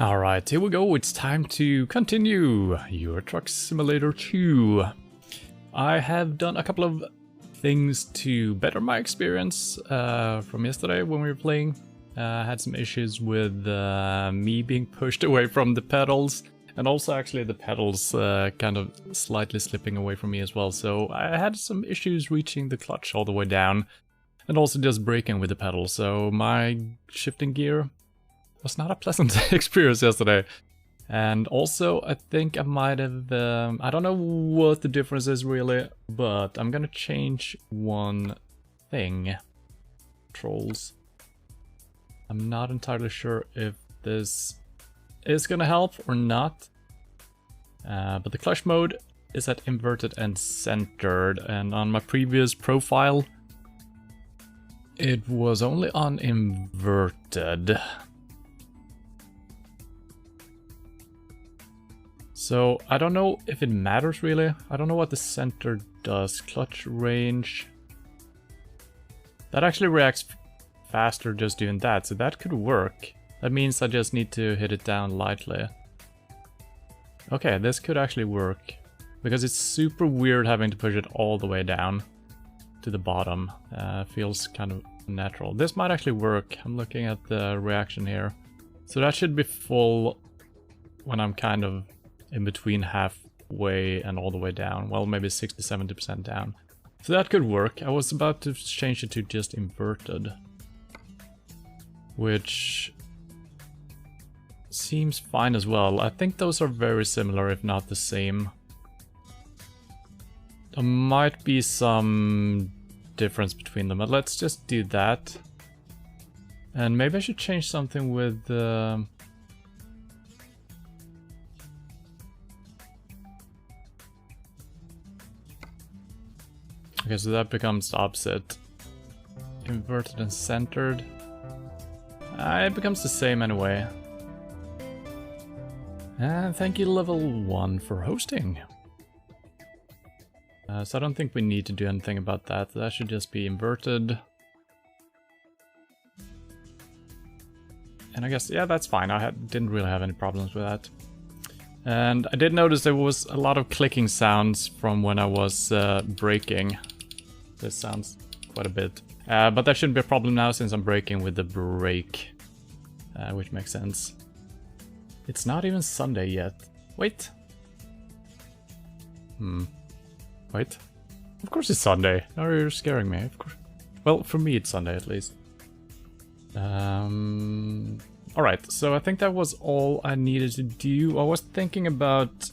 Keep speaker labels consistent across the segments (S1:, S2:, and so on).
S1: Alright, here we go. It's time to continue Euro Truck Simulator 2. I have done a couple of things to better my experience from yesterday when we were playing. I had some issues with me being pushed away from the pedals, and also actually the pedals kind of slightly slipping away from me as well. So I had some issues reaching the clutch all the way down, and also just braking with the pedals. So my shifting gear was not a pleasant experience yesterday. And also, I think I might have, I don't know what the difference is really, but I'm gonna change one thing. Controls. I'm not entirely sure if this is gonna help or not. But the clutch mode is at inverted and centered, and on my previous profile, it was only on inverted. So, I don't know if it matters really. I don't know what the center does. Clutch range. That actually reacts faster just doing that, so that could work. That means I just need to hit it down lightly. Okay, this could actually work. Because it's super weird having to push it all the way down to the bottom. Feels kind of natural. This might actually work. I'm looking at the reaction here. So that should be full when I'm kind of in between halfway and all the way down. Well, maybe 60-70% down. So that could work. I was about to change it to just inverted, which seems fine as well. I think those are very similar, if not the same. There might be some difference between them, but let's just do that. And maybe I should change something with okay, so that becomes the opposite. Inverted and centered. It becomes the same anyway. And thank you level 1 for hosting. So I don't think we need to do anything about that. That should just be inverted. And I guess, yeah, that's fine. I didn't really have any problems with that. And I did notice there was a lot of clicking sounds from when I was braking. This sounds quite a bit. But that shouldn't be a problem now since I'm braking with the brake. Which makes sense. It's not even Sunday yet. Wait. Wait. Of course it's Sunday. Now you're scaring me. Of course. Well, for me it's Sunday at least. Alright, so I think that was all I needed to do. I was thinking about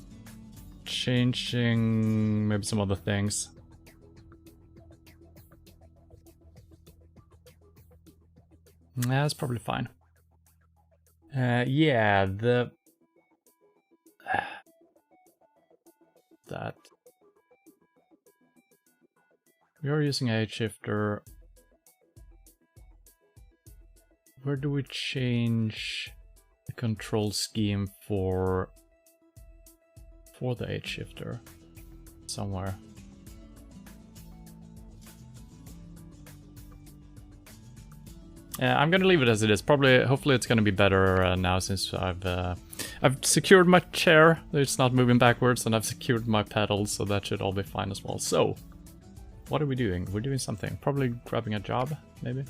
S1: changing maybe some other things. That's probably fine. Yeah, that. We are using a shifter. Where do we change the control scheme for the H shifter? Somewhere. I'm gonna leave it as it is. Hopefully it's gonna be better now since I've secured my chair. It's not moving backwards, and I've secured my pedals, so that should all be fine as well. So, what are we doing? We're doing something. Probably grabbing a job, maybe.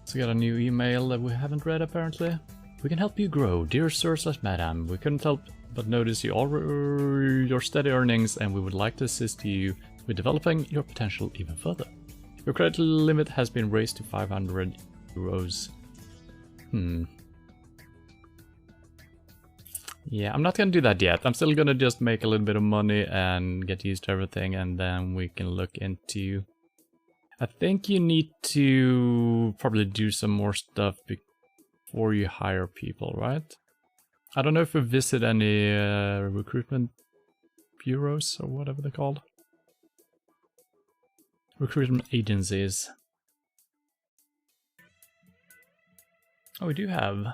S1: So we got a new email that we haven't read apparently. We can help you grow, dear sir/madam. We couldn't help but notice your steady earnings, and we would like to assist you with developing your potential even further. Your credit limit has been raised to 500 euros. Yeah, I'm not gonna do that yet. I'm still gonna just make a little bit of money and get used to everything, and then we can look into... I think you need to probably do some more stuff before you hire people, right? I don't know if we visit any recruitment bureaus or whatever they're called. Recruitment agencies. Oh, we do have.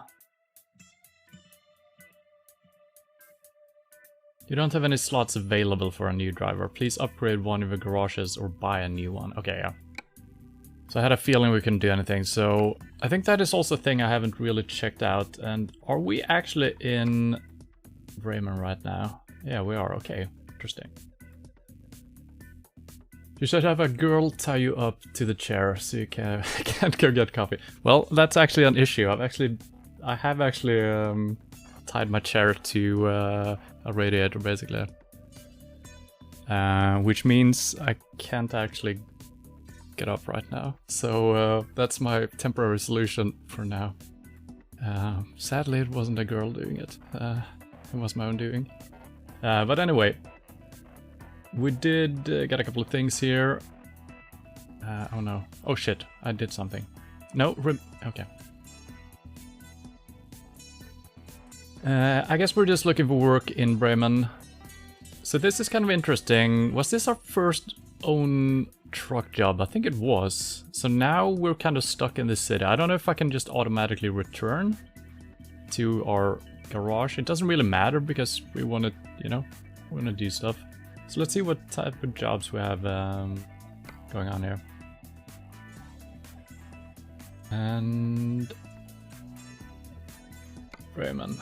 S1: You don't have any slots available for a new driver. Please upgrade one of your garages or buy a new one. Okay, yeah. So I had a feeling we couldn't do anything, so I think that is also a thing I haven't really checked out. And are we actually in Bremen right now? Yeah, we are. Okay, interesting. You should have a girl tie you up to the chair so you can't go get coffee. Well, that's actually an issue. I have actually tied my chair to a radiator, basically. Which means I can't actually get up right now. So that's my temporary solution for now. Sadly, it wasn't a girl doing it. It was my own doing. But anyway, we did get a couple of things here. Oh no. Oh shit, I did something. No, okay. I guess we're just looking for work in Bremen. So this is kind of interesting. Was this our first own truck job? I think it was. So now we're kind of stuck in the city. I don't know if I can just automatically return to our garage. It doesn't really matter because we want to, you know, we want to do stuff. So let's see what type of jobs we have going on here. And Bremen.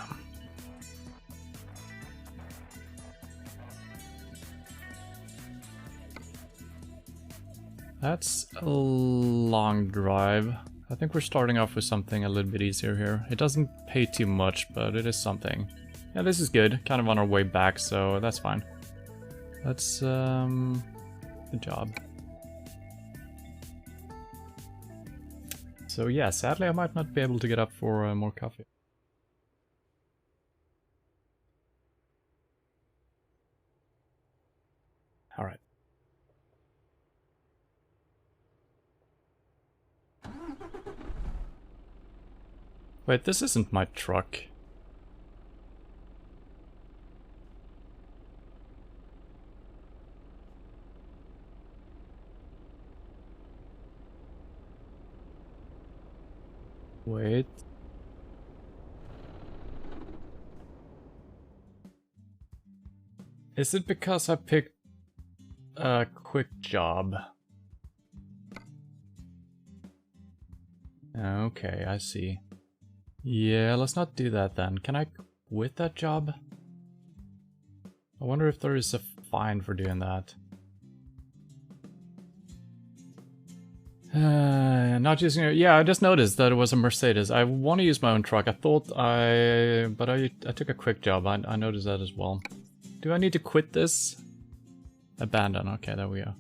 S1: That's a long drive. I think we're starting off with something a little bit easier here. It doesn't pay too much, but it is something. Yeah, this is good. Kind of on our way back, so that's fine. That's, good job. So yeah, sadly I might not be able to get up for more coffee. Alright. Wait, this isn't my truck. Wait. Is it because I picked a quick job? Okay, I see. Yeah, let's not do that then. Can I quit that job? I wonder if there is a fine for doing that. Not using it. Yeah, I just noticed that it was a Mercedes. I want to use my own truck. I thought but I took a quick job. I noticed that as well. Do I need to quit this? Abandon. Okay, there we go.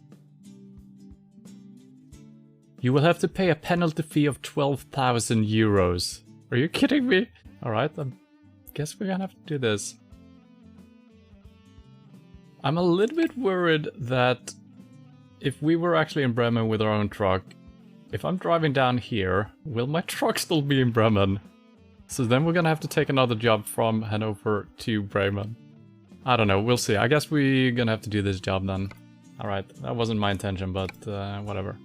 S1: You will have to pay a penalty fee of 12,000 euros. Are you kidding me? Alright, I guess we're gonna have to do this. I'm a little bit worried that if we were actually in Bremen with our own truck, if I'm driving down here, will my truck still be in Bremen? So then we're gonna have to take another job from Hanover to Bremen. I don't know, we'll see. I guess we're gonna have to do this job then. Alright, that wasn't my intention, but whatever.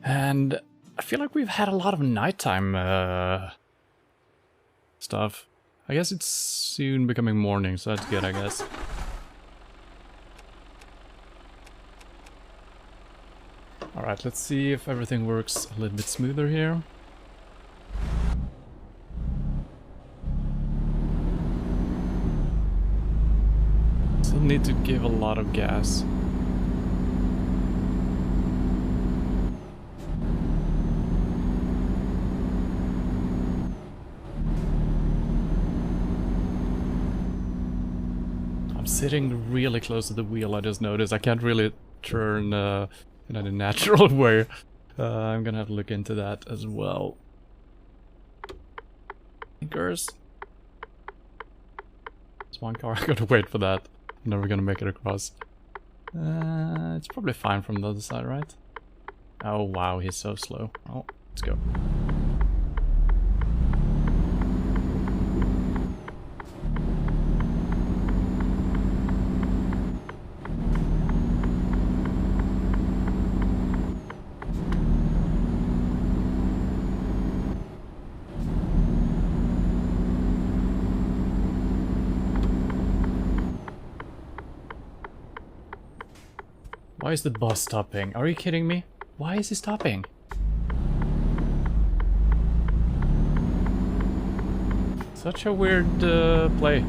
S1: And I feel like we've had a lot of nighttime stuff. I guess it's soon becoming morning, so that's good, I guess. Alright, let's see if everything works a little bit smoother here. Still need to give a lot of gas. I'm sitting really close to the wheel, I just noticed. I can't really turn in a natural way. I'm gonna have to look into that as well. Thinkers. There's one car, I gotta wait for that. I'm never gonna make it across. It's probably fine from the other side, right? Oh wow, he's so slow. Oh, let's go. Why is the bus stopping? Are you kidding me? Why is he stopping? Such a weird play.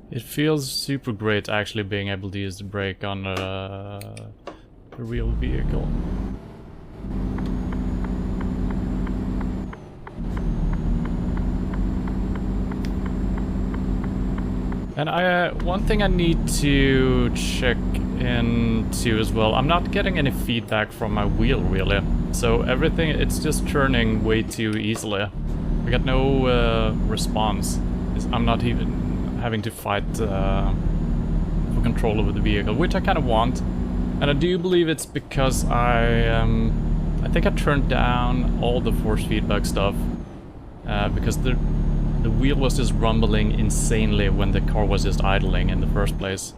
S1: It feels super great actually being able to use the brake on a real vehicle. And one thing I need to check into as well, I'm not getting any feedback from my wheel really. So everything, it's just turning way too easily. I got no response. I'm not even having to fight for control over the vehicle, which I kind of want. And I do believe it's because I think I turned down all the force feedback stuff because the wheel was just rumbling insanely when the car was just idling in the first place.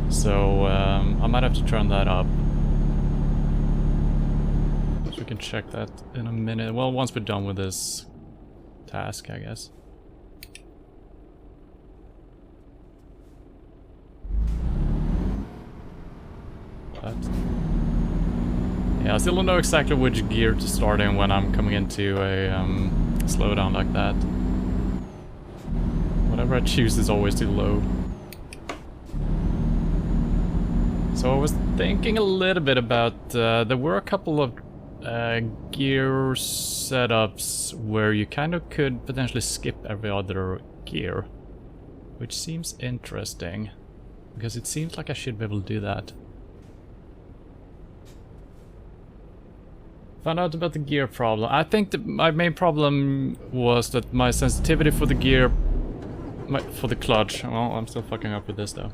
S1: So I might have to turn that up. So we can check that in a minute. Well, once we're done with this task, I guess. But yeah, I still don't know exactly which gear to start in when I'm coming into a slowdown like that. Whatever I choose is always too low. So I was thinking a little bit about, there were a couple of gear setups where you kind of could potentially skip every other gear, which seems interesting, because it seems like I should be able to do that. Found out about the gear problem. I think that my main problem was that my sensitivity for the gear, for the clutch, well, I'm still fucking up with this though,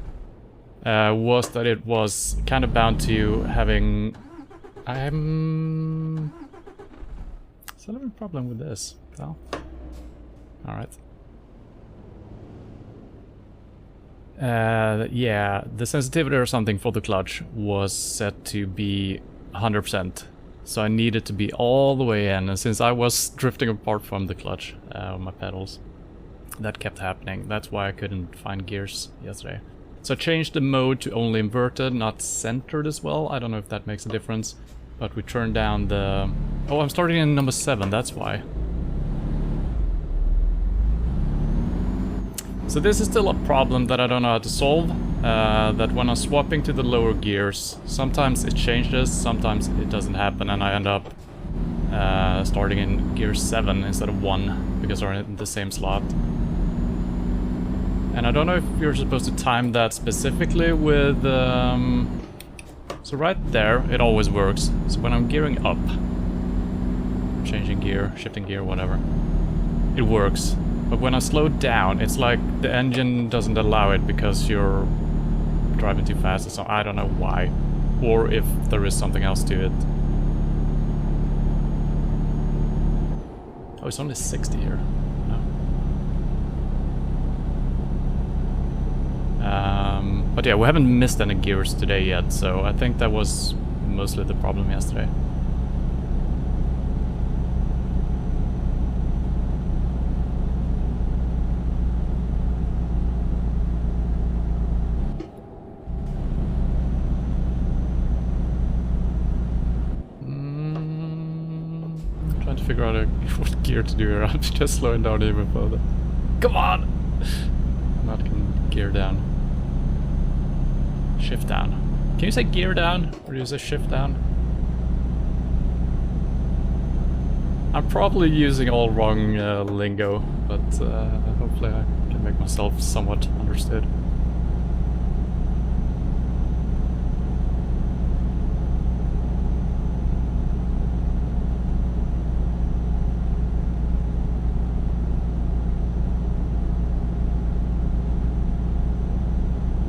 S1: was that it was kind of bound to having... Still having a problem with this. Well, alright. Yeah, the sensitivity or something for the clutch was set to be 100%. So I needed to be all the way in, and since I was drifting apart from the clutch, my pedals, that kept happening. That's why I couldn't find gears yesterday. So I changed the mode to only inverted, not centered as well. I don't know if that makes a difference, but we turned down the... Oh, I'm starting in number 7, that's why. So this is still a problem that I don't know how to solve. That when I'm swapping to the lower gears, sometimes it changes, sometimes it doesn't happen, and I end up starting in gear 7 instead of 1 because they're in the same slot. And I don't know if you're supposed to time that specifically with... So right there, it always works. So when I'm gearing up, changing gear, shifting gear, whatever, it works. But when I slow down, it's like the engine doesn't allow it because you're driving too fast or something. I don't know why. Or if there is something else to it. Oh, it's only 60 here. No. But yeah, we haven't missed any gears today yet, so I think that was mostly the problem yesterday. Figure out what gear to do here. I'm just slowing down even further. Come on! I'm not gonna gear down. Shift down. Can you say gear down? Or do you say shift down? I'm probably using all wrong lingo, but hopefully I can make myself somewhat understood.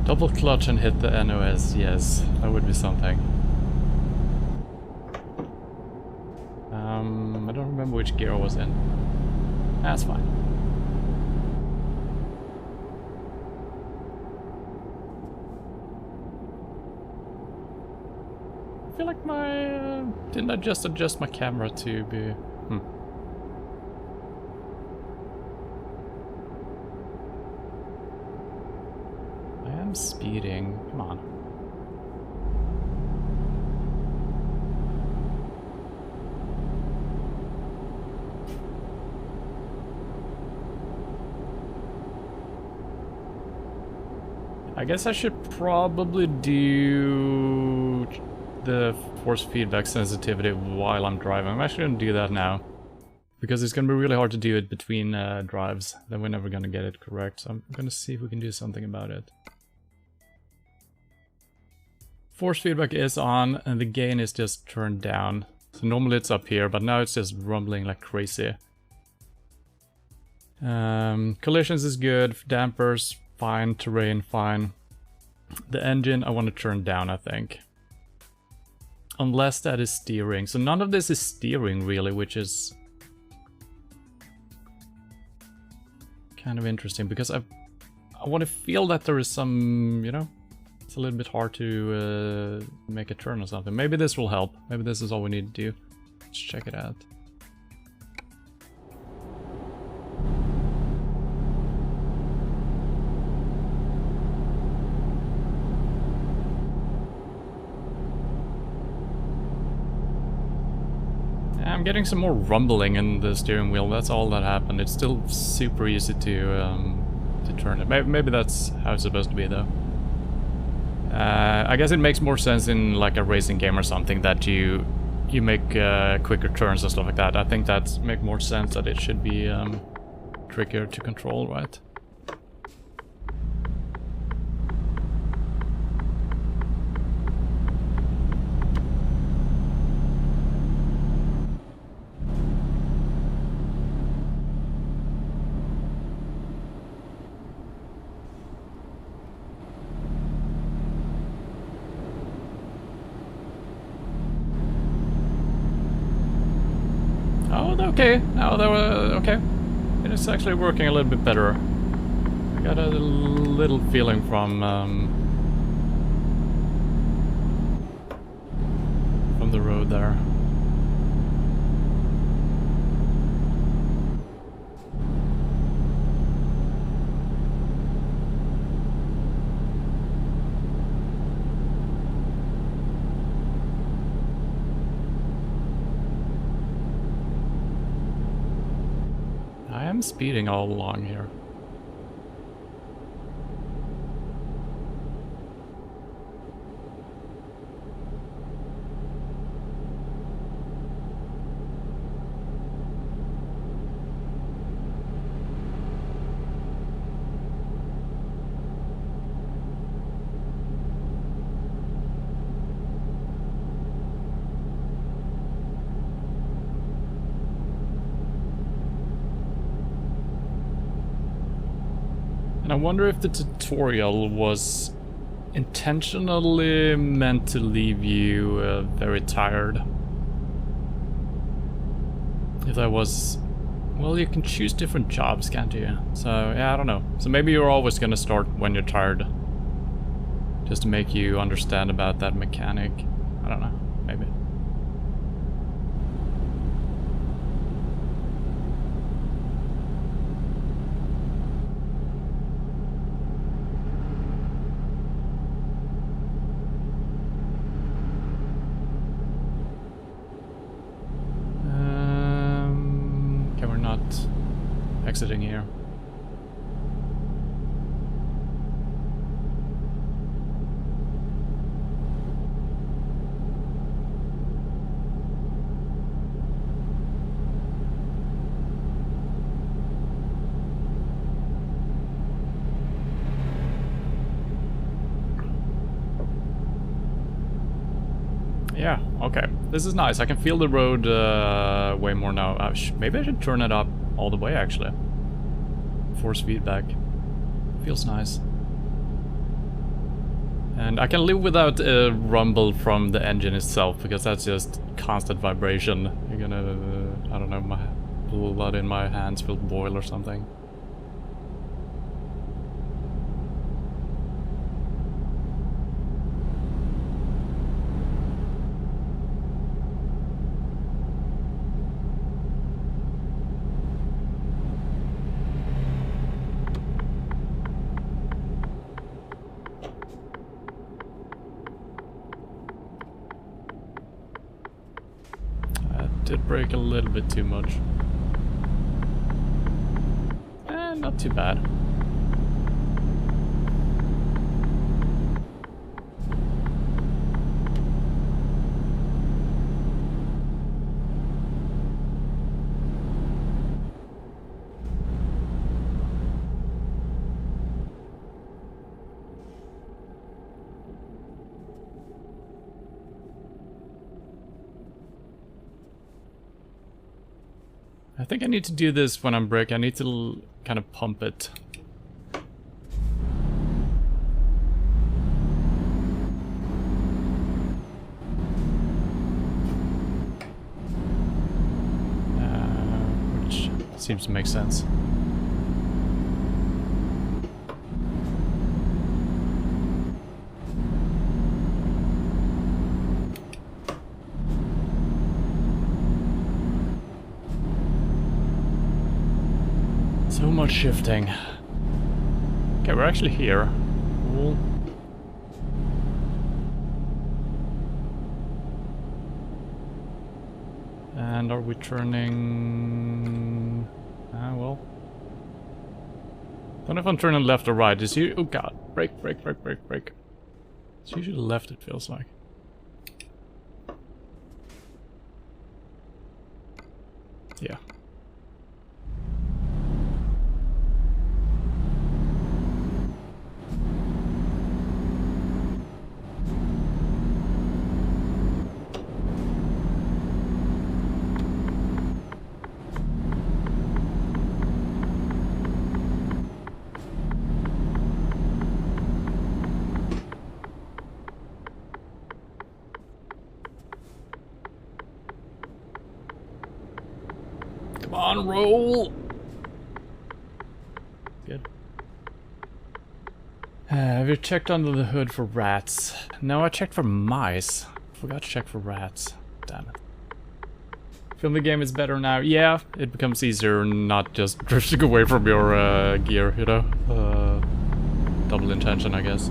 S1: Double clutch and hit the NOS, yes, that would be something. remember which gear I was in. That's fine. I feel like my... didn't I just adjust my camera to be... I am speeding. Come on. I guess I should probably do the force feedback sensitivity while I'm driving. I'm actually going to do that now. Because it's going to be really hard to do it between drives. Then we're never going to get it correct. So I'm going to see if we can do something about it. Force feedback is on and the gain is just turned down. So normally it's up here, but now it's just rumbling like crazy. Collisions is good. Dampers, fine. Terrain, fine. The engine I want to turn down, I think. Unless that is steering. So none of this is steering really, which is kind of interesting because I want to feel that there is some, you know, it's a little bit hard to make a turn or something. Maybe this will help. Maybe this is all we need to do. Let's check it out. I'm getting some more rumbling in the steering wheel. That's all that happened. It's still super easy to turn it. Maybe that's how it's supposed to be, though. I guess it makes more sense in like a racing game or something that you make quicker turns and stuff like that. I think that makes more sense that it should be trickier to control, right? Okay, now that okay. It is actually working a little bit better. I got a little feeling from the road there. I'm speeding all along here. And I wonder if the tutorial was intentionally meant to leave you very tired. If that was... well, you can choose different jobs, can't you? So, yeah, I don't know. So maybe you're always gonna start when you're tired. Just to make you understand about that mechanic. I don't know, maybe. Exiting here. Yeah, okay. This is nice. I can feel the road way more now. Maybe I should turn it up all the way, actually. Force feedback. Feels nice. And I can live without a rumble from the engine itself, because that's just constant vibration. You're gonna, I don't know, my blood in my hands will boil or something. Did brake a little bit too much. Not too bad. I think I need to do this when I'm braking. I need to kind of pump it. Which seems to make sense. So much shifting. Okay, we're actually here. Cool. And are we turning... well... Don't know if I'm turning left or right. Is you... Oh god. Brake, brake, brake, brake, brake. It's usually left, it feels like. Yeah. Come on, roll! Good. Have you checked under the hood for rats? No, I checked for mice. Forgot to check for rats. Damn it. Feel the game is better now? Yeah, it becomes easier not just drifting away from your gear, you know? Double intention, I guess.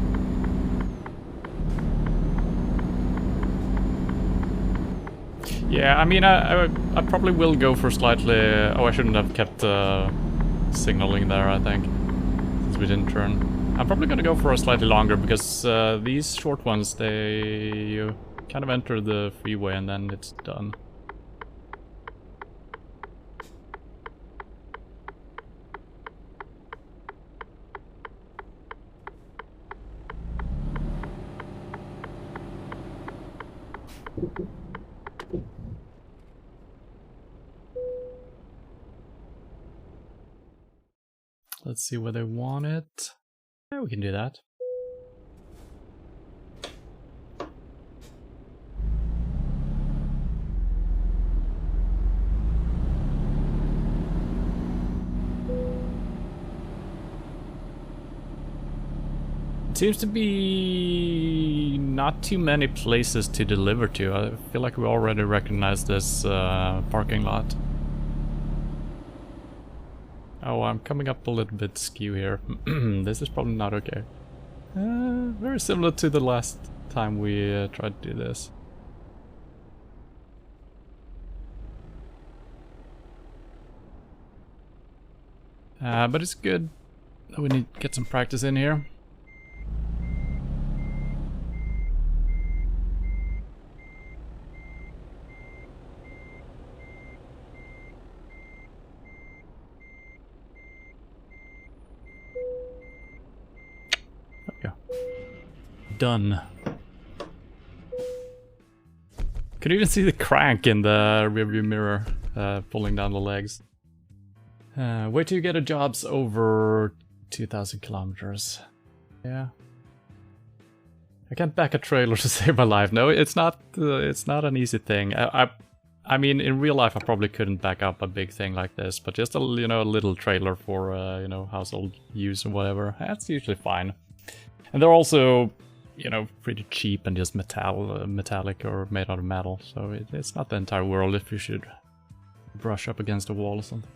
S1: Yeah, I mean, I probably will go for slightly... Oh, I shouldn't have kept signaling there, I think, since we didn't turn. I'm probably gonna go for a slightly longer, because these short ones, they kind of enter the freeway and then it's done. Let's see where they want it. Yeah, we can do that. It seems to be not too many places to deliver to. I feel like we already recognize this parking lot. Oh, I'm coming up a little bit skew here. This is probably not okay. Very similar to the last time we tried to do this. But it's good. We need to get some practice in here. Done. Could even see the crank in the rearview mirror, pulling down the legs. Wait till you get a jobs over 2,000 kilometers. Yeah. 2,000 kilometers. I can't back a trailer to save my life. No, it's not an easy thing. I mean, in real life, I probably couldn't back up a big thing like this, but just a little trailer for household use and whatever. That's usually fine. And they're also, pretty cheap and just metallic or made out of metal. So it's not the entire world if you should brush up against a wall or something.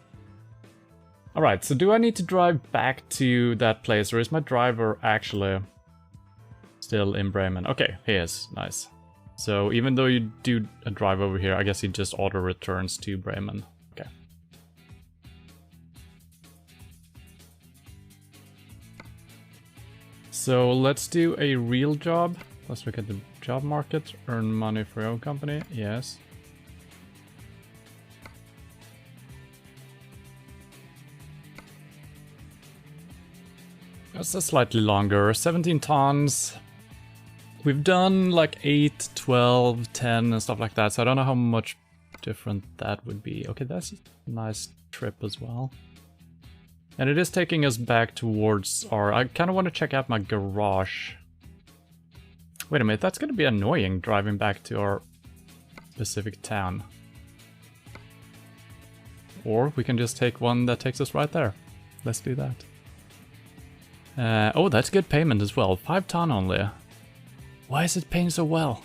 S1: All right. So do I need to drive back to that place, or is my driver actually still in Bremen? Okay, he is. Nice. So even though you do a drive over here, I guess he just auto returns to Bremen. Okay. So let's do a real job. Let's look at the job market. Earn money for your own company. Yes. That's a slightly longer. 17 tons. We've done like 8, 12, 10 and stuff like that, so I don't know how much different that would be. Okay, that's a nice trip as well. And it is taking us back towards our... I kind of want to check out my garage. Wait a minute, that's going to be annoying driving back to our specific town. Or we can just take one that takes us right there. Let's do that. Oh, that's good payment as well. 5 ton only. Why is it paying so well?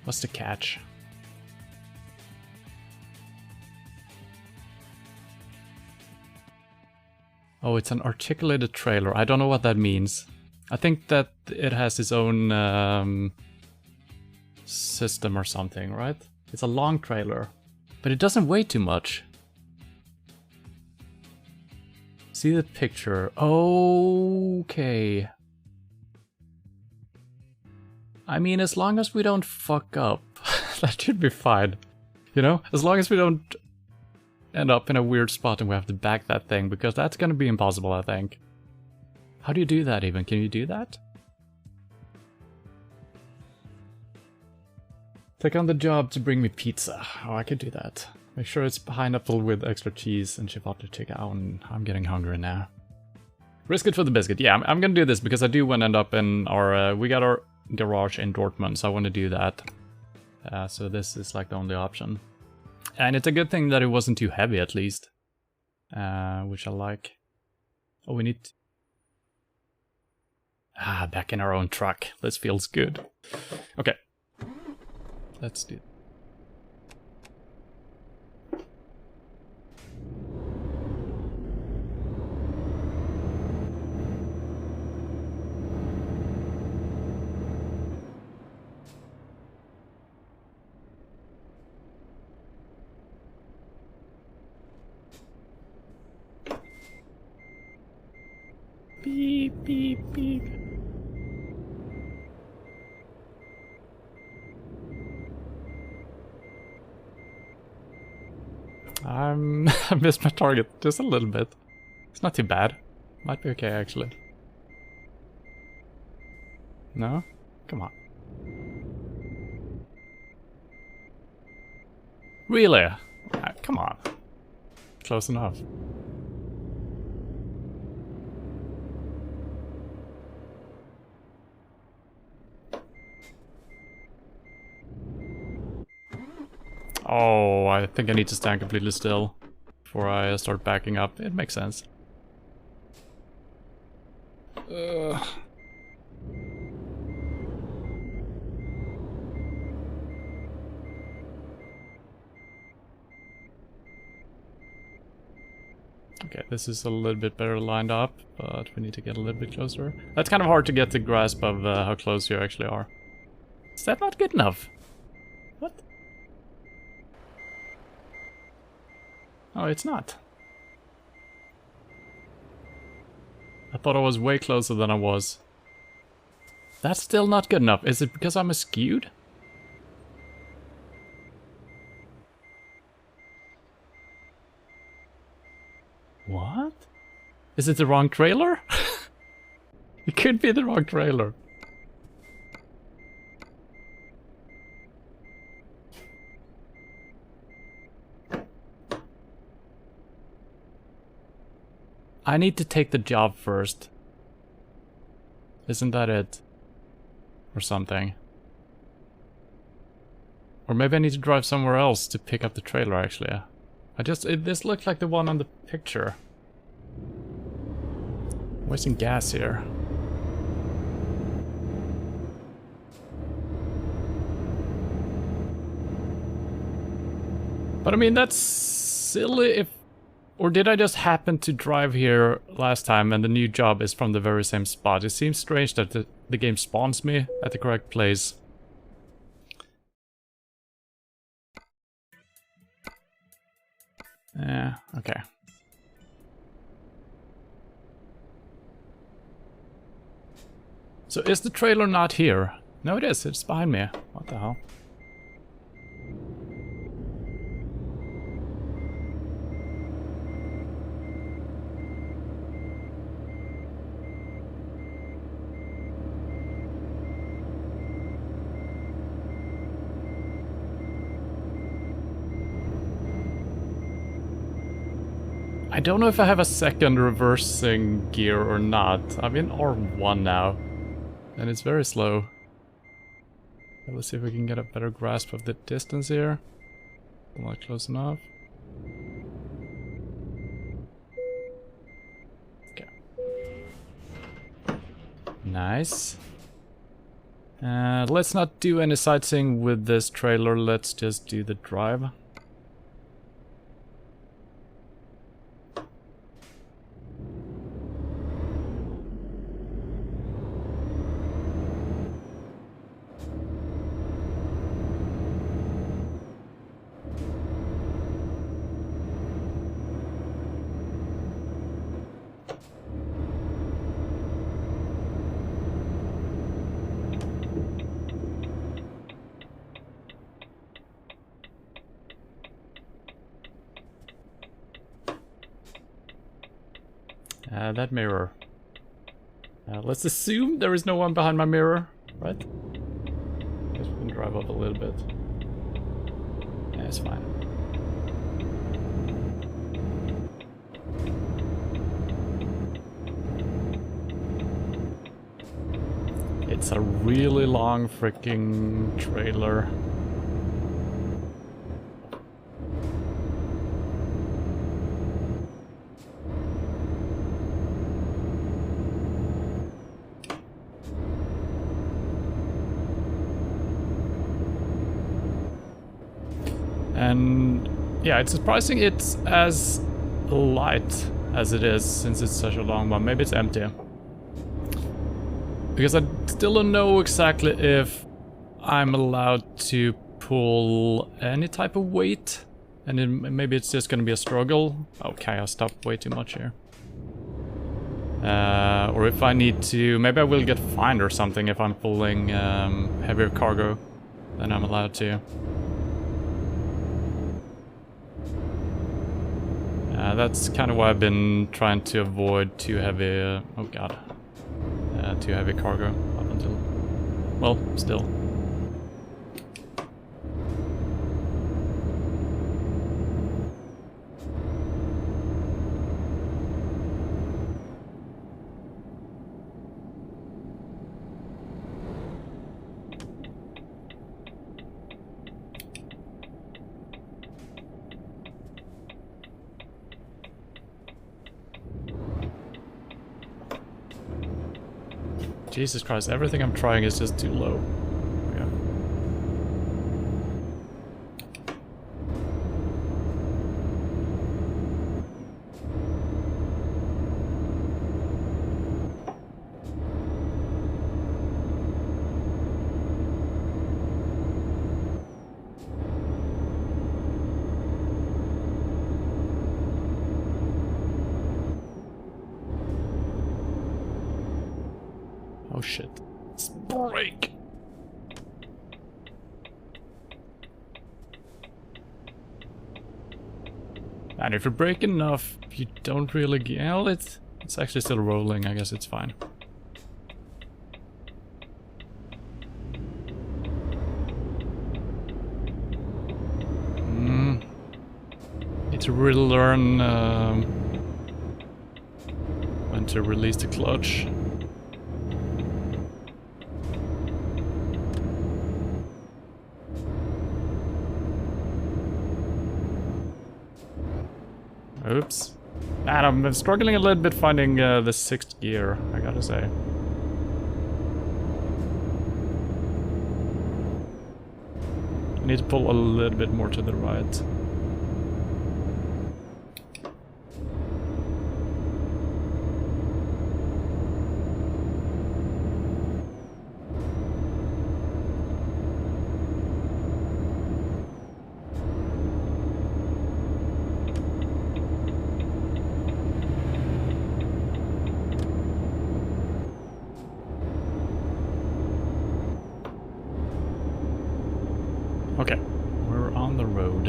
S1: What's the catch? Oh, it's an articulated trailer. I don't know what that means. I think that it has its own system or something, right? It's a long trailer, but it doesn't weigh too much. See the picture. Okay. I mean, as long as we don't fuck up, that should be fine. As long as we don't end up in a weird spot and we have to back that thing, because that's gonna be impossible, I think. How do you do that even? Can you do that? Take on the job to bring me pizza. Oh, I could do that. Make sure it's pineapple with extra cheese and chipotle chicken. Oh, I'm getting hungry now. Risk it for the biscuit. Yeah, I'm gonna do this because I do want to end up in our... we got our garage in Dortmund, so I want to do that. So this is like the only option. And it's a good thing that it wasn't too heavy at least. Which I like. Oh, we need... back in our own truck. This feels good. Okay. Let's do... Beep, beep, beep. I missed my target just a little bit. It's not too bad. Might be okay, actually. No? Come on. Really? Come on. Close enough. Oh, I think I need to stand completely still before I start backing up. It makes sense. Okay, this is a little bit better lined up, but we need to get a little bit closer. That's kind of hard to get the grasp of how close you actually are. Is that not good enough? What? Oh, it's not. I thought I was way closer than I was. That's still not good enough. Is it because I'm skewed? What? Is it the wrong trailer? It could be the wrong trailer. I need to take the job first. Isn't that it? Or something. Or maybe I need to drive somewhere else to pick up the trailer, actually. This looked like the one on the picture. Wasting gas here. But I mean, that's silly if... Or did I just happen to drive here last time and the new job is from the very same spot? It seems strange that the game spawns me at the correct place. Yeah, okay. So is the trailer not here? No, it is. It's behind me. What the hell? I don't know if I have a second reversing gear or not. I'm in R1 now, and it's very slow. Let's see if we can get a better grasp of the distance here. Not close enough. Okay. Nice. Let's not do any sightseeing with this trailer, let's just do the drive. That mirror. Let's assume there is no one behind my mirror, right? Guess we can drive up a little bit. Yeah, it's fine. It's a really long freaking trailer. And yeah, it's surprising it's as light as it is since it's such a long one. Maybe it's empty. Because I still don't know exactly if I'm allowed to pull any type of weight. And then maybe it's just gonna be a struggle. Okay, I stopped way too much here. Or if I need to... Maybe I will get fined or something if I'm pulling heavier cargo than I'm allowed to. That's kind of why I've been trying to avoid too heavy... oh god. Too heavy cargo up until... well, still. Jesus Christ, everything I'm trying is just too low. Yeah. Oh shit. Let's brake! And if you brake enough, you don't really get... well, it's actually still rolling, I guess it's fine. Need to really learn when to release the clutch. Oops. Man, I'm struggling a little bit finding the 6th gear, I gotta say. I need to pull a little bit more to the right. Okay, we're on the road.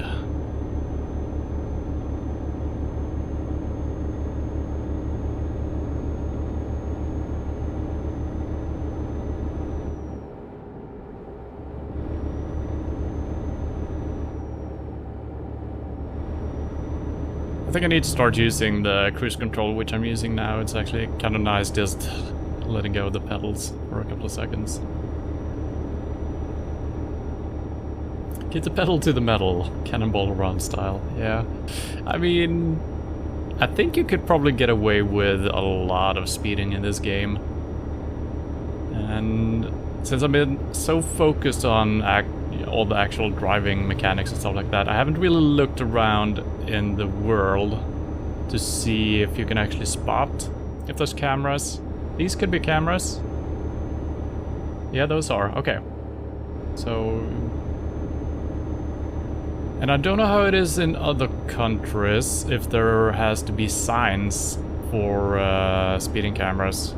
S1: I think I need to start using the cruise control, which I'm using now. It's actually kind of nice just letting go of the pedals for a couple of seconds. Get the pedal to the metal, cannonball run style, yeah. I mean, I think you could probably get away with a lot of speeding in this game. And since I've been so focused on all the actual driving mechanics and stuff like that, I haven't really looked around in the world to see if you can actually spot if there's cameras. These could be cameras. Yeah, those are, okay. So... And I don't know how it is in other countries, if there has to be signs for speeding cameras.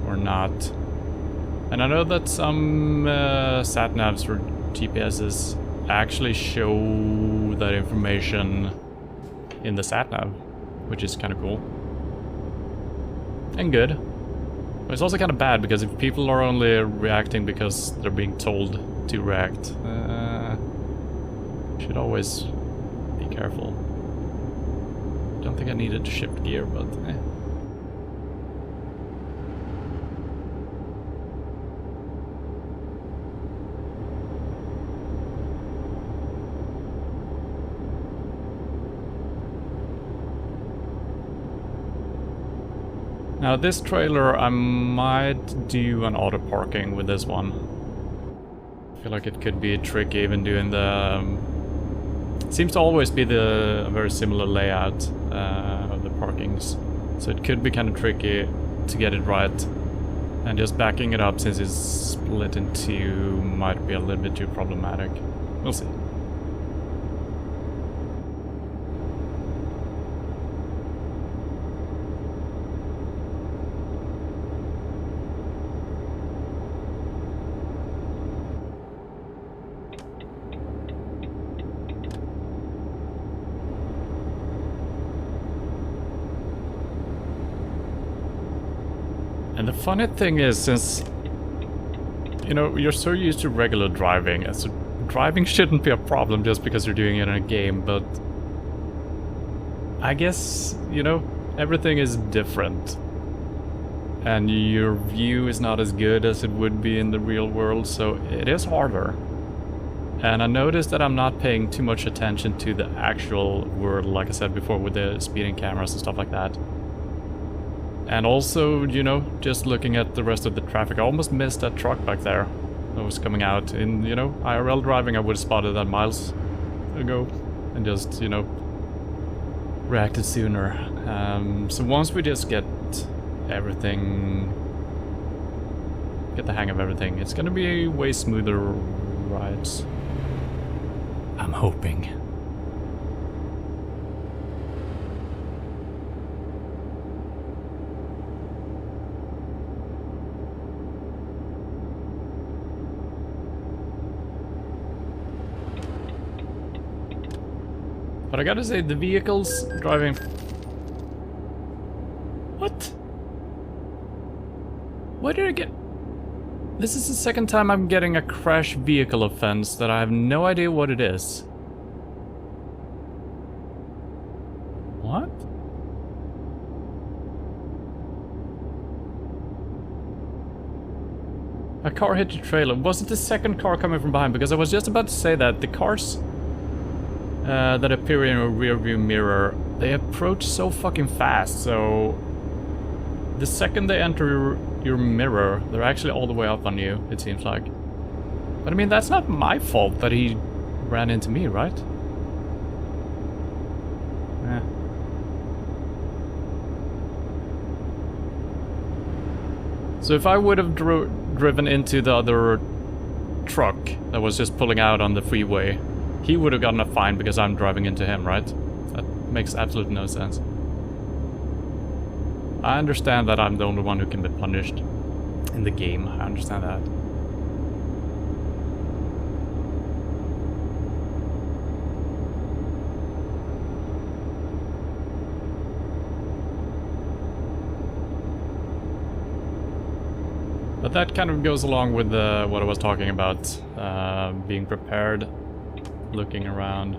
S1: Or not. And I know that some sat-navs or GPSs actually show that information in the sat-nav, which is kind of cool. And good. But it's also kind of bad, because if people are only reacting because they're being told to react, should always be careful. Don't think I needed to shift gear, but eh. Now this trailer, I might do an auto parking with this one. I feel like it could be tricky even doing the... seems to always be a very similar layout of the parkings. So it could be kind of tricky to get it right. And just backing it up since it's split in two might be a little bit too problematic. We'll see. And the funny thing is, since, you know, you're so used to regular driving, so driving shouldn't be a problem just because you're doing it in a game, but I guess, you know, everything is different. And your view is not as good as it would be in the real world, so it is harder. And I noticed that I'm not paying too much attention to the actual world, like I said before, with the speeding cameras and stuff like that. And also, you know, just looking at the rest of the traffic, I almost missed that truck back there that was coming out. In, you know, IRL driving, I would have spotted that miles ago and just, you know, reacted sooner. So once we just get everything, get the hang of everything, it's gonna be way smoother rides. I'm hoping. But I gotta say, the vehicles driving... What? Why did I get... This is the second time I'm getting a crash vehicle offense that I have no idea what it is. What? A car hit the trailer. Was it the second car coming from behind? Because I was just about to say that the cars... that appear in a rearview mirror, they approach so fucking fast, so the second they enter your mirror, they're actually all the way up on you, it seems like. But I mean, that's not my fault that he ran into me, right? Yeah. So if I would have driven into the other truck that was just pulling out on the freeway, he would have gotten a fine because I'm driving into him, right? That makes absolutely no sense. I understand that I'm the only one who can be punished in the game. I understand that. But that kind of goes along with what I was talking about, being prepared, looking around.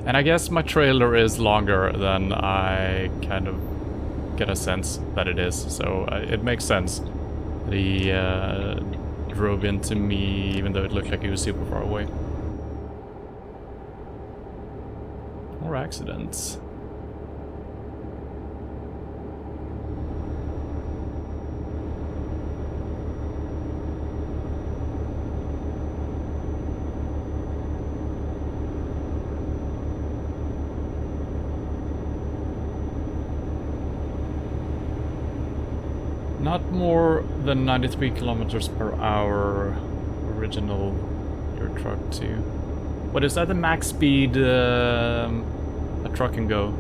S1: And I guess my trailer is longer than I kind of get a sense that it is, so it makes sense that he drove into me even though it looked like he was super far away. More accidents. Not more than 93 kilometers per hour. Original your truck too. What is that? The max speed a truck can go?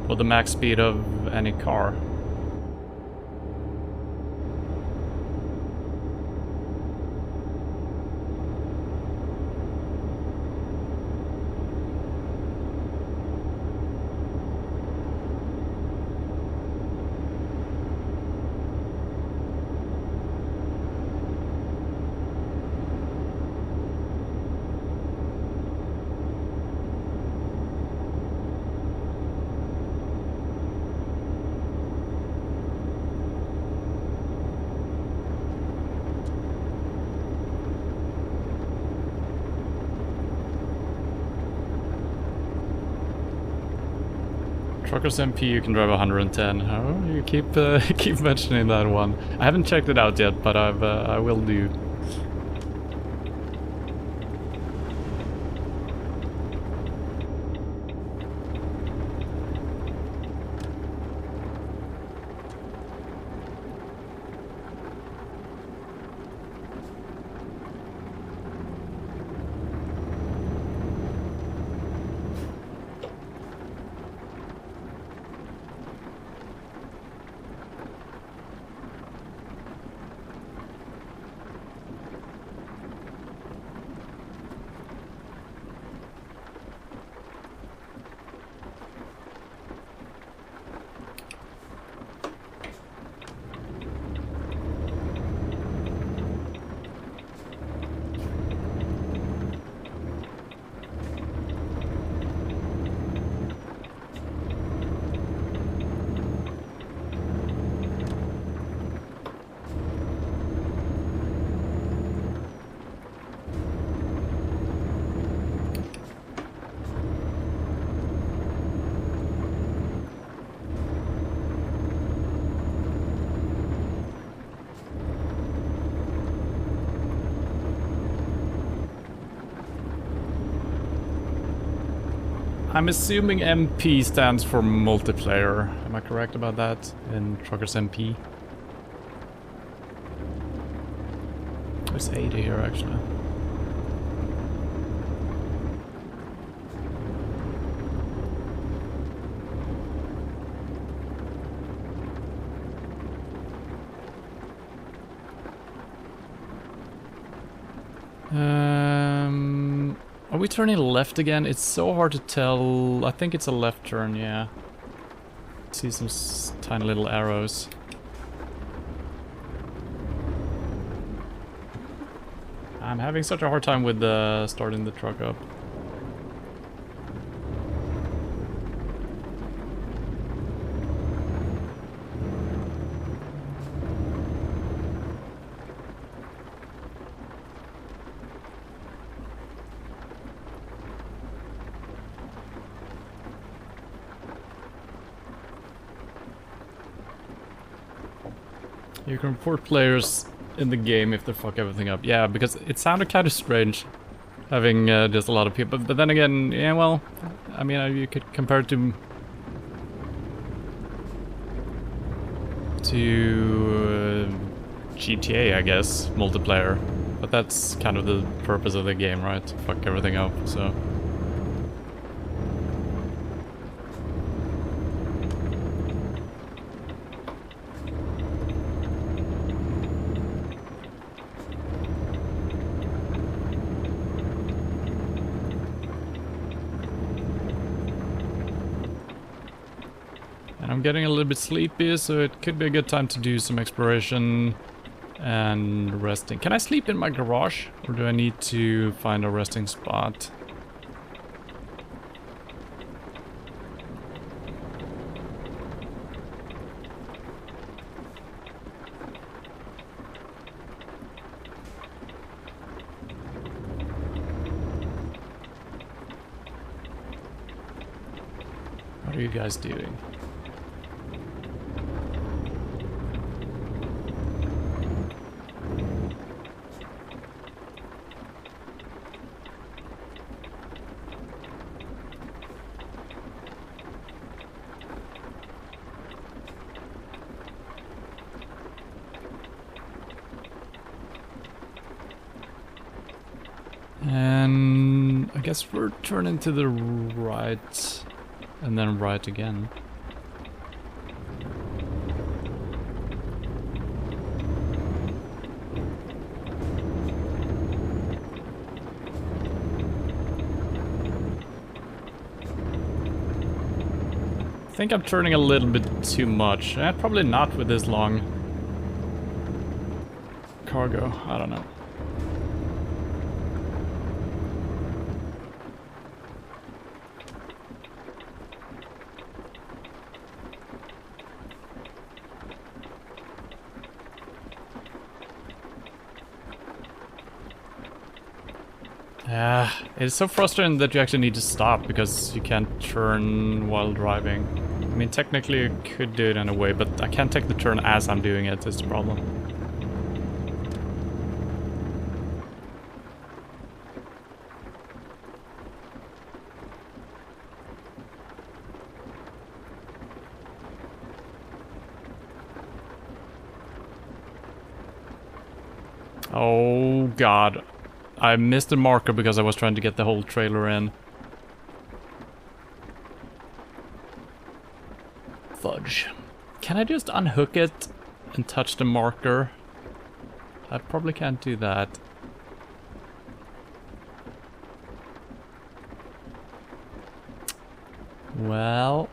S1: Or the max speed of any car? Truckers MP, you can drive 110. Oh, you keep keep mentioning that one. I haven't checked it out yet, but I will do. I'm assuming MP stands for multiplayer. Am I correct about that in Truckers MP? There's 80 here actually. Are we turning left again? It's so hard to tell. I think it's a left turn, yeah. See some tiny little arrows. I'm having such a hard time with starting the truck up. You can report players in the game if they fuck everything up. Yeah, because it sounded kind of strange having just a lot of people. But then again, yeah, well, I mean, you could compare it to GTA, I guess, multiplayer. But that's kind of the purpose of the game, right? To fuck everything up, so... And I'm getting a little bit sleepy, so it could be a good time to do some exploration and resting. Can I sleep in my garage? Or do I need to find a resting spot? What are you guys doing? And I guess we're turning to the right and then right again. I think I'm turning a little bit too much. Probably not with this long cargo. I don't know. It's so frustrating that you actually need to stop because you can't turn while driving. I mean, technically you could do it in a way, but I can't take the turn as I'm doing it, is the problem. Oh god. I missed the marker because I was trying to get the whole trailer in. Fudge. Can I just unhook it and touch the marker? I probably can't do that. Well...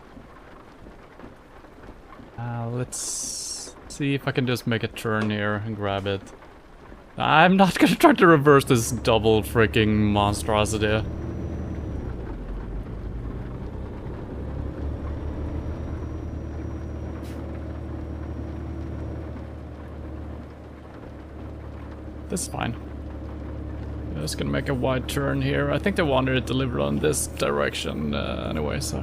S1: let's see if I can just make a turn here and grab it. I'm not gonna try to reverse this double freaking monstrosity. This is fine. Just gonna make a wide turn here. I think they wanted it delivered on this direction anyway, so...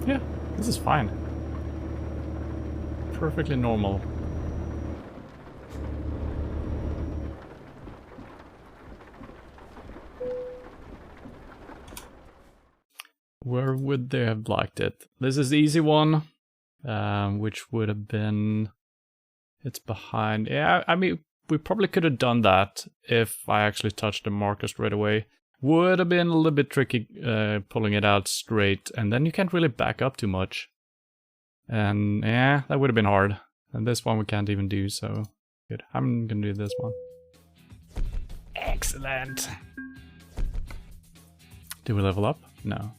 S1: Yeah, this is fine. Perfectly normal. Where would they have liked it? This is the easy one, which would have been... It's behind... Yeah, I mean, we probably could have done that if I actually touched the marker straight away. Would have been a little bit tricky pulling it out straight, and then you can't really back up too much. And yeah, that would have been hard. And this one we can't even do, so good. I'm gonna do this one. Excellent. Do we level up? No.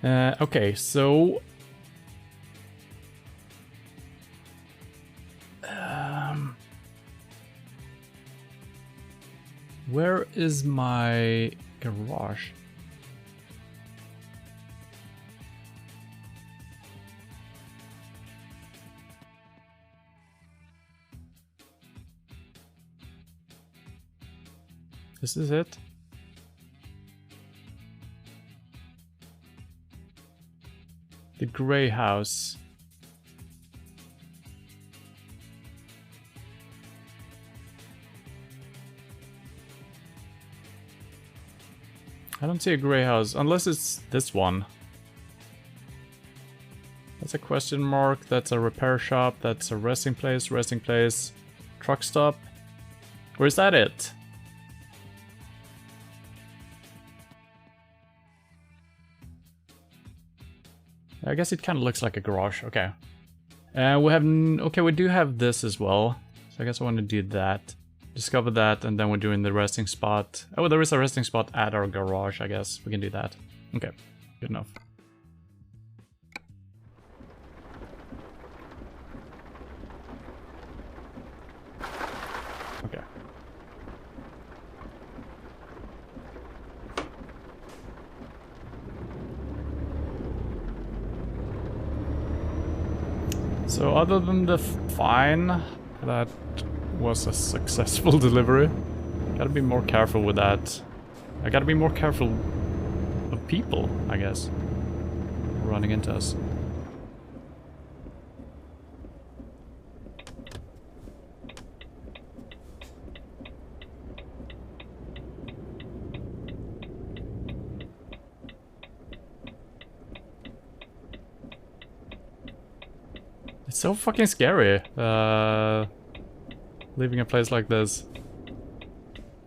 S1: Okay, so... where is my garage? This is it. The gray house. I don't see a gray house, unless it's this one. That's a question mark, that's a repair shop, that's a resting place, truck stop. Or is that it? I guess it kind of looks like a garage, okay. And we have, okay, we do have this as well. So I guess I want to do that. Discover that, and then we're doing the resting spot. Oh, there is a resting spot at our garage, I guess. We can do that. Okay, good enough. Okay. So other than the fine, that was a successful delivery. Gotta be more careful with that. I gotta be more careful of people, I guess, running into us. It's so fucking scary, leaving a place like this.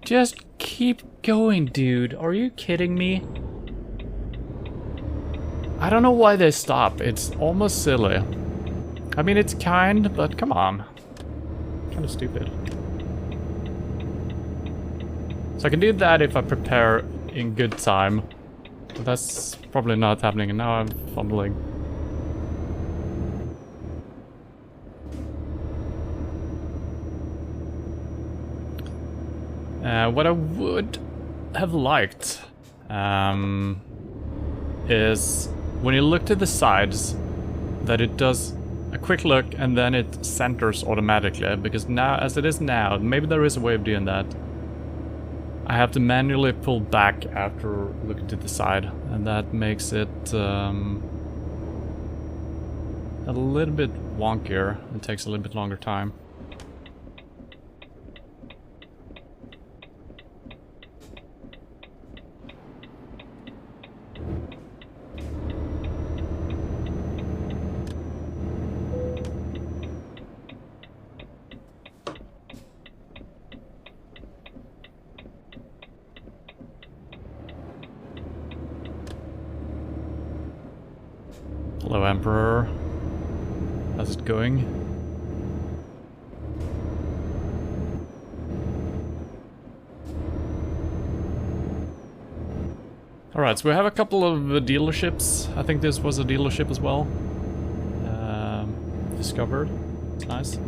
S1: Just keep going, dude. Are you kidding me? I don't know why they stop. It's almost silly. I mean, it's kind, but come on. Kind of stupid. So I can do that if I prepare in good time. But that's probably not happening, and now I'm fumbling. What I would have liked is when you look to the sides that it does a quick look and then it centers automatically, because now, as it is now, maybe there is a way of doing that. I have to manually pull back after looking to the side, and that makes it a little bit wonkier. It takes a little bit longer time. Hello, Emperor. How's it going? Alright, so we have a couple of dealerships. I think this was a dealership as well. Discovered. It's nice.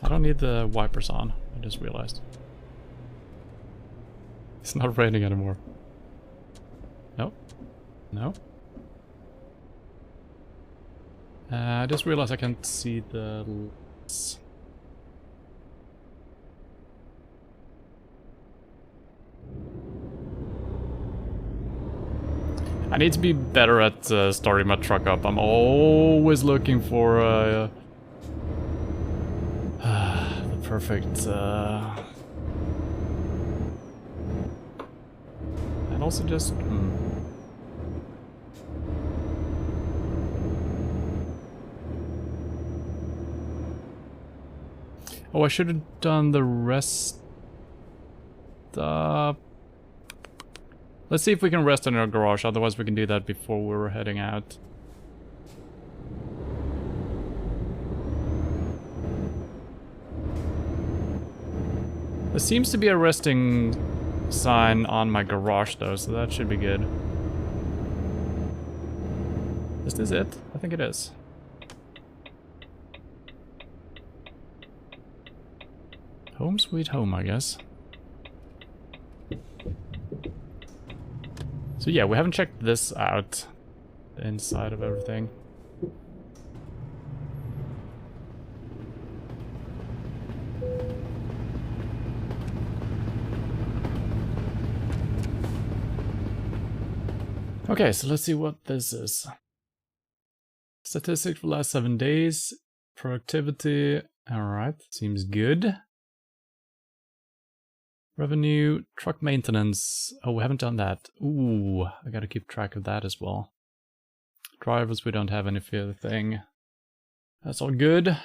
S1: I don't need the wipers on, I just realized. It's not raining anymore. No. No. I just realized I can't see the lights. I need to be better at starting my truck up. I'm always looking for the perfect... and also just... Oh, I should have done the rest... Let's see if we can rest in our garage, otherwise we can do that before we're heading out. There seems to be a resting sign on my garage though, so that should be good. Is this it? I think it is. Home sweet home, I guess. So So yeah, we haven't checked this out. The inside of everything. Okay, so let's see what this is. Statistics for the last 7 days. Productivity. Alright, seems good. Revenue, truck maintenance. Oh, we haven't done that. Ooh, I gotta keep track of that as well. Drivers, we don't have any further thing. That's all good.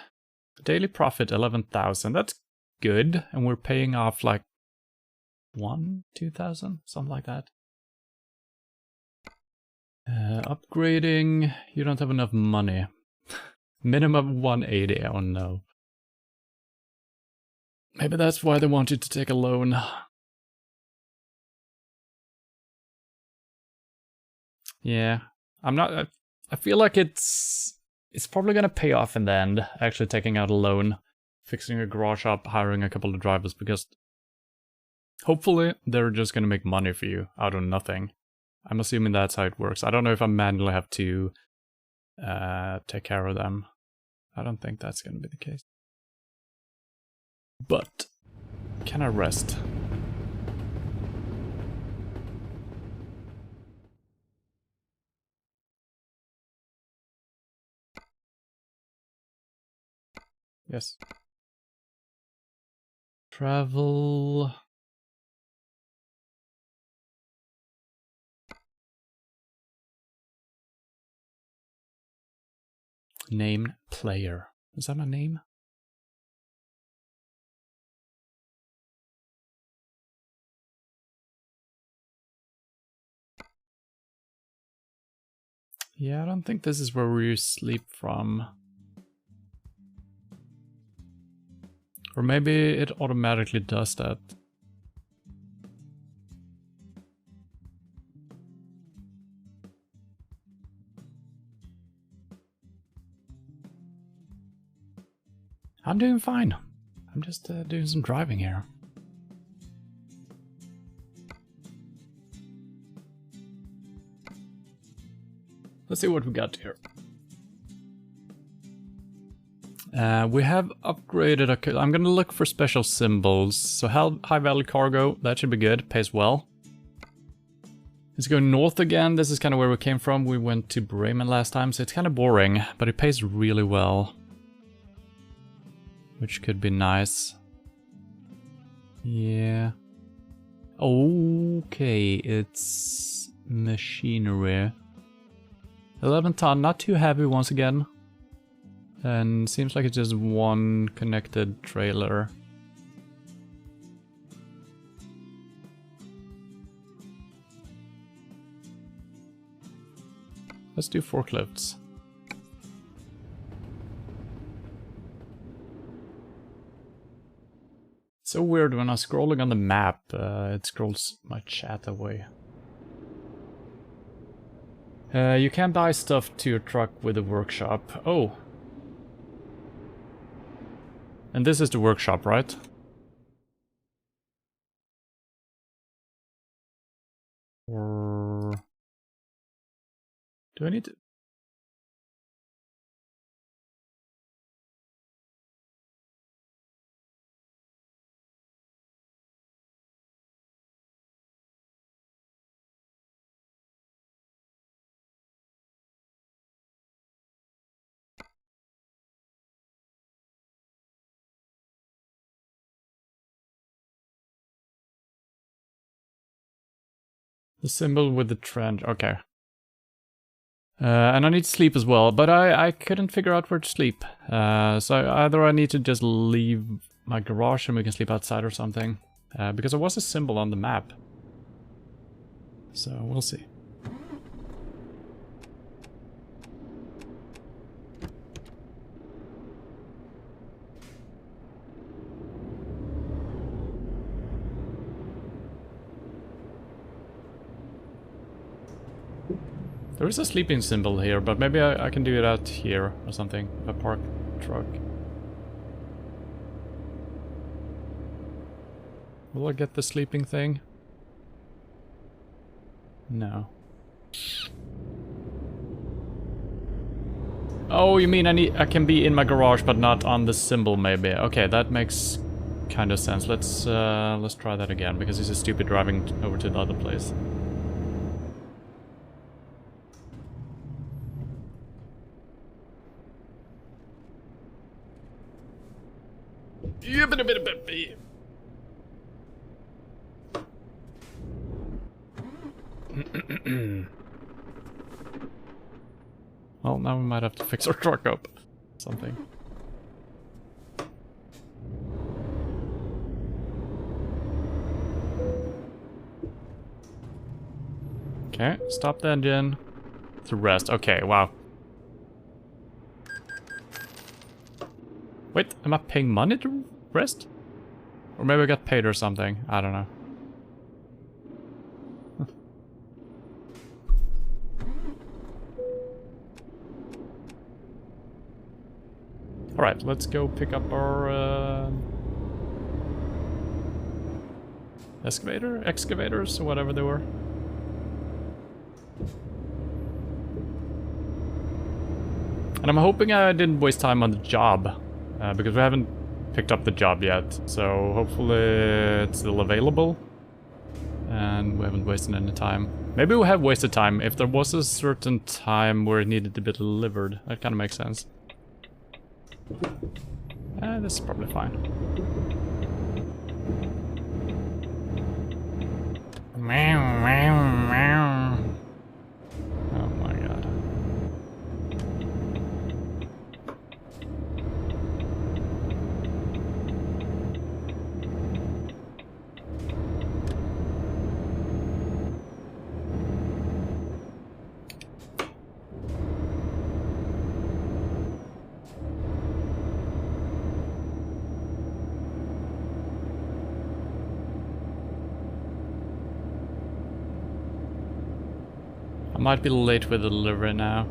S1: Daily profit, 11,000. That's good. And we're paying off like 2,000? Something like that. Upgrading, you don't have enough money. Minimum 180, oh no. Maybe that's why they want you to take a loan. Yeah, I feel like it's probably gonna pay off in the end, actually taking out a loan, fixing a garage up, hiring a couple of drivers, because hopefully they're just gonna make money for you out of nothing. I'm assuming that's how it works. I don't know if I manually have to take care of them. I don't think that's gonna be the case. But, can I rest? Yes. Travel... Name player. Is that my name? Yeah, I don't think this is where we sleep from. Or maybe it automatically does that. I'm doing fine. I'm just doing some driving here. Let's see what we got here. We have upgraded. I'm gonna look for special symbols. So high value cargo, that should be good. Pays well. Let's go north again. This is kind of where we came from. We went to Bremen last time, so it's kind of boring, but it pays really well. Which could be nice. Yeah. Okay, it's machinery. 11 ton, not too heavy once again. And seems like it's just one connected trailer. Let's do forklifts. So weird when I'm scrolling on the map, it scrolls my chat away. You can buy stuff to your truck with the workshop. Oh. And this is the workshop, right? Or... do I need to... The symbol with the trend, okay. And I need to sleep as well, but I couldn't figure out where to sleep. So either I need to just leave my garage and we can sleep outside or something. Because there was a symbol on the map. So we'll see. There is a sleeping symbol here, but maybe I can do it out here or something. A park truck. Will I get the sleeping thing? No. Oh, you mean I can be in my garage but not on the symbol maybe. Okay, that makes kind of sense. Let's try that again because this is stupid driving over to the other place. Well, now we might have to fix our truck up. Something. Okay, stop the engine. To rest. Okay, wow. Wait, am I paying money to rest? Or maybe I got paid or something. I don't know. Alright, let's go pick up our excavators, or whatever they were. And I'm hoping I didn't waste time on the job, because we haven't picked up the job yet, so hopefully it's still available. And we haven't wasted any time. Maybe we have wasted time if there was a certain time where it needed to be delivered. That kind of makes sense. This is probably fine. Meow, meow, meow. Oh my god. Might be late with the delivery now.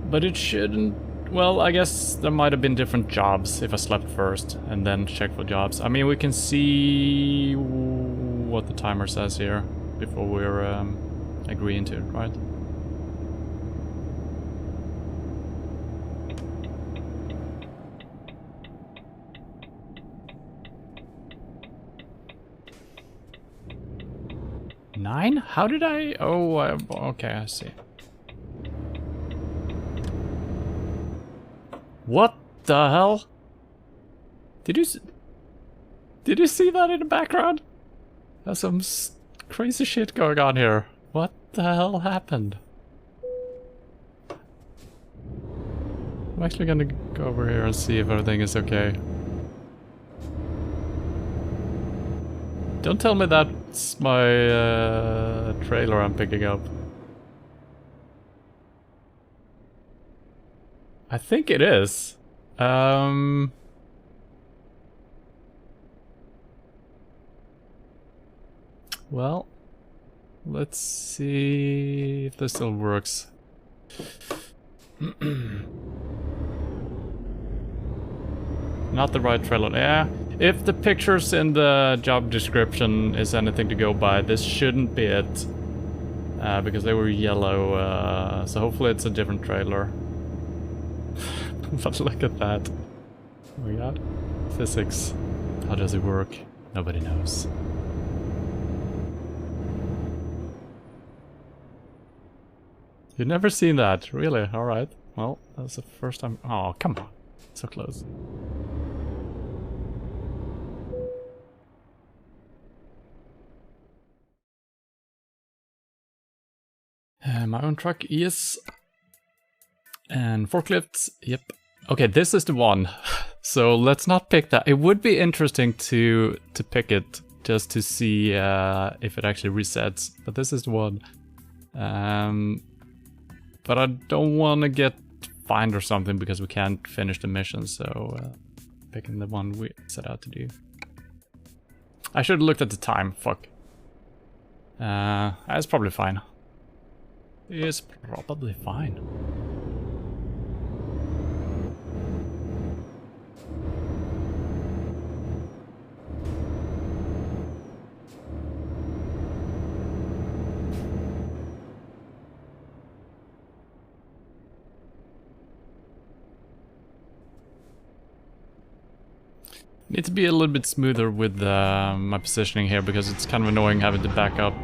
S1: But it shouldn't... Well, I guess there might have been different jobs if I slept first and then checked for jobs. I mean, we can see what the timer says here before we're agreeing to it, right? Nine? How did I... Oh, okay, I see. What the hell? Did you see that in the background? There's some crazy shit going on here. What the hell happened? I'm actually gonna go over here and see if everything is okay. Don't tell me that's my trailer I'm picking up. I think it is. Well, let's see if this still works. Not the right trailer. Yeah, if the pictures in the job description is anything to go by, this shouldn't be it. Because they were yellow, so hopefully it's a different trailer. But look at that. Oh my god. Physics. How does it work? Nobody knows. You've never seen that, really? Alright. Well, that's the first time. Oh, come on. So close. My own truck, yes. And forklifts, yep. Okay, this is the one. So let's not pick that. It would be interesting to pick it just to see if it actually resets. But this is the one. But I don't want to get fined or something because we can't finish the mission. So picking the one we set out to do. I should have looked at the time. Fuck. That's probably fine. It's probably fine. Need to be a little bit smoother with my positioning here because it's kind of annoying having to back up.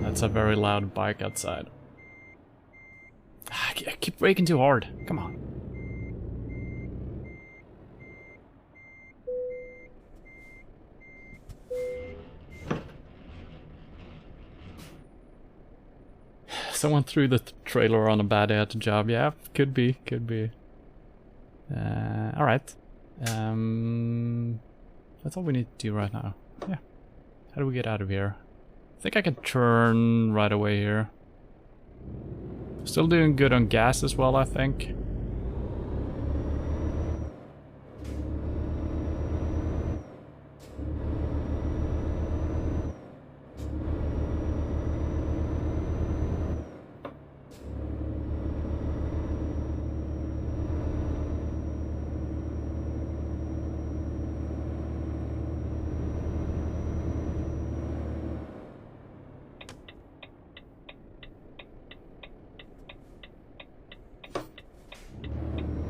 S1: That's a very loud bike outside. I keep braking too hard. Come on. Someone threw the trailer on a bad day at the job. Yeah, could be, could be. Alright. That's all we need to do right now. Yeah. How do we get out of here? I think I can turn right away here. Still doing good on gas as well, I think.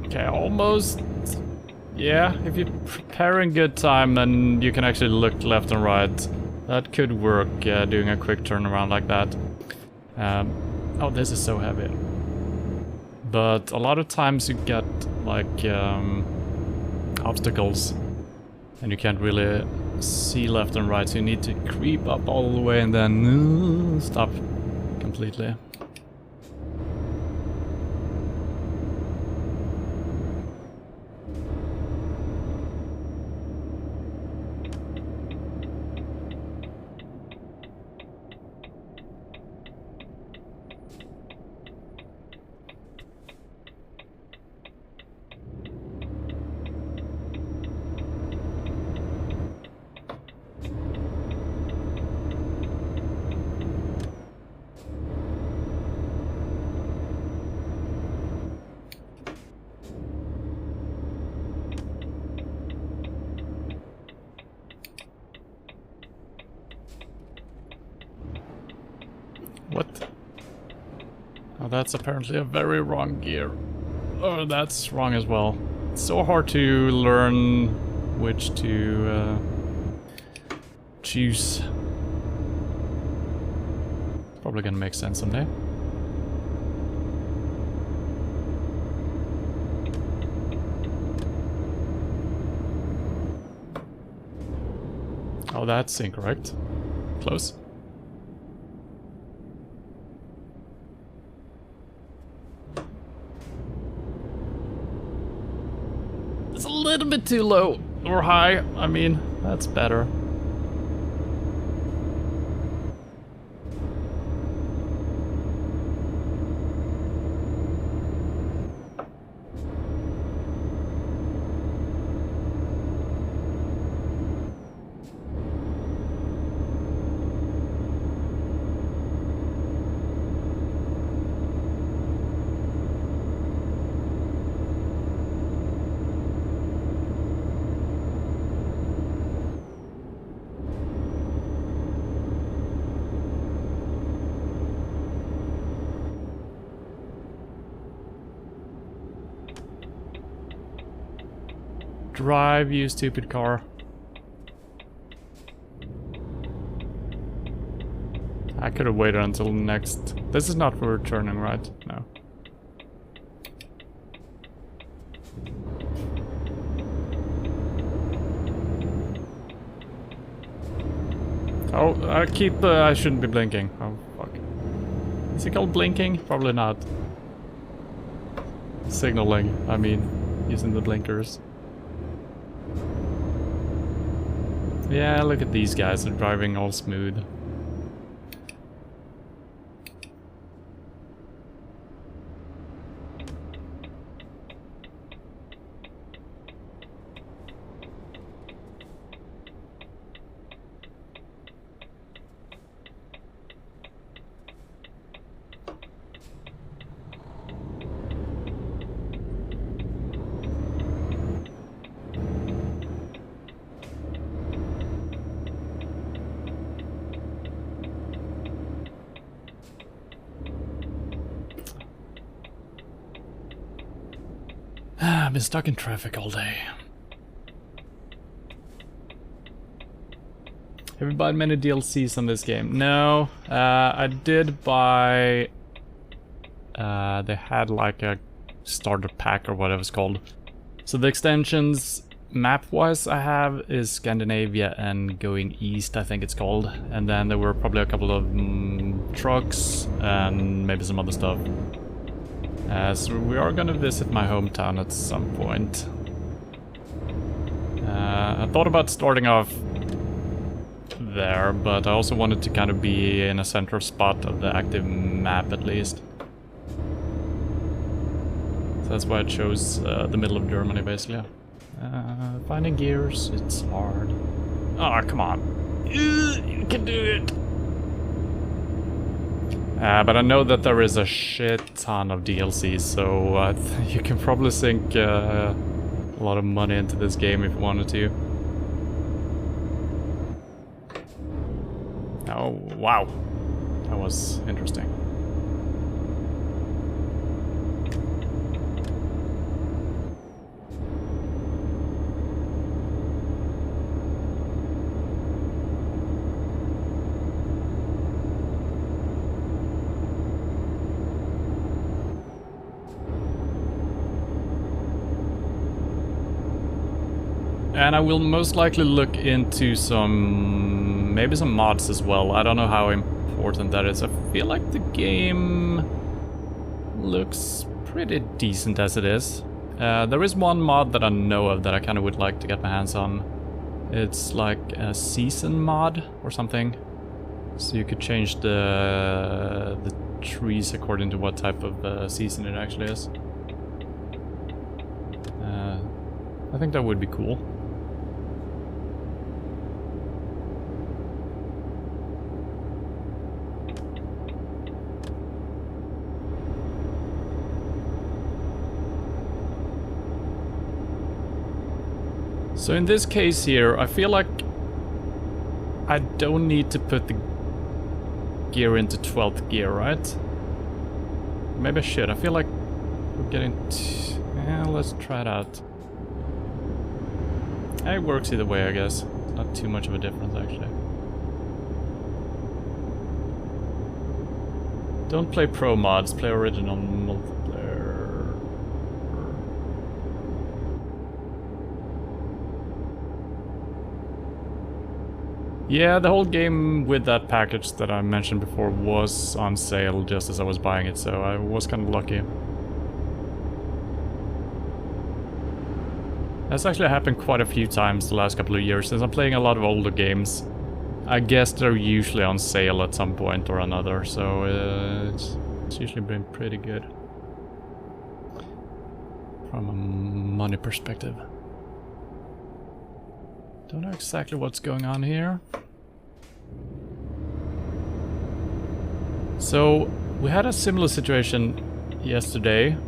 S1: Okay, almost. Yeah, if you prepare in good time, then you can actually look left and right. That could work, doing a quick turnaround like that. Oh, this is so heavy. But a lot of times you get, like, obstacles. And you can't really see left and right, so you need to creep up all the way and then stop completely. What? Oh, that's apparently a very wrong gear. Oh, that's wrong as well. It's so hard to learn which to choose. Probably gonna make sense someday. Oh, that's incorrect. Close. It's a little bit too low or high. I mean, that's better. Drive, you stupid car. I could have waited until next. This is not for turning, right? No. Oh, I shouldn't be blinking. Oh, fuck. Is it called blinking? Probably not. Signaling, I mean, using the blinkers. Yeah, look at these guys, they're driving all smooth. been stuck in traffic all day. Have you bought many DLCs on this game? No, I did buy... they had like a starter pack or whatever it's called. So the extensions, map-wise, I have is Scandinavia and Going East, I think it's called. And then there were probably a couple of trucks and maybe some other stuff. So we are gonna visit my hometown at some point. I thought about starting off there, but I also wanted to kind of be in a central spot of the active map at least. So that's why I chose the middle of Germany, basically. Finding gears, it's hard. Oh, come on. You can do it! But I know that there is a shit ton of DLCs, so you can probably sink a lot of money into this game if you wanted to. Oh, wow. That was interesting. And I will most likely look into maybe some mods as well. I don't know how important that is. I feel like the game looks pretty decent as it is. There is one mod that I know of that I kind of would like to get my hands on. It's like a season mod or something. So you could change the trees according to what type of season it actually is. I think that would be cool. So in this case here, I feel like I don't need to put the gear into 12th gear, right? Maybe I should. I feel like we're getting... yeah, let's try it out. It works either way, I guess. Not too much of a difference, actually. Don't play pro mods, play original multiplayer. Yeah, the whole game with that package that I mentioned before was on sale just as I was buying it, so I was kind of lucky. That's actually happened quite a few times the last couple of years, since I'm playing a lot of older games. I guess they're usually on sale at some point or another, so it's usually been pretty good. From a money perspective. Don't know exactly what's going on here. So, we had a similar situation yesterday.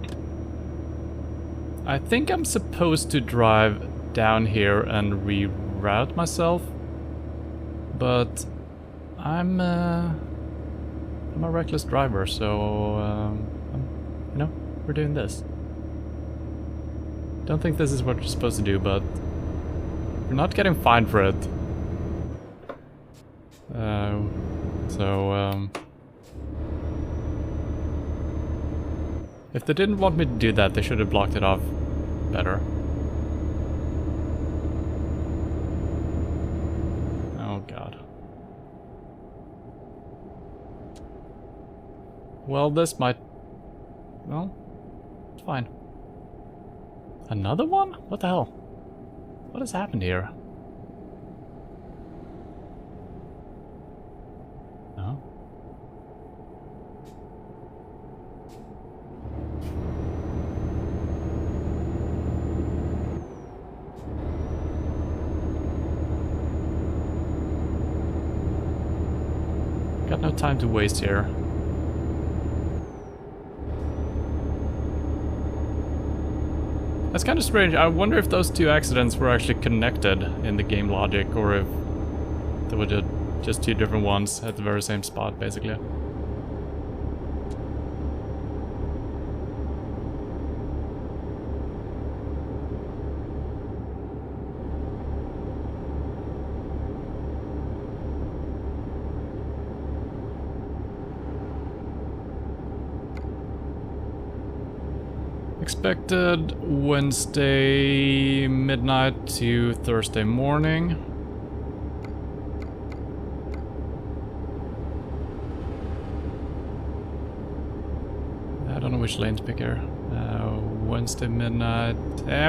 S1: I think I'm supposed to drive down here and reroute myself. But I'm a reckless driver, so you know, we're doing this. Don't think this is what you're supposed to do, but we're not getting fined for it. If they didn't want me to do that, they should have blocked it off better. Oh god. Well, this might... well, it's fine. Another one? What the hell? What has happened here? No? Got no time to waste here. That's kind of strange. I wonder if those two accidents were actually connected in the game logic, or if they were just two different ones at the very same spot, basically. expected Wednesday midnight to Thursday morning. I don't know which lane to pick here. Wednesday midnight.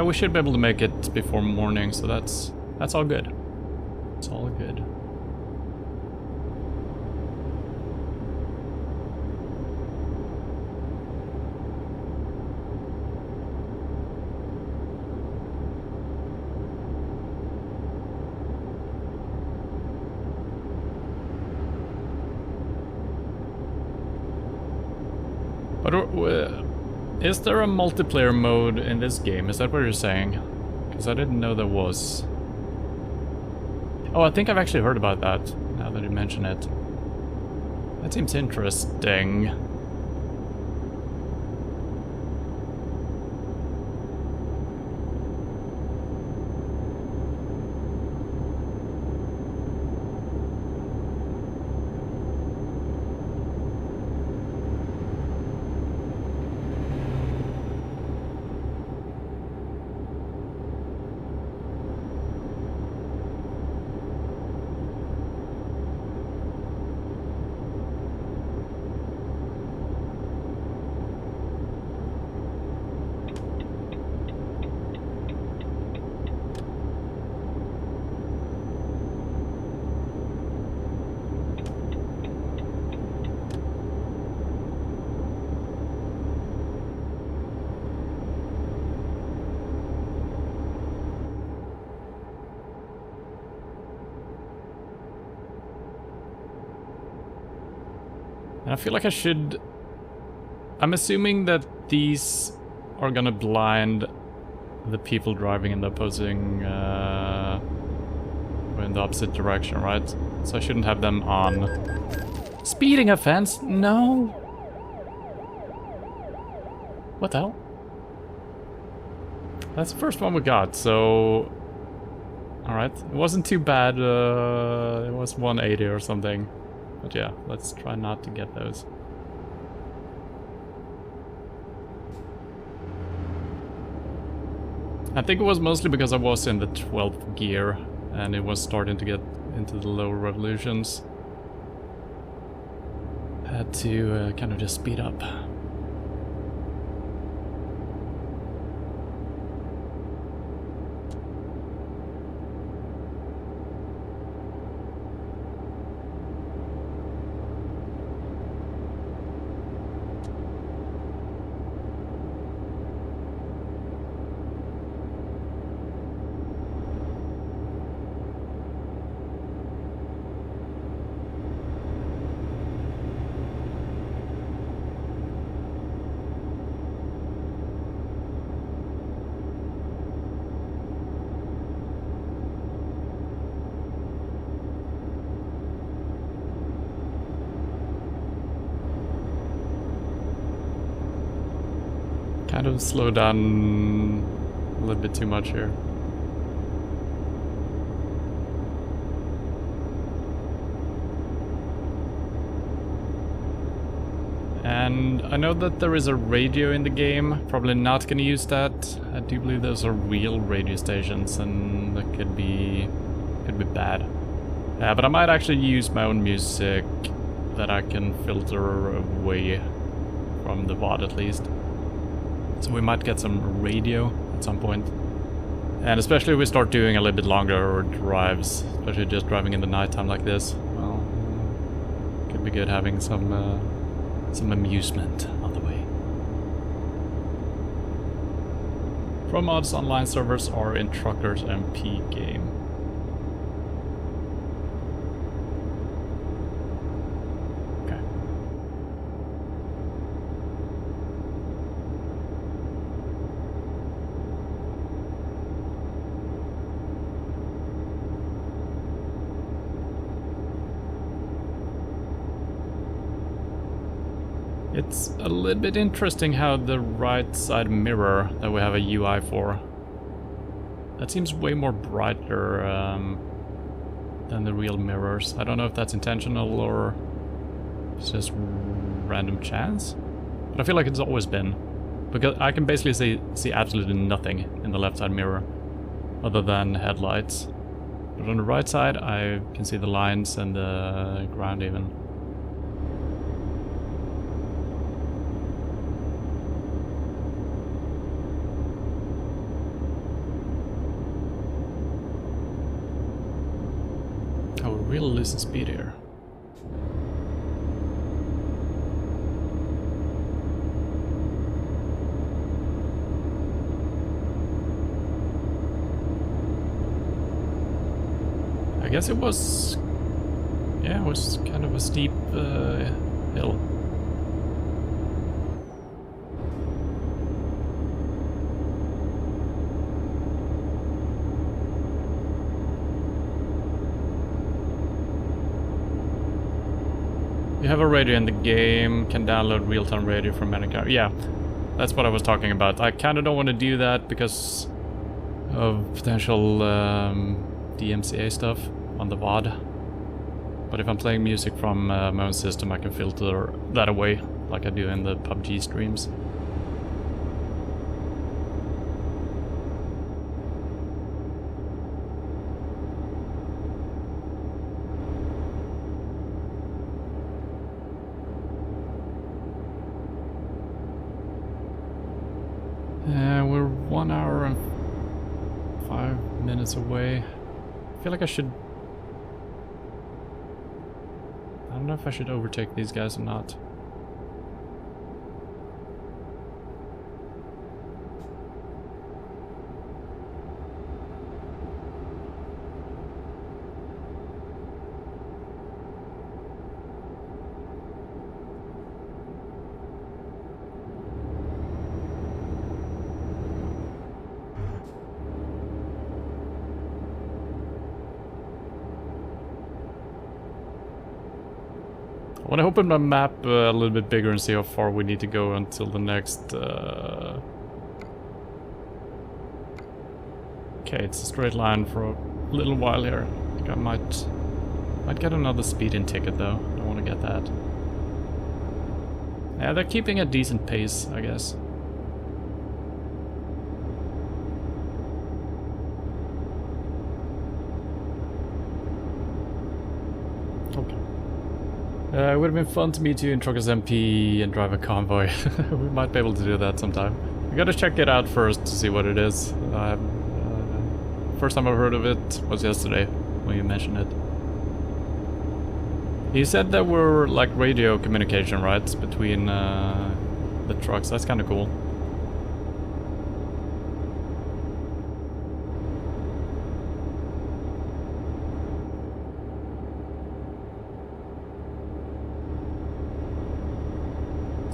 S1: We should be able to make it before morning, so that's all good. It's all good. But is there a multiplayer mode in this game? Is that what you're saying? Because I didn't know there was. Oh, I think I've actually heard about that, now that you mention it. That seems interesting. And I feel like I should... I'm assuming that these are gonna blind the people driving in the opposing... in the opposite direction, right? So I shouldn't have them on. Speeding offense? No! What the hell? That's the first one we got, so... Alright, it wasn't too bad, it was 180 or something. But yeah, let's try not to get those. I think it was mostly because I was in the 12th gear and it was starting to get into the lower revolutions. I had to kind of just speed up. Kind of slow down a little bit too much here. And I know that there is a radio in the game, probably not gonna use that. I do believe those are real radio stations and that could be bad. Yeah, but I might actually use my own music that I can filter away from the VOD at least. So we might get some radio at some point. And especially if we start doing a little bit longer drives, especially just driving in the nighttime like this, well, could be good having some amusement on the way. Pro mods online servers are in Truckers MP game. It's a little bit interesting how the right side mirror that we have a UI for, that seems way more brighter than the real mirrors. I don't know if that's intentional or it's just random chance, but I feel like it's always been Because I can basically see absolutely nothing in the left side mirror other than headlights. But on the right side I can see the lines and the ground even. Oh, we're really losing speed here. I guess it was... yeah, it was kind of a steep hill. You have a radio in the game, can download real-time radio from Medicare. Yeah, that's what I was talking about. I kind of don't want to do that because of potential DMCA stuff on the VOD. But if I'm playing music from my own system, I can filter that away, like I do in the PUBG streams. We're 1 hour and 5 minutes away. I feel like I should... I don't know if I should overtake these guys or not. I want to open my map a little bit bigger and see how far we need to go until the next... Okay, it's a straight line for a little while here. I think I might get another speeding ticket though. I don't want to get that. Yeah, they're keeping a decent pace, I guess. Okay. It would have been fun to meet you in Truckers MP and drive a convoy. We might be able to do that sometime. We gotta check it out first to see what it is. First time I've heard of it was yesterday when you mentioned it. You said there were like radio communication, right, between the trucks. That's kind of cool.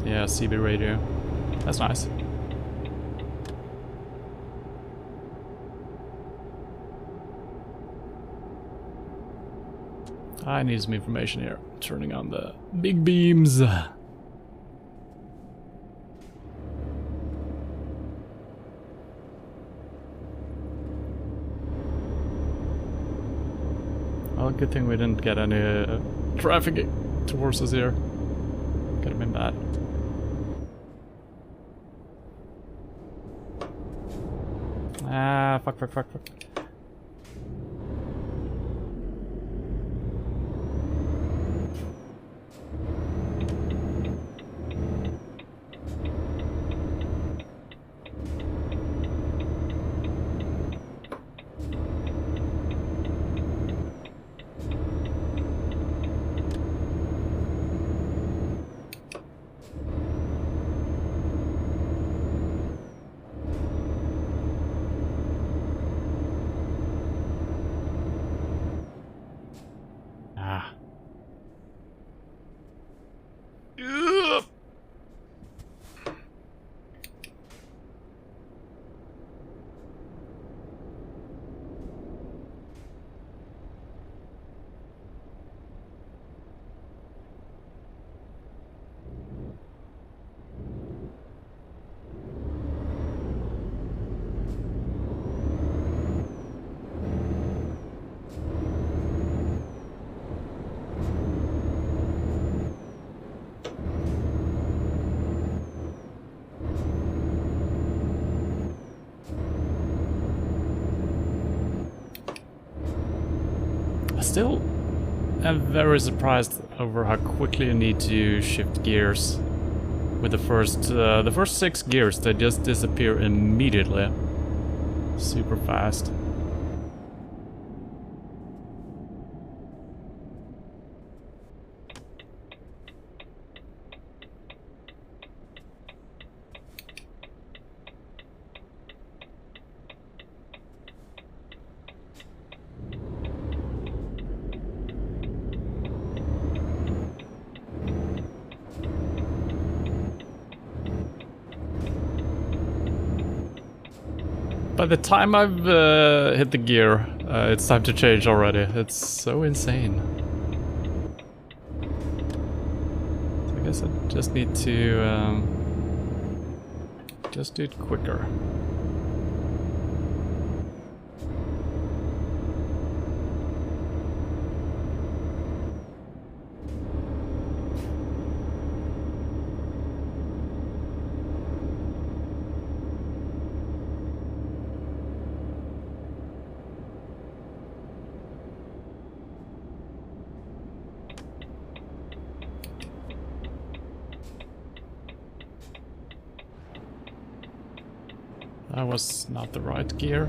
S1: Yeah, CB radio. That's nice. I need some information here. Turning on the big beams. Well, good thing we didn't get any traffic towards us here. Could have been bad. Ah, fuck. Still, I'm very surprised over how quickly you need to shift gears. With the first 6 gears, they just disappear immediately. Super fast. By the time I've hit the gear, it's time to change already. It's so insane. So I guess I just need to just do it quicker. That was not the right gear.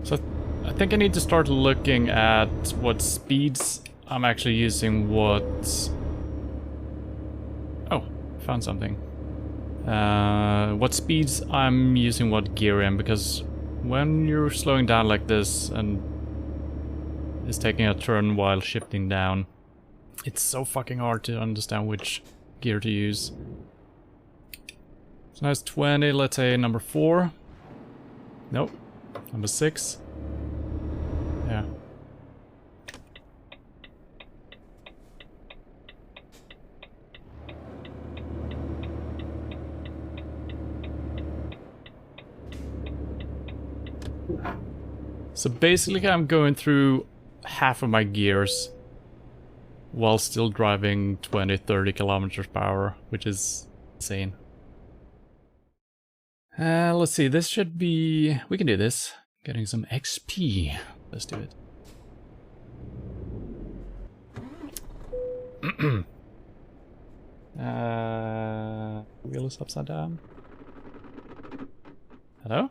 S1: So I think I need to start looking at what speeds I'm actually using what... Oh, found something. What speeds I'm using what gear in, because when you're slowing down like this and is taking a turn while shifting down, it's so fucking hard to understand which gear to use. So now it's 20, let's say number 4. Nope. Number 6. Yeah. So basically I'm going through half of my gears while still driving 20-30 kilometers per hour, which is insane. Let's see, this should be... we can do this. Getting some XP. Let's do it. Wheel is upside down. Hello?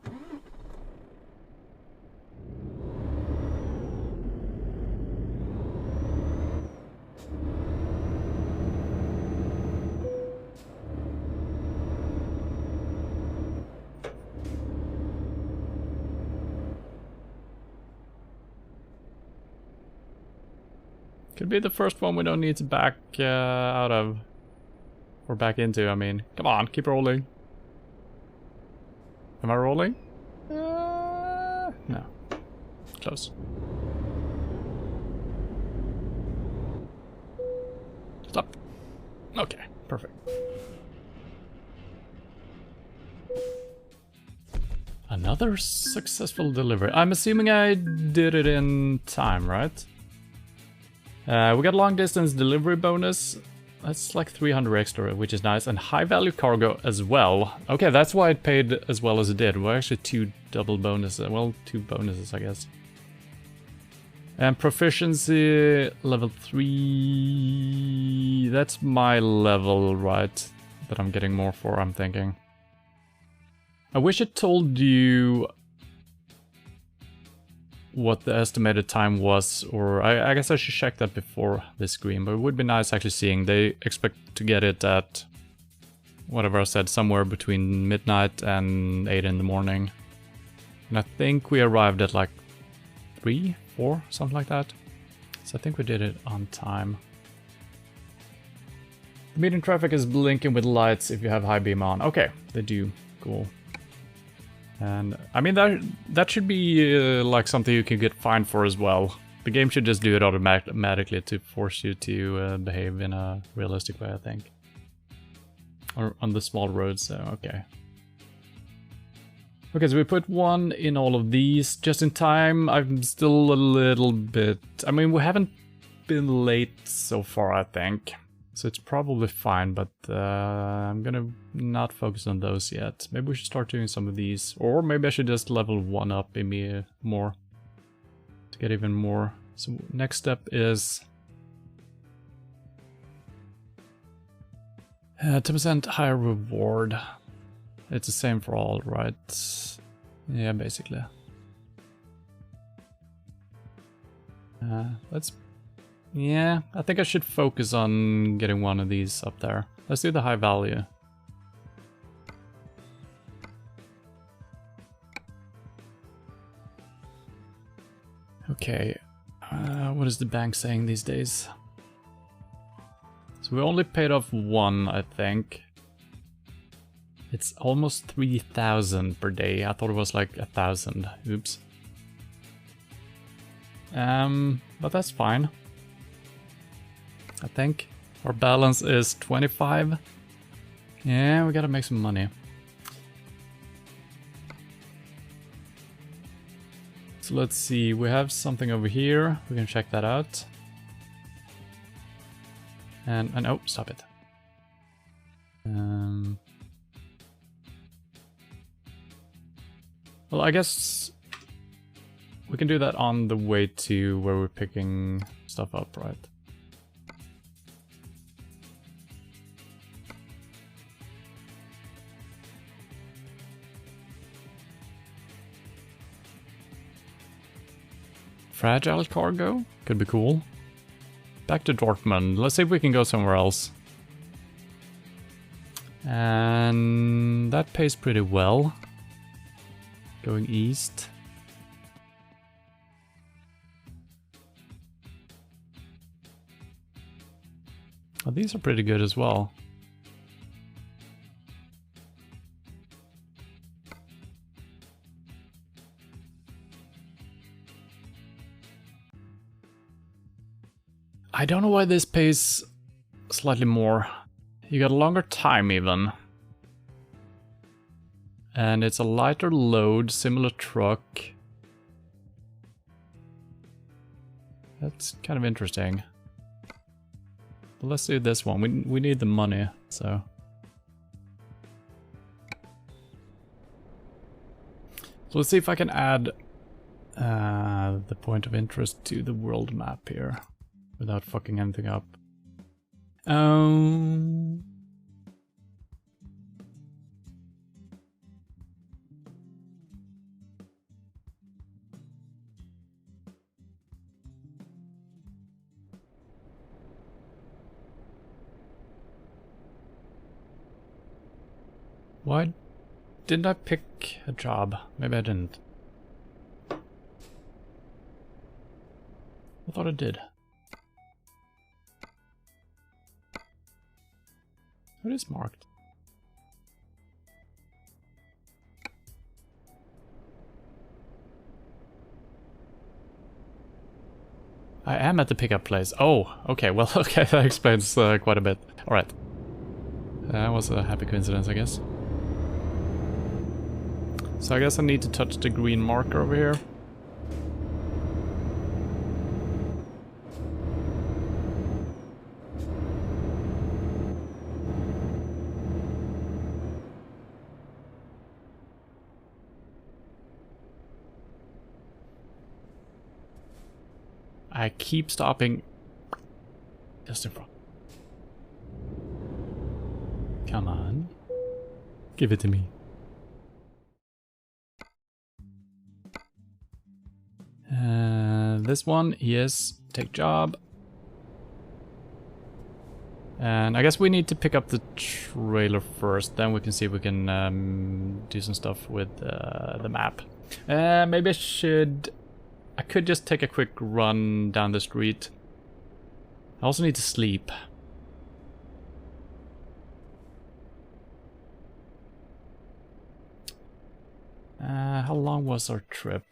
S1: Could be the first one we don't need to back out of. Or back into, I mean. Come on, keep rolling. Am I rolling? No. Close. Stop. Okay, perfect. Another successful delivery. I'm assuming I did it in time, right? We got long distance delivery bonus. That's like 300 extra, which is nice. And high value cargo as well. Okay, that's why it paid as well as it did. Well, actually 2 double bonuses. Well, 2 bonuses, I guess. And proficiency level 3. That's my level, right? That I'm getting more for, I'm thinking. I wish it told you what the estimated time was, or I guess I should check that before this screen, but it would be nice actually seeing. They expect to get it at, whatever I said, somewhere between midnight and 8 in the morning. And I think we arrived at like 3, 4, something like that. So I think we did it on time. The median traffic is blinking with lights if you have high beam on. Okay, they do. Cool. And I mean that should be like something you can get fined for as well. The game should just do it automatically to force you to behave in a realistic way, I think. Or on the small roads, so okay. Okay, so we put 1 in all of these just in time. I'm still a little bit... I mean, we haven't been late so far, I think. So it's probably fine, but I'm gonna not focus on those yet. Maybe we should start doing some of these. Or maybe I should just level 1 up in me more. to get even more. So next step is 10% higher reward. It's the same for all, right? Yeah, basically. Yeah, I think I should focus on getting one of these up there. Let's do the high value. Okay, what is the bank saying these days? So we only paid off one, I think. It's almost 3,000 per day. I thought it was like 1,000. Oops. But that's fine. I think our balance is 25. Yeah, we gotta make some money. So let's see, we have something over here. We can check that out. And oh, stop it. Well, I guess we can do that on the way to where we're picking stuff up, right? Fragile cargo? Could be cool. Back to Dortmund. Let's see if we can go somewhere else. And that pays pretty well. Going east. Oh, these are pretty good as well. I don't know why this pays slightly more. You got a longer time even. And it's a lighter load, similar truck. That's kind of interesting. But let's do this one. We need the money, so. So let's see if I can add the point of interest to the world map here without fucking anything up. Why didn't I pick a job? Maybe I didn't. I thought I did. It is marked. I am at the pickup place. Oh, okay, well, okay, that explains quite a bit. Alright. That was a happy coincidence, I guess. So I guess I need to touch the green marker over here. I keep stopping just in front. Come on. Give it to me. This one, yes, take job. And I guess we need to pick up the trailer first, then we can see if we can do some stuff with the map. Maybe I could just take a quick run down the street. I also need to sleep. How long was our trip?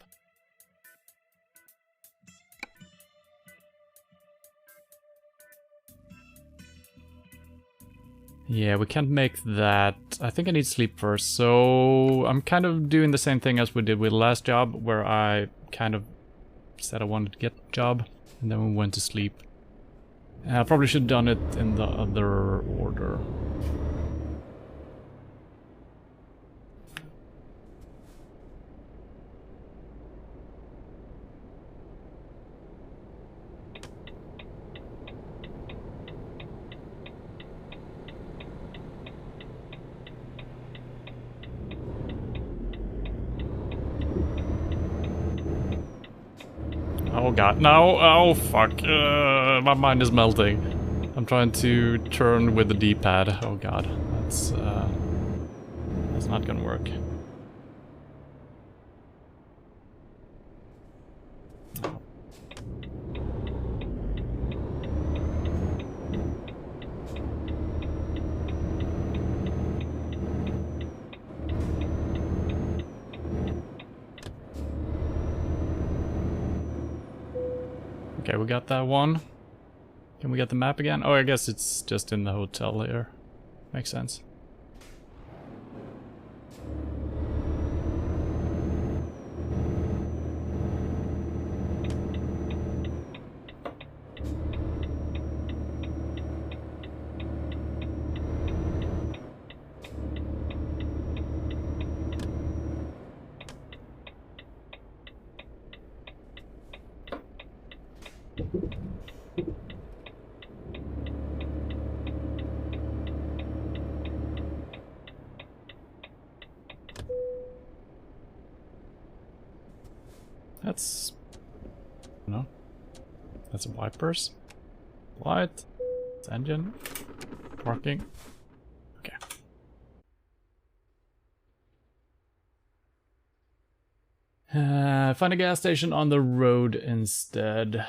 S1: Yeah, we can't make that. I think I need sleep first, so I'm kind of doing the same thing as we did with the last job, where I kind of said I wanted to get the job, and then we went to sleep. I probably should have done it in the other order. Oh god, no! Oh fuck! My mind is melting. I'm trying to turn with the D-pad. Oh god, that's not gonna work. Okay, we got that one. Can we get the map again? Oh, I guess it's just in the hotel here. Makes sense. That's... no. That's wipers. Light. It's engine. Parking. Okay. Find a gas station on the road instead.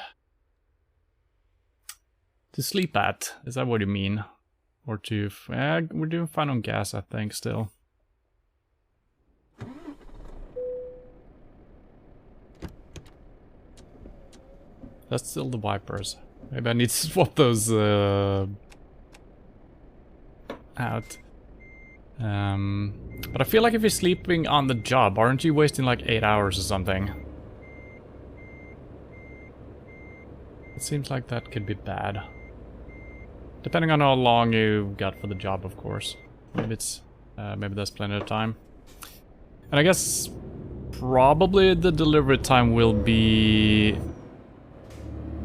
S1: To sleep at, is that what you mean? Or to... we're doing fine on gas, I think, still. That's still the wipers. Maybe I need to swap those out. But I feel like if you're sleeping on the job, aren't you wasting like 8 hours or something? It seems like that could be bad. Depending on how long you got for the job, of course. Maybe it's maybe there's plenty of time. And I guess probably the delivery time will be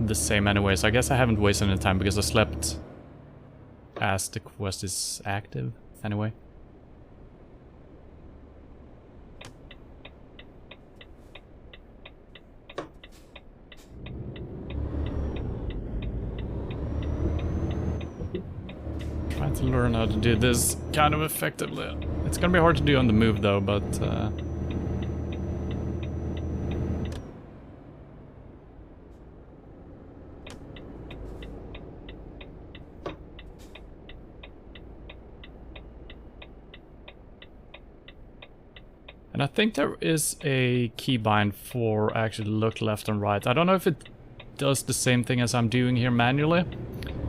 S1: the same anyway, so I guess I haven't wasted any time because I slept as the quest is active anyway. Trying to learn how to do this kind of effectively. It's gonna be hard to do on the move though, but and I think there is a keybind for actually look left and right. I don't know if it does the same thing as I'm doing here manually,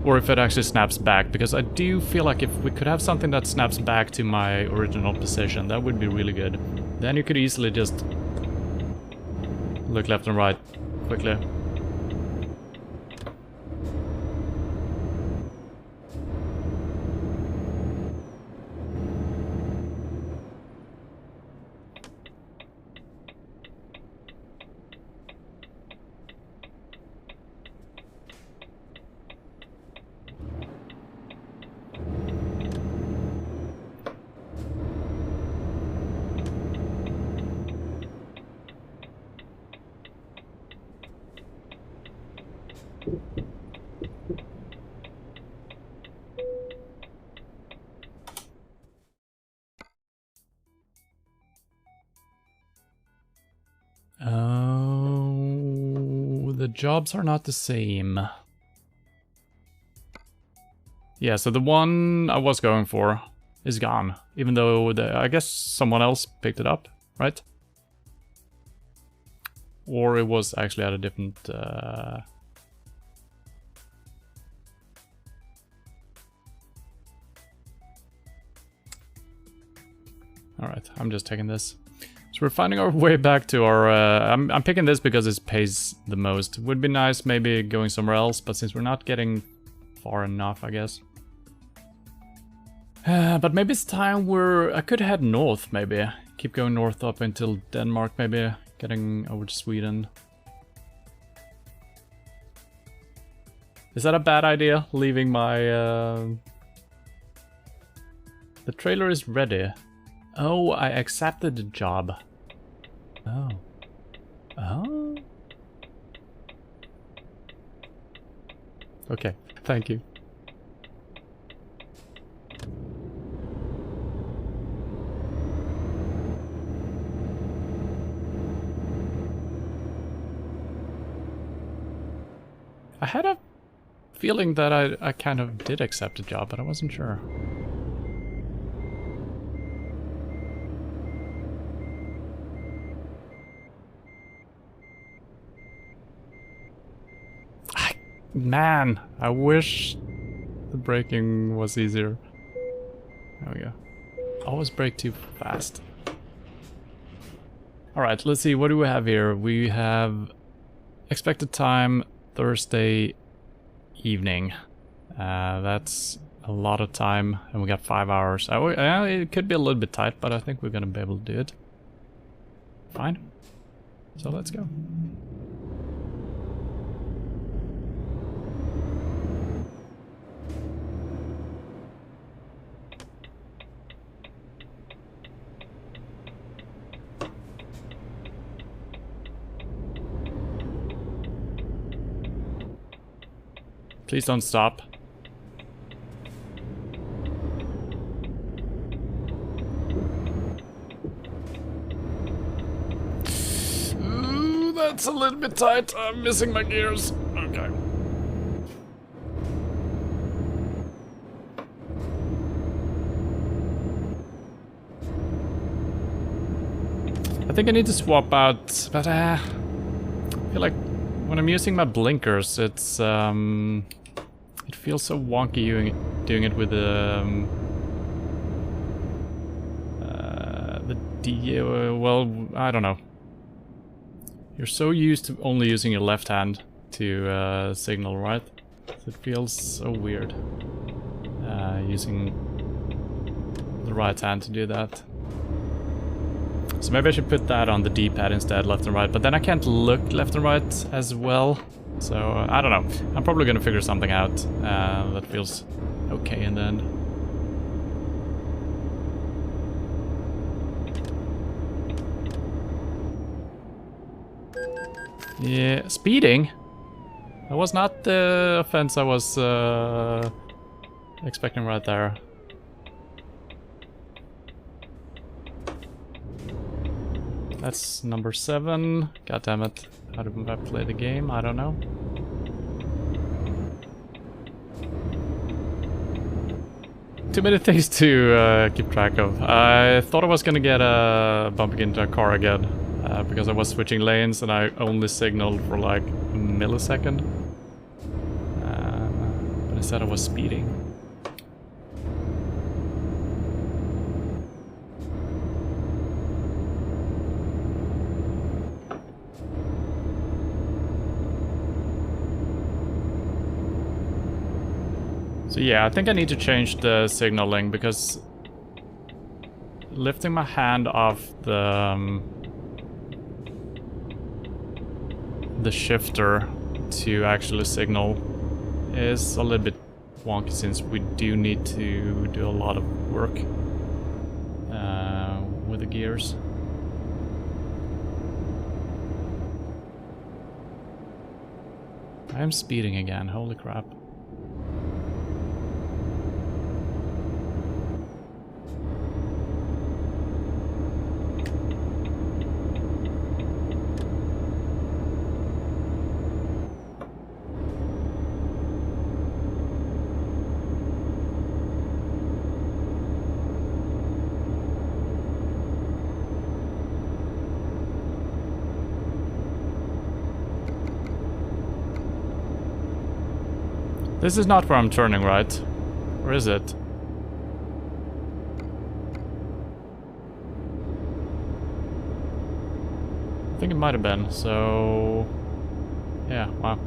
S1: or if it actually snaps back, because I do feel like if we could have something that snaps back to my original position, that would be really good. Then you could easily just look left and right quickly. Oh, the jobs are not the same. Yeah, so the one I was going for is gone, even though I guess someone else picked it up, right? Or it was actually at a different... Alright, I'm just taking this. So we're finding our way back to our... I'm picking this because it pays the most. Would be nice maybe going somewhere else, but since we're not getting far enough, I guess. But maybe it's time I could head north, maybe. Keep going north up until Denmark, maybe. Getting over to Sweden. Is that a bad idea? Leaving my... The trailer is ready. Oh, I accepted the job. Oh. Oh? Okay, thank you. I had a feeling that I kind of did accept the job, but I wasn't sure. Man, I wish the braking was easier. There we go. Always brake too fast. Alright, let's see, what do we have here? We have expected time Thursday evening. That's a lot of time, and we got 5 hours. It could be a little bit tight, but I think we're gonna be able to do it. Fine. So let's go. Please don't stop. Ooh, that's a little bit tight. I'm missing my gears. Okay. I think I need to swap out, but I feel like when I'm using my blinkers, it's it feels so wonky doing it with the D. Well, I don't know. You're so used to only using your left hand to signal, right? So it feels so weird using the right hand to do that. So maybe I should put that on the D-pad instead, left and right, but then I can't look left and right as well. So, I don't know. I'm probably gonna figure something out that feels okay in the end. Yeah, speeding? That was not the offense I was expecting right there. That's number 7. God damn it. How do I play the game? I don't know. Too many things to keep track of. I thought I was gonna get bumping into a car again because I was switching lanes and I only signaled for like a millisecond. But instead I was speeding. So yeah, I think I need to change the signaling because lifting my hand off the shifter to actually signal is a little bit wonky since we do need to do a lot of work with the gears. I am speeding again, holy crap. This is not where I'm turning, right? Or is it? I think it might have been, so... yeah, wow.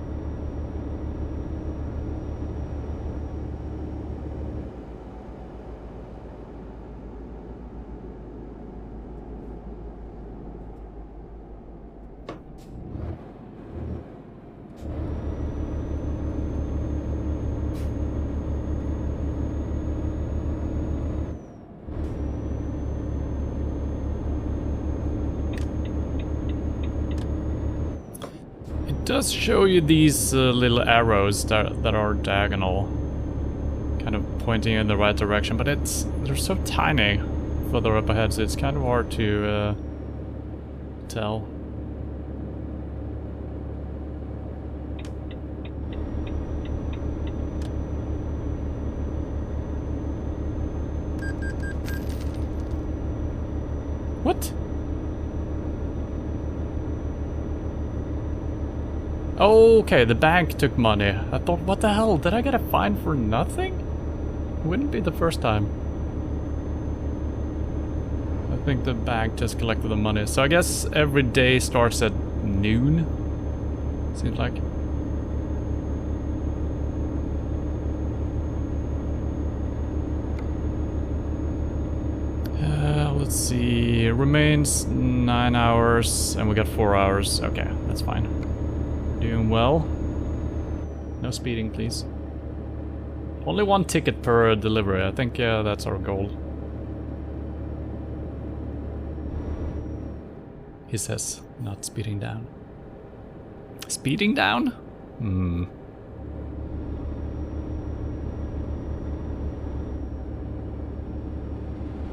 S1: does show you these little arrows that are diagonal, kind of pointing in the right direction, but they're so tiny further up ahead, so it's kind of hard to tell. What? Okay, the bank took money. I thought, what the hell? Did I get a fine for nothing? It wouldn't be the first time. I think the bank just collected the money. So I guess every day starts at noon. Seems like. Let's see. It remains 9 hours and we got 4 hours. Okay, that's fine. Doing well. No speeding, please. Only 1 ticket per delivery. I think that's our goal. He says, not speeding down. Speeding down? Hmm.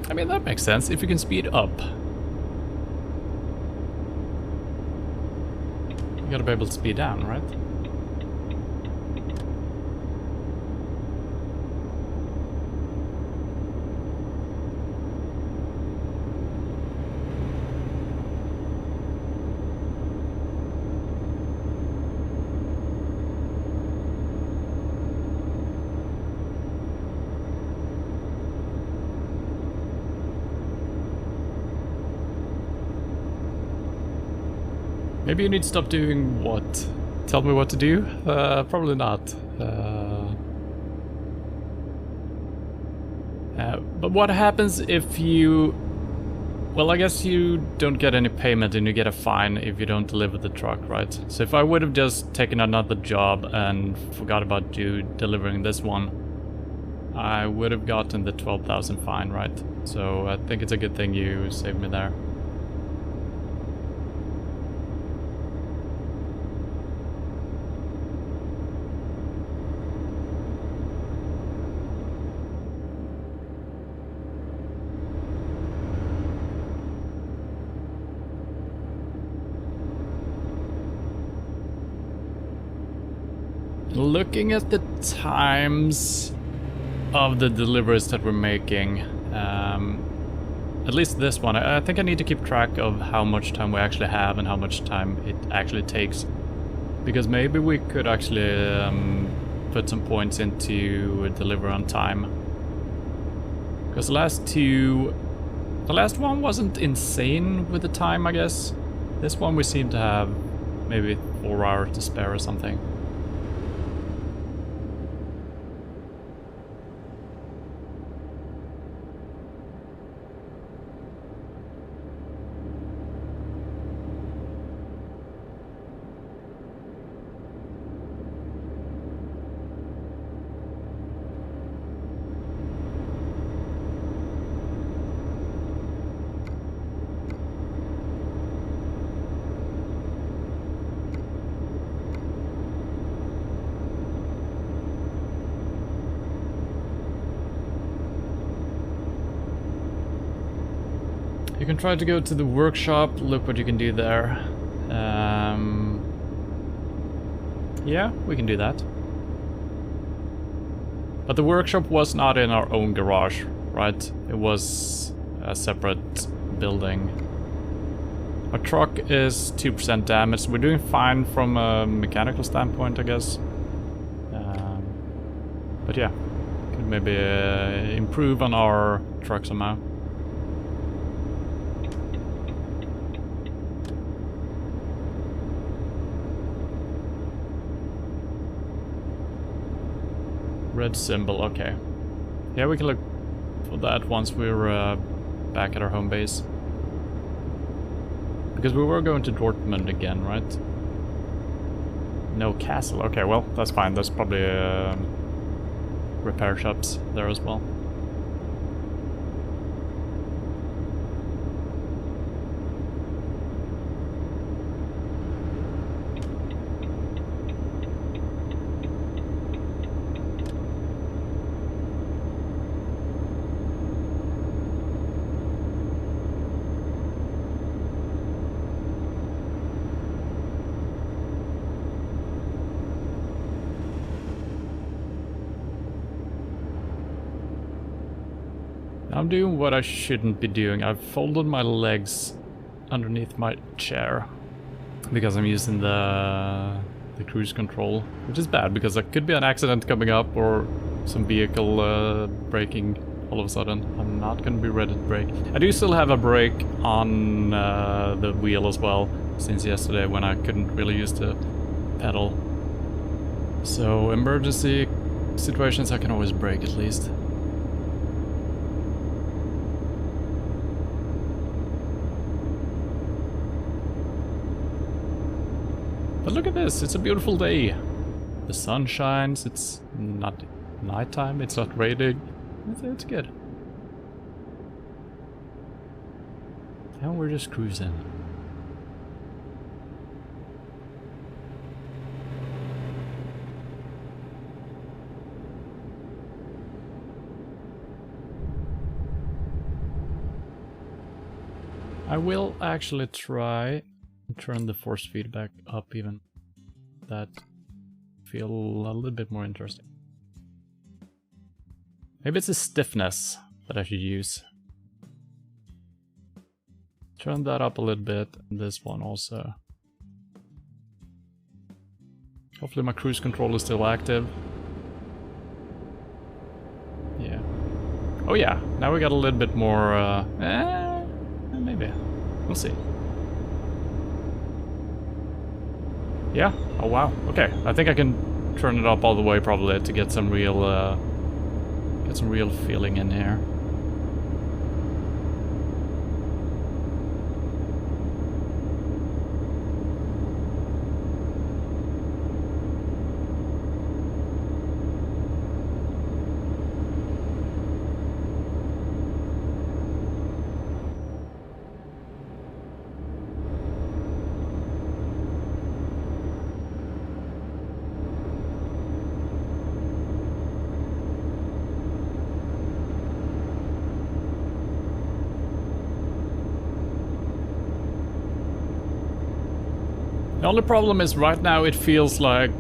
S1: I mean, that makes sense if you can speed up. You gotta be able to speed down, right? Maybe you need to stop doing what? Tell me what to do? Probably not. But what happens if you... Well, I guess you don't get any payment and you get a fine if you don't deliver the truck, right? So if I would have just taken another job and forgot about you delivering this one, I would have gotten the 12,000 fine, right? So I think it's a good thing you saved me there. Looking at the times of the deliveries that we're making, at least this one, I think I need to keep track of how much time we actually have and how much time it actually takes. Because maybe we could actually put some points into deliver on time. Because the last one wasn't insane with the time, I guess. This one we seem to have maybe 4 hours to spare or something. You can try to go to the workshop, look what you can do there. Yeah, we can do that. But the workshop was not in our own garage, right? It was a separate building. Our truck is 2% damaged. We're doing fine from a mechanical standpoint, I guess. But yeah, could maybe improve on our truck somehow. Red symbol, okay. Yeah, we can look for that once we're back at our home base. Because we were going to Dortmund again, right? No castle, okay, well, that's fine. There's probably repair shops there as well. I'm doing what I shouldn't be doing. I've folded my legs underneath my chair because I'm using the cruise control, which is bad because there could be an accident coming up or some vehicle braking all of a sudden. I'm not gonna be ready to brake. I do still have a brake on the wheel as well since yesterday when I couldn't really use the pedal. So emergency situations I can always brake at least. But look at this, it's a beautiful day. The sun shines, it's not nighttime, it's not raining. It's good. And we're just cruising. I will actually try and turn the force feedback up even. That feel a little bit more interesting. Maybe it's a stiffness that I should use. Turn that up a little bit, and this one also. Hopefully my cruise control is still active. Yeah. Oh yeah, now we got a little bit more, maybe. We'll see. Yeah? Oh wow, okay. I think I can turn it up all the way probably to get some real feeling in here. The only problem is right now it feels like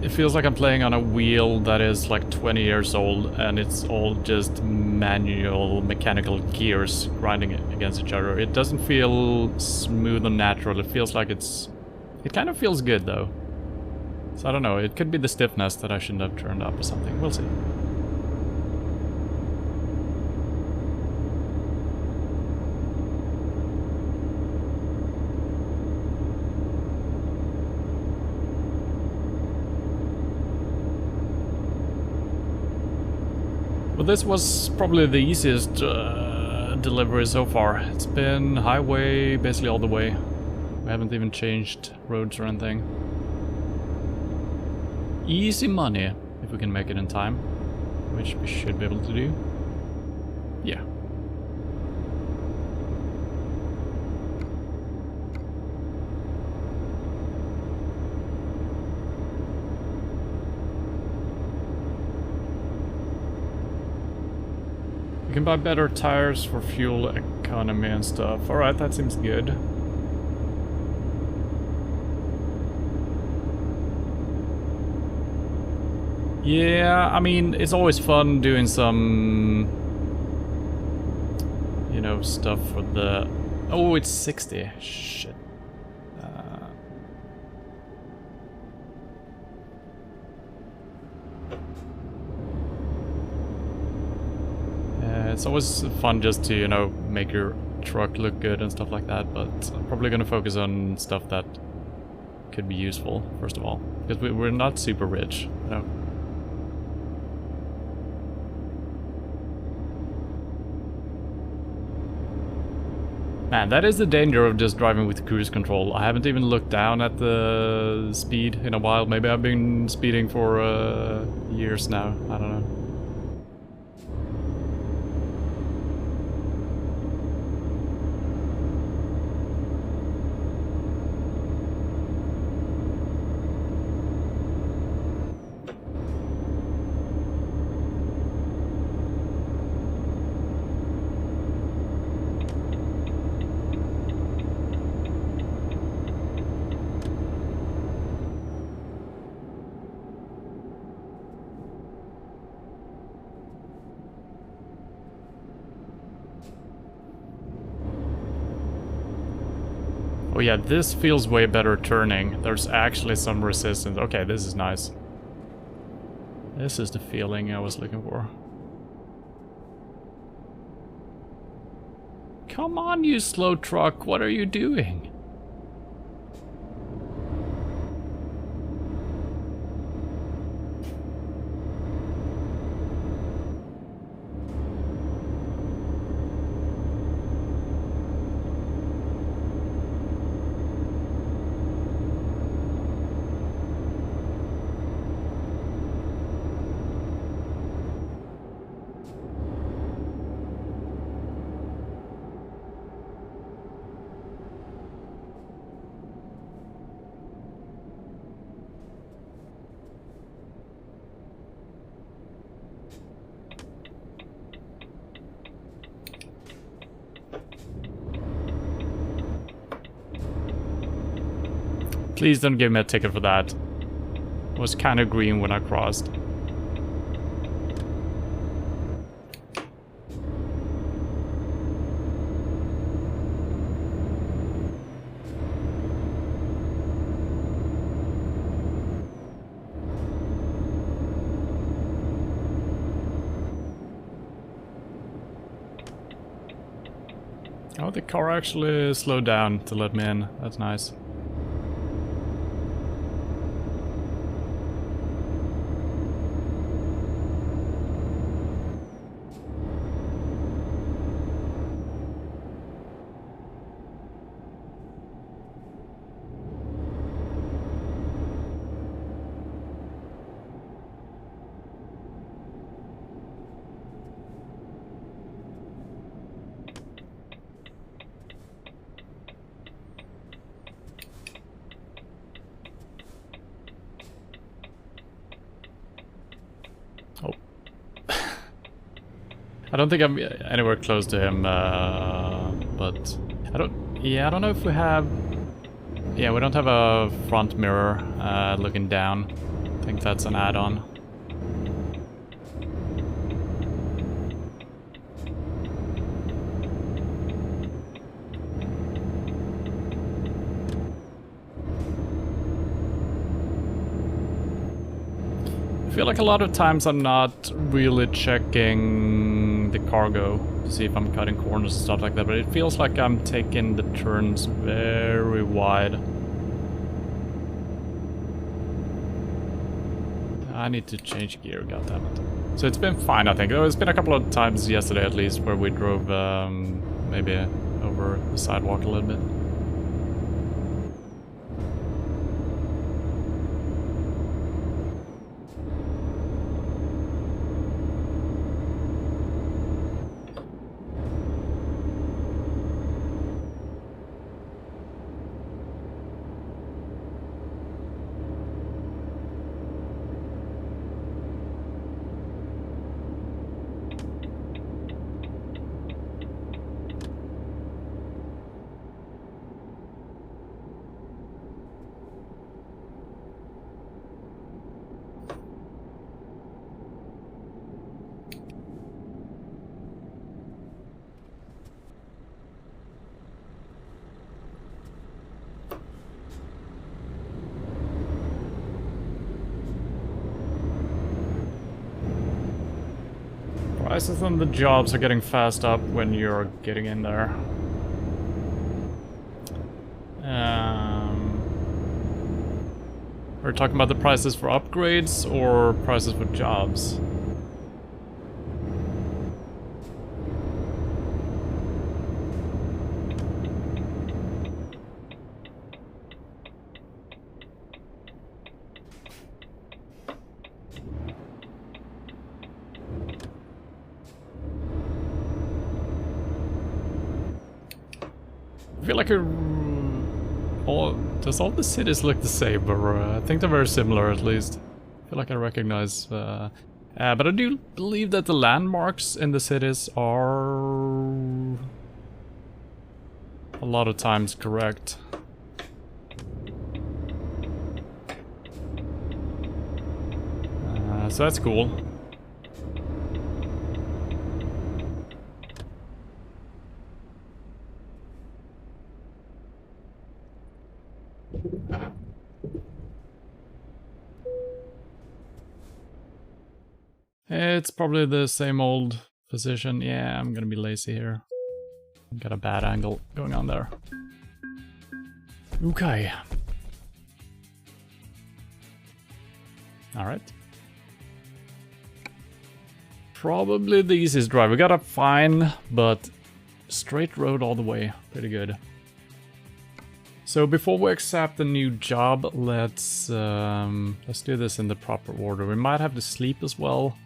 S1: I'm playing on a wheel that is like 20 years old and it's all just manual mechanical gears grinding against each other. It doesn't feel smooth and natural. It feels like it kind of feels good though. So I don't know, it could be the stiffness that I shouldn't have turned up or something. We'll see. Well, this was probably the easiest delivery so far. It's been highway basically all the way. We haven't even changed roads or anything. Easy money, if we can make it in time. Which we should be able to do. Yeah. You can buy better tires for fuel economy and stuff. Alright, that seems good. Yeah, I mean, it's always fun doing some, you know, stuff for the... Oh, it's 60. Shit. It's always fun just to, you know, make your truck look good and stuff like that, but I'm probably gonna focus on stuff that could be useful, first of all. Because we're not super rich, you know. Man, that is the danger of just driving with cruise control. I haven't even looked down at the speed in a while. Maybe I've been speeding for years now. I don't know. Oh yeah, this feels way better turning. There's actually some resistance. Okay, this is nice. This is the feeling I was looking for. Come on, you slow truck, what are you doing? Please don't give me a ticket for that. It was kind of green when I crossed. Oh, the car actually slowed down to let me in. That's nice. Oh. I don't think I'm anywhere close to him, but I don't know if we have... Yeah, we don't have a front mirror looking down. I think that's an add-on. I feel like a lot of times I'm not really checking the cargo to see if I'm cutting corners and stuff like that, but it feels like I'm taking the turns very wide. I need to change gear, goddammit. So it's been fine, I think. It's been a couple of times yesterday at least where we drove maybe over the sidewalk a little bit. Prices on the jobs are getting fast up when you're getting in there. We're talking about the prices for upgrades or prices for jobs? I feel like does all the cities look the same, or I think they're very similar at least. I feel like I recognize, but I do believe that the landmarks in the cities are a lot of times correct. So that's cool. It's probably the same old position. Yeah, I'm gonna be lazy here. Got a bad angle going on there. Okay. Alright. Probably the easiest drive. We got up fine, but straight road all the way. Pretty good. So before we accept a new job, let's do this in the proper order. We might have to sleep as well.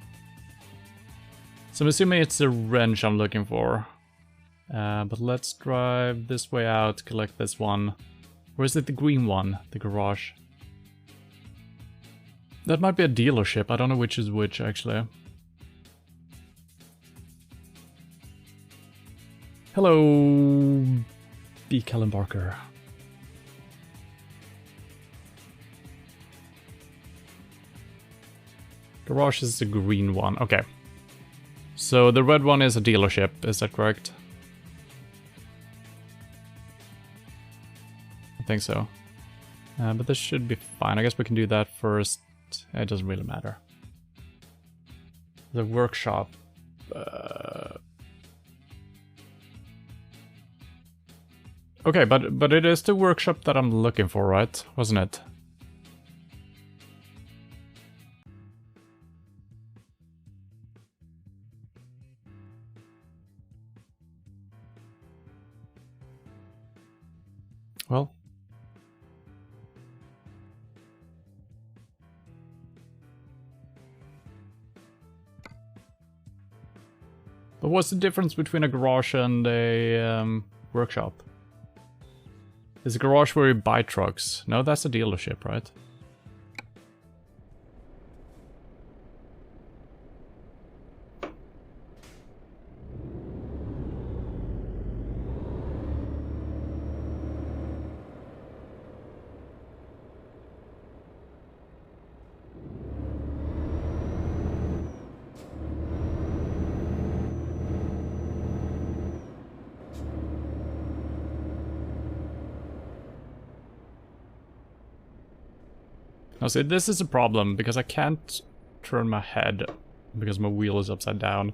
S1: So I'm assuming it's the wrench I'm looking for. But let's drive this way out, collect this one. Or is it the green one? The garage. That might be a dealership. I don't know which is which, actually. Hello, B. Callum Barker. Garage is the green one. Okay. So the red one is a dealership, is that correct? I think so. But this should be fine. I guess we can do that first. It doesn't really matter. The workshop. Okay, but it is the workshop that I'm looking for, right? Wasn't it? Well. But what's the difference between a garage and a workshop? Is a garage where you buy trucks? No, that's a dealership, right? Now see, this is a problem, because I can't turn my head, because my wheel is upside down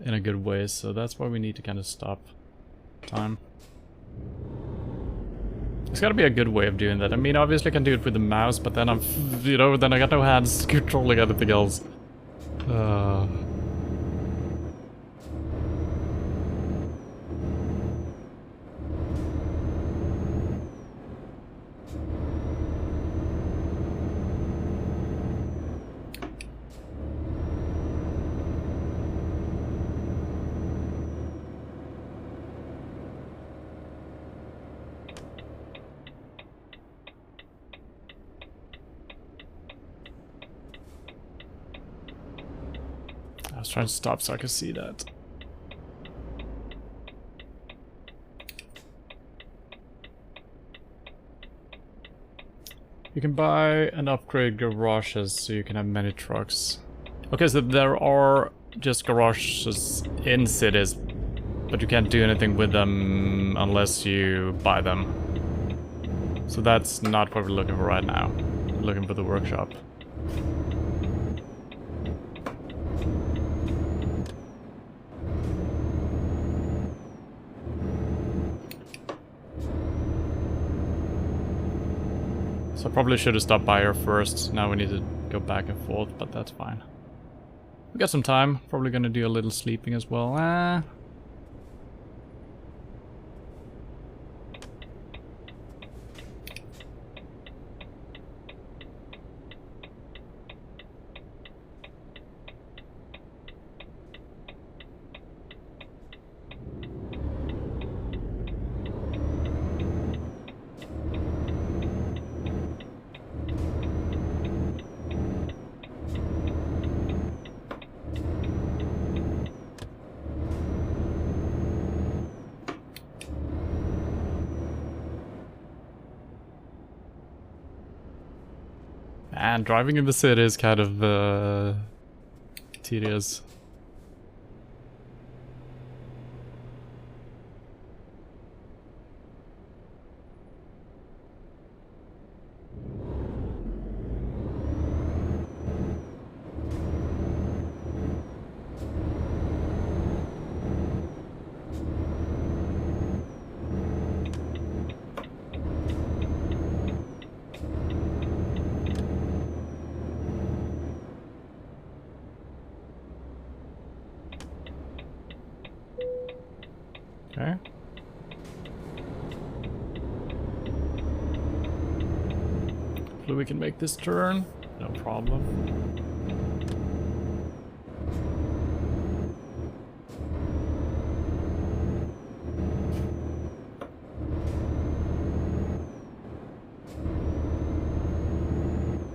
S1: in a good way, so that's why we need to kind of stop time. There's gotta be a good way of doing that. I mean, obviously I can do it with the mouse, but then then I got no hands controlling anything else. I was trying to stop so I could see that. You can buy and upgrade garages so you can have many trucks. Okay, so there are just garages in cities, but you can't do anything with them unless you buy them. So that's not what we're looking for right now. We're looking for the workshop. So I probably should have stopped by here first. Now we need to go back and forth, but that's fine. We got some time. Probably gonna do a little sleeping as well. And driving in the city is kind of tedious. Hopefully we can make this turn. No problem.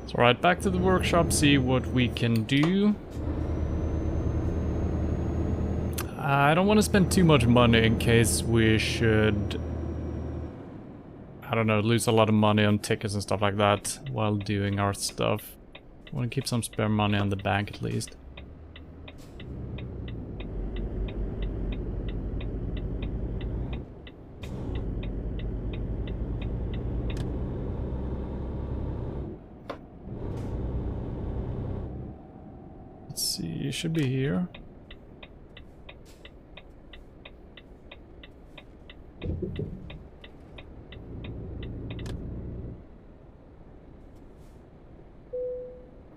S1: So right, back to the workshop, see what we can do. I don't want to spend too much money in case we should, I don't know, lose a lot of money on tickets and stuff like that while doing our stuff. I want to keep some spare money on the bank at least. Let's see, it should be here.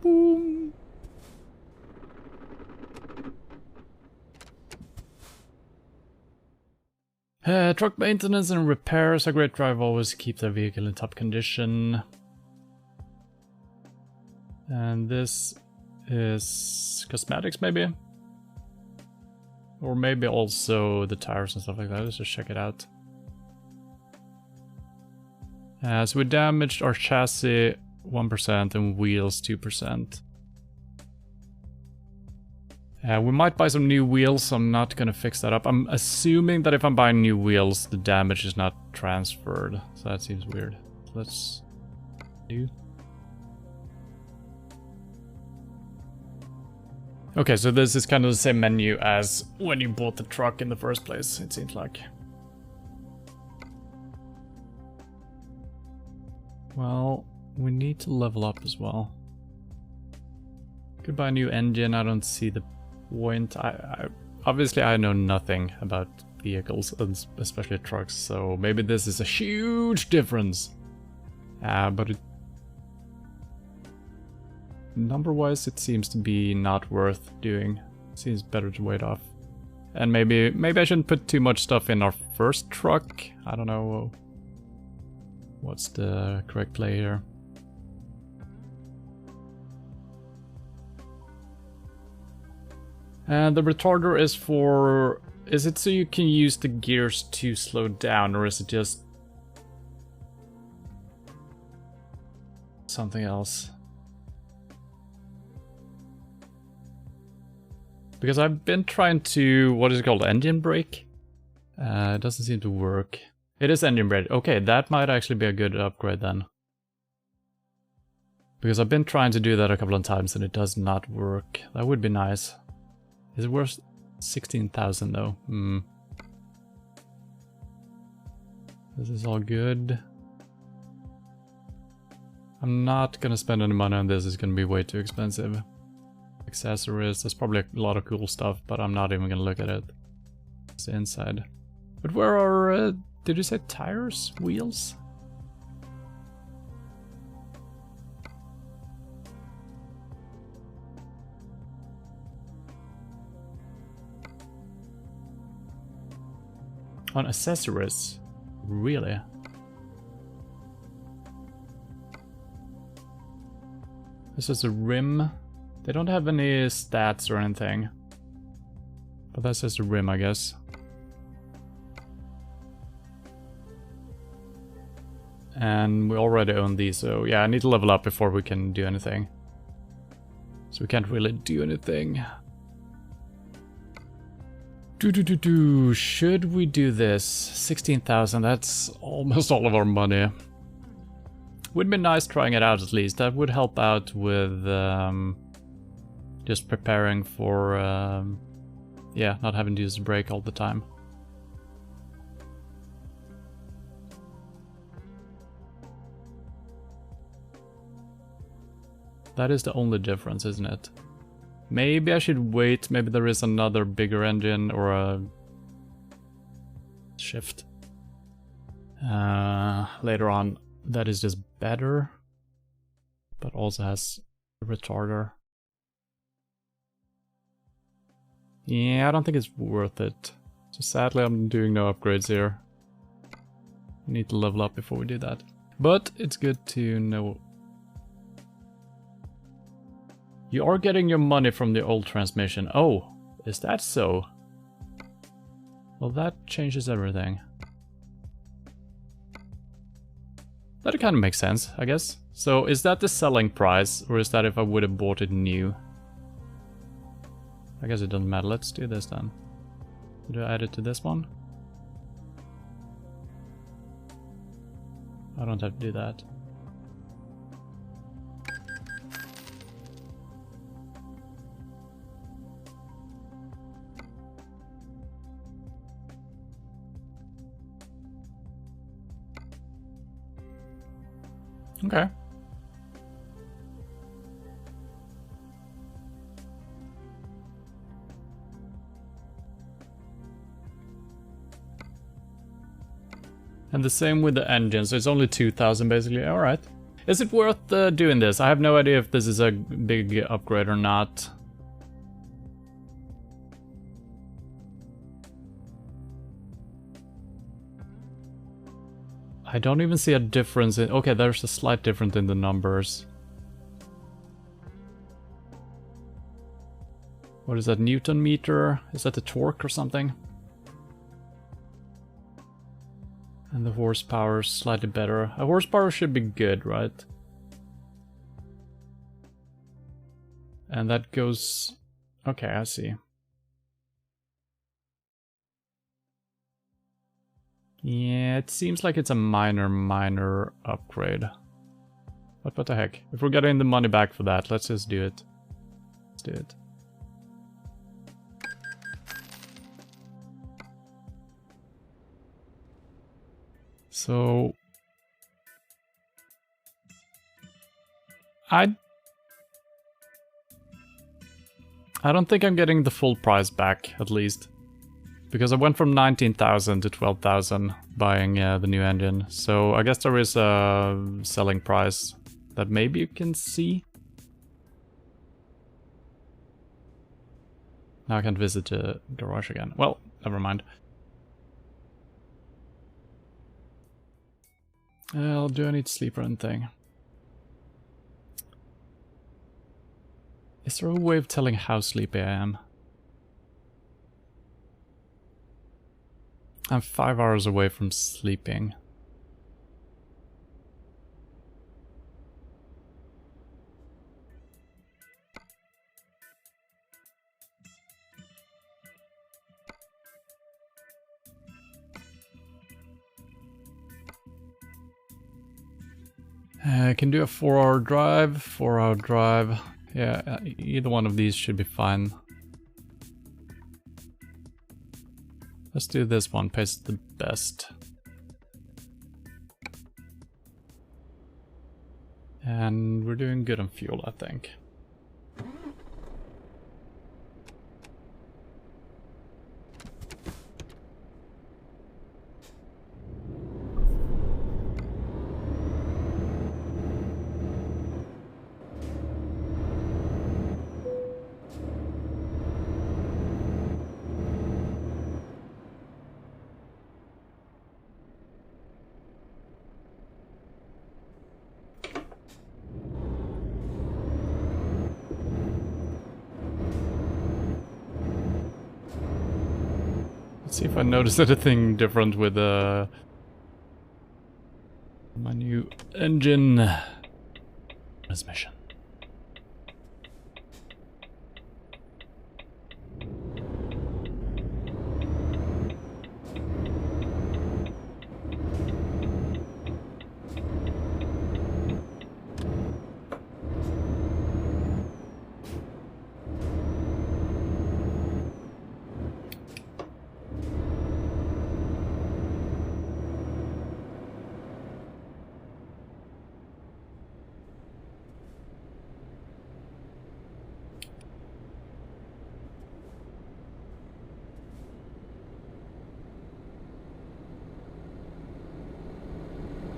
S1: Boom. Truck maintenance and repairs. A great driver always keeps their vehicle in top condition. And this is cosmetics, maybe? Or maybe also the tires and stuff like that. Let's just check it out. So we damaged our chassis 1% and wheels 2%. We might buy some new wheels. I'm not gonna fix that up. I'm assuming that if I'm buying new wheels, the damage is not transferred. So that seems weird. Let's do. Okay, so this is kind of the same menu as when you bought the truck in the first place, it seems like. Well, we need to level up as well. Could buy a new engine, I don't see the point. Obviously I know nothing about vehicles, especially trucks, so maybe this is a huge difference. But number-wise it seems to be not worth doing. Seems better to wait off. And maybe I shouldn't put too much stuff in our first truck. I don't know. What's the correct play here? And the retarder is for... Is it so you can use the gears to slow down, or is it just something else? Because I've been trying to, what is it called, engine brake? It doesn't seem to work. It is engine brake. Okay, that might actually be a good upgrade then. Because I've been trying to do that a couple of times and it does not work. That would be nice. Is it worth 16,000 though? This is all good. I'm not gonna spend any money on this, it's gonna be way too expensive. Accessories, there's probably a lot of cool stuff, but I'm not even gonna look at it. It's inside. But where are, did you say tires? Wheels? On accessories? Really? This is a rim. They don't have any stats or anything. But that's just a rim, I guess. And we already own these, so yeah, I need to level up before we can do anything. So we can't really do anything. Should we do this? 16,000, that's almost all of our money. Would be nice trying it out at least. That would help out with just preparing for, yeah, not having to use the brake all the time. That is the only difference, isn't it? Maybe I should wait, maybe there is another bigger engine or a shift later on that is just better, but also has a retarder. Yeah, I don't think it's worth it. So sadly I'm doing no upgrades here. We need to level up before we do that. But it's good to know You are getting your money from the old transmission. Oh, is that so? Well, that changes everything. That kind of makes sense, I guess. So, is that the selling price, or is that if I would have bought it new? I guess it doesn't matter. Let's do this then. Do I add it to this one? I don't have to do that. Okay. And the same with the engine, so it's only 2,000 basically. Alright. Is it worth doing this? I have no idea if this is a big upgrade or not. I don't even see a difference in... Okay, there's a slight difference in the numbers. What is that, Newton meter? Is that the torque or something? And the horsepower is slightly better. A horsepower should be good, right? And that goes... Okay, I see. Yeah, it seems like it's a minor upgrade. But what the heck? If we're getting the money back for that, let's just do it. Let's do it. So... I don't think I'm getting the full price back, at least. Because I went from 19,000 to 12,000 buying the new engine. So I guess there is a selling price that maybe you can see. Now I can't visit the garage again. Well, never mind. Well, do I need sleep or anything? Is there a way of telling how sleepy I am? I'm 5 hours away from sleeping. I can do a 4-hour drive, 4-hour drive. Yeah, either one of these should be fine. Let's do this one, pays the best. And we're doing good on fuel, I think. See if I notice anything different with my new engine transmission.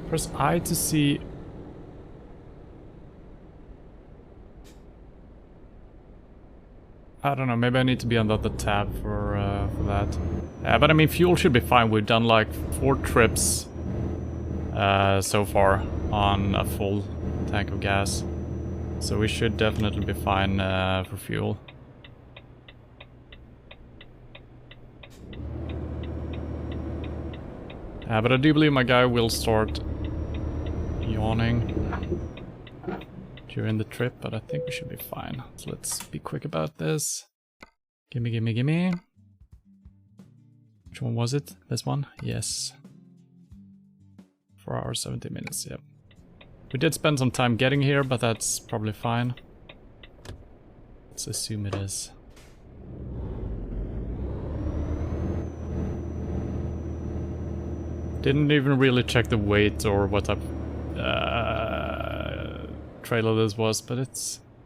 S1: Press I to see. I don't know, maybe I need to be on the other tab for that. But I mean, fuel should be fine. We've done like 4 trips so far on a full tank of gas. So we should definitely be fine for fuel. But I do believe my guy will start yawning during the trip, but I think we should be fine. So let's be quick about this. Gimme, gimme, gimme. Which one was it? This one? Yes. 4 hours, 17 minutes, yep. We did spend some time getting here, but that's probably fine. Let's assume it is. Didn't even really check the weight or what type trailer this was, but it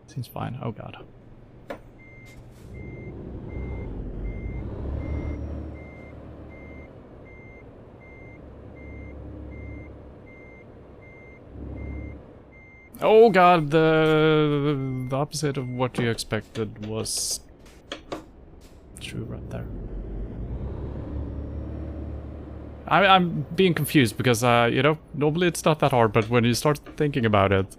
S1: seems fine. Oh god. Oh god, the opposite of what you expected was true right there. I'm being confused because, you know, normally it's not that hard, but when you start thinking about it,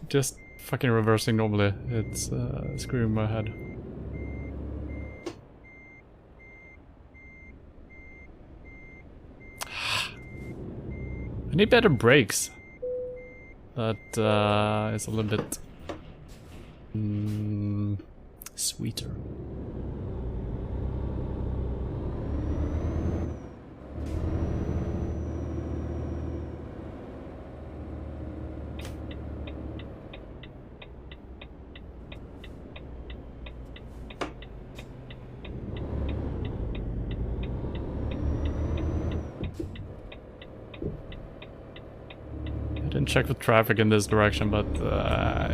S1: just fucking reversing normally, it's screwing my head. I need better brakes. That is a little bit sweeter. Didn't check the traffic in this direction, but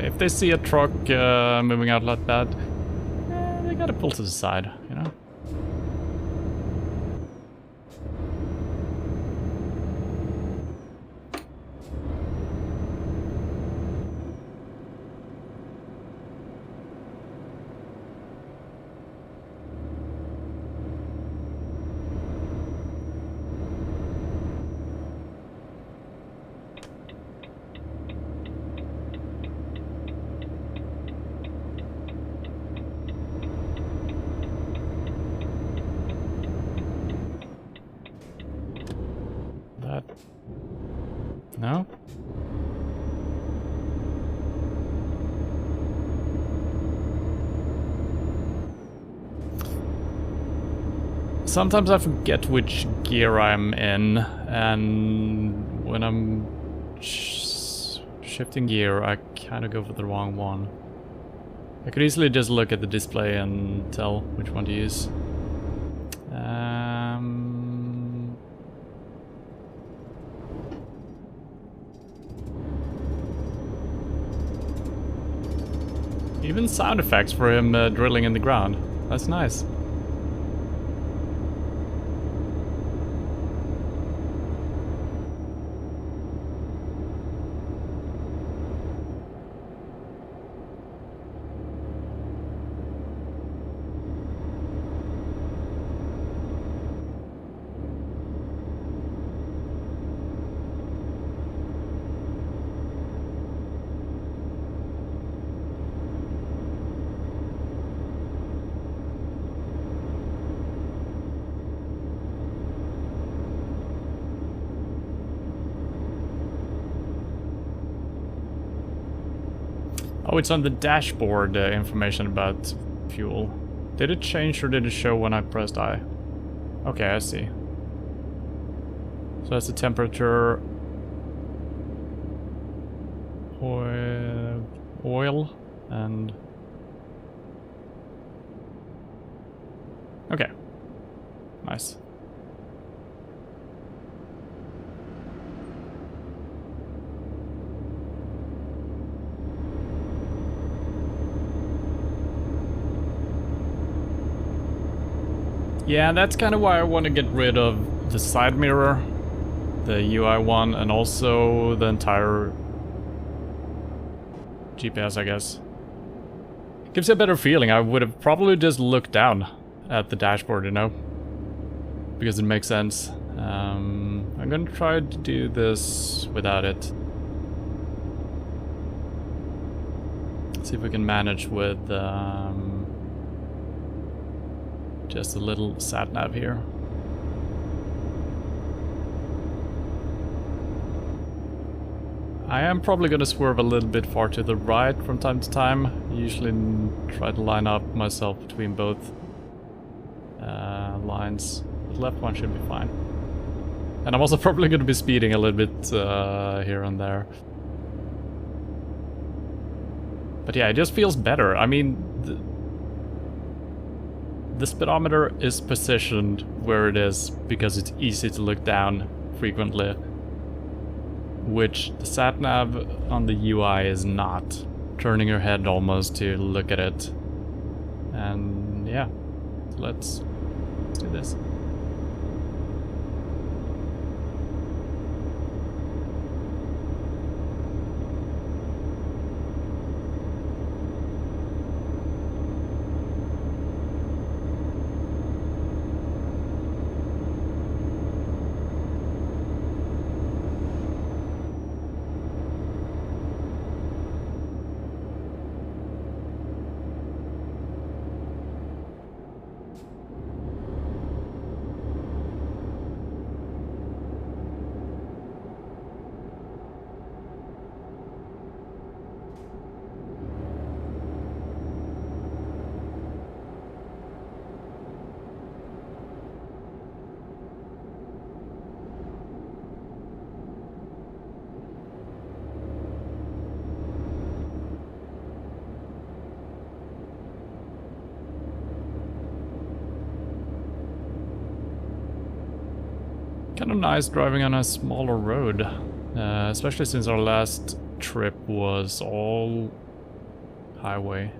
S1: if they see a truck moving out like that, they gotta pull to the side, you know? No? Sometimes I forget which gear I'm in, and when I'm shifting gear, I kind of go for the wrong one. I could easily just look at the display and tell which one to use. Even sound effects for him drilling in the ground. That's nice. Oh, it's on the dashboard, information about fuel. Did it change or did it show when I pressed I? Okay, I see. So that's the temperature, oil, and... Okay. Nice. Yeah, that's kind of why I want to get rid of the side mirror, the UI one, and also the entire GPS, I guess. Gives you a better feeling. I would have probably just looked down at the dashboard, you know? Because it makes sense. I'm gonna try to do this without it. see if we can manage with just a little sat nav here. I am probably gonna swerve a little bit far to the right from time to time. I usually try to line up myself between both lines. The left one should be fine. And I'm also probably gonna be speeding a little bit here and there. But yeah, it just feels better. I mean, the speedometer is positioned where it is because it's easy to look down frequently, which the sat-nav on the UI is not. Turning your head almost to look at it. And yeah, so let's do this. Kind of nice driving on a smaller road, especially since our last trip was all highway.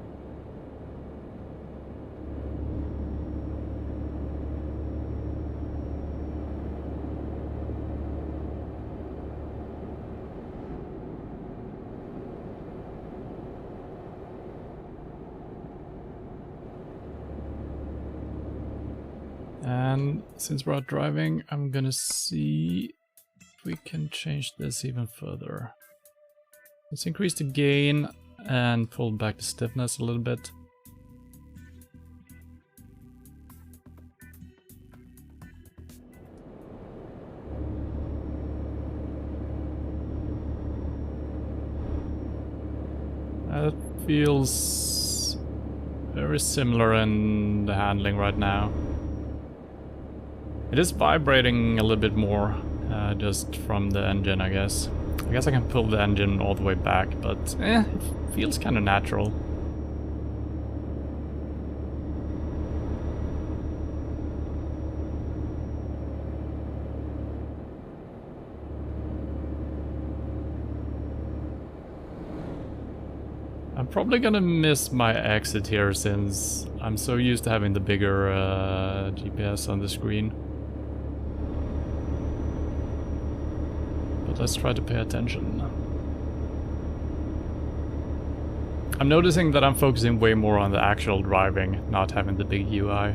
S1: And since we're out driving, I'm gonna see if we can change this even further. Let's increase the gain and pull back the stiffness a little bit. That feels very similar in the handling right now. It is vibrating a little bit more, just from the engine, I guess. I guess I can pull the engine all the way back, but it feels kind of natural. I'm probably gonna miss my exit here since I'm so used to having the bigger GPS on the screen. But let's try to pay attention. I'm noticing that I'm focusing way more on the actual driving, not having the big UI.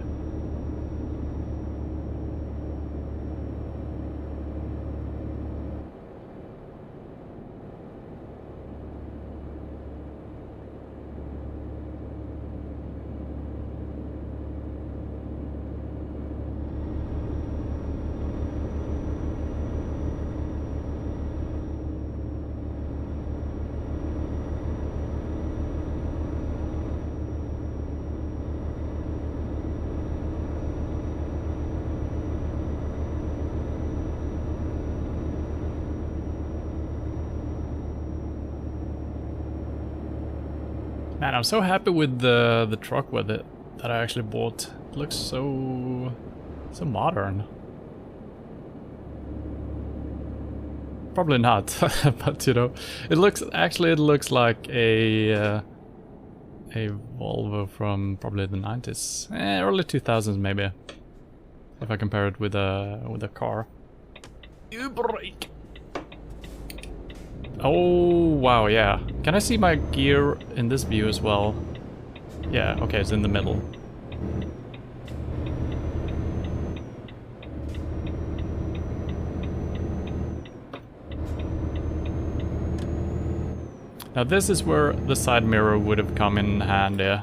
S1: Man, I'm so happy with the truck with it that I actually bought. It looks so modern. Probably not, but you know, it looks like a Volvo from probably the 90s, early 2000s maybe. If I compare it with a car. You brake. Oh, wow, yeah. Can I see my gear in this view as well? Yeah, okay, it's in the middle. Now this is where the side mirror would have come in handy.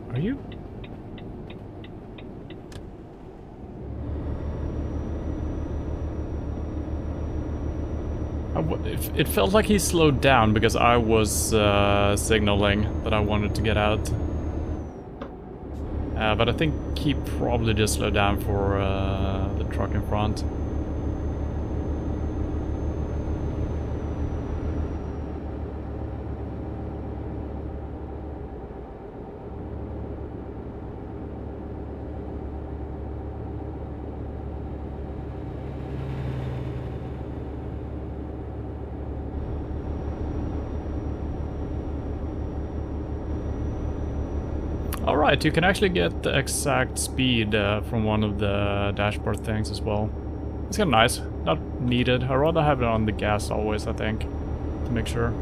S1: Are you? It felt like he slowed down because I was signaling that I wanted to get out. But I think he probably just slowed down for the truck in front. Alright, you can actually get the exact speed from one of the dashboard things as well. It's kind of nice. Not needed. I'd rather have it on the gas always, I think, to make sure.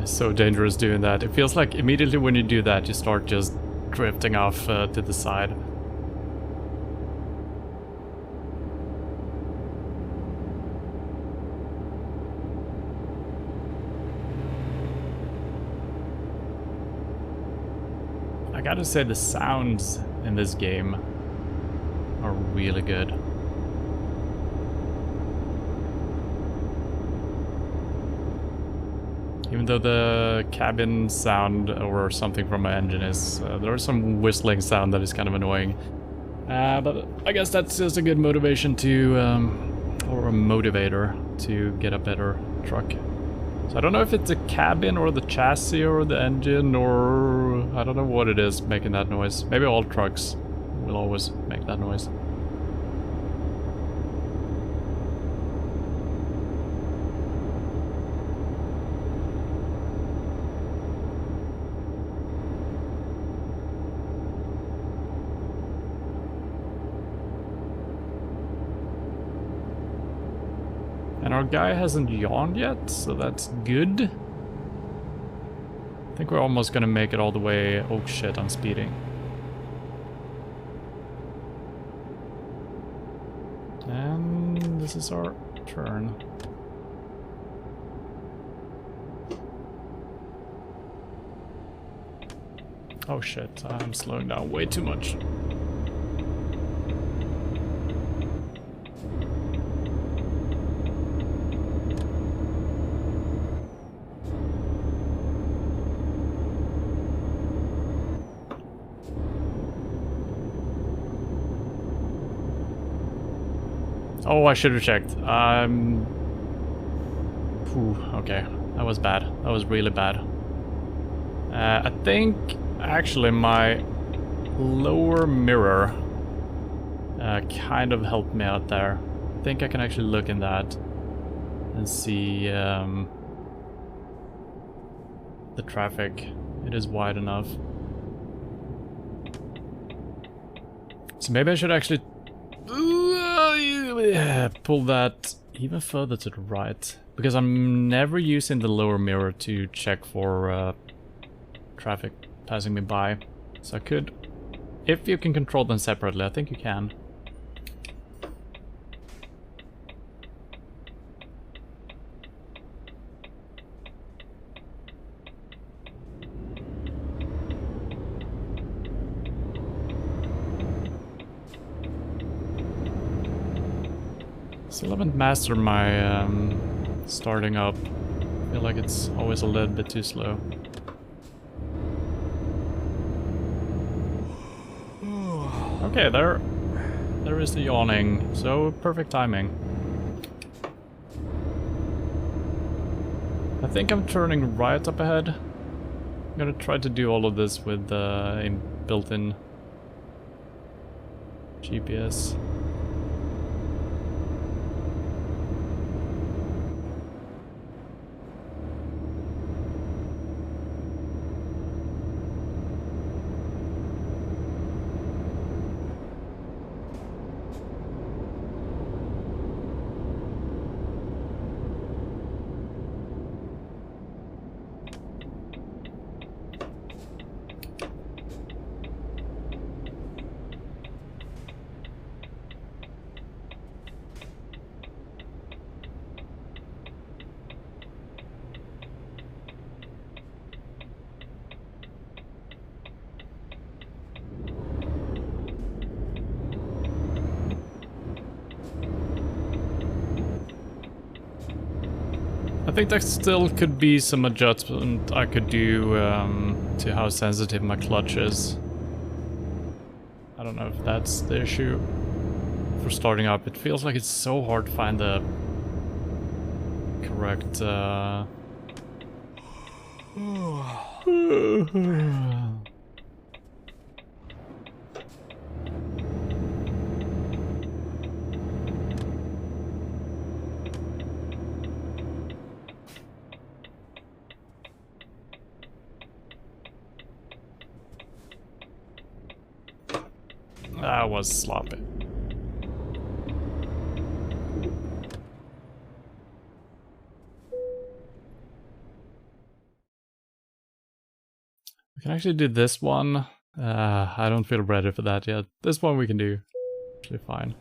S1: So dangerous doing that. It feels like immediately when you do that, you start just drifting off to the side. I gotta say the sounds in this game are really good. Even though the cabin sound or something from my engine is... there is some whistling sound that is kind of annoying. But I guess that's just a good motivation to... or a motivator to get a better truck. So I don't know if it's the cabin or the chassis or the engine or... I don't know what it is making that noise. Maybe all trucks will always make that noise. And our guy hasn't yawned yet, so that's good. I think we're almost gonna make it all the way. Oh shit, I'm speeding. And this is our turn. Oh shit, I'm slowing down way too much. Oh, I should have checked. Okay, that was bad. That was really bad. I think actually my lower mirror kind of helped me out there. I think I can actually look in that and see the traffic. It is wide enough. So maybe I should actually pull that even further to the right, because I'm never using the lower mirror to check for traffic passing me by. So I could, if you can control them separately, I think you can. Still haven't mastered my starting up. I feel like it's always a little bit too slow. Okay, there is the yawning. So perfect timing. I think I'm turning right up ahead. I'm gonna try to do all of this with a built-in GPS. I think there still could be some adjustment I could do to how sensitive my clutch is. I don't know if that's the issue for starting up. It feels like it's so hard to find the correct That was sloppy. We can actually do this one. I don't feel ready for that yet. This one we can do. Actually fine.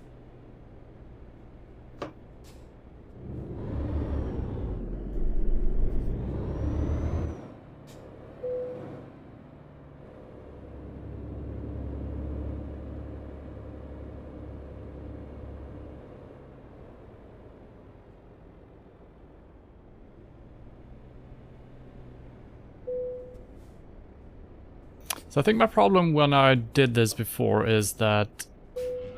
S1: So I think my problem when I did this before is that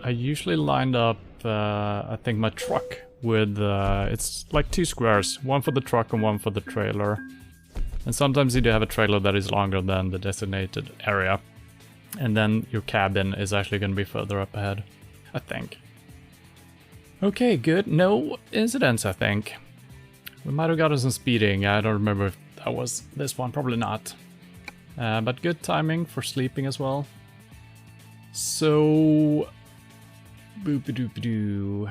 S1: I usually lined up, I think my truck with, it's like two squares, one for the truck and one for the trailer. And sometimes you do have a trailer that is longer than the designated area. And then your cabin is actually going to be further up ahead, I think. Okay, good. No incidents, I think. We might have gotten some speeding. I don't remember if that was this one, probably not. But good timing for sleeping as well. So... boop-a-doop-a-doo.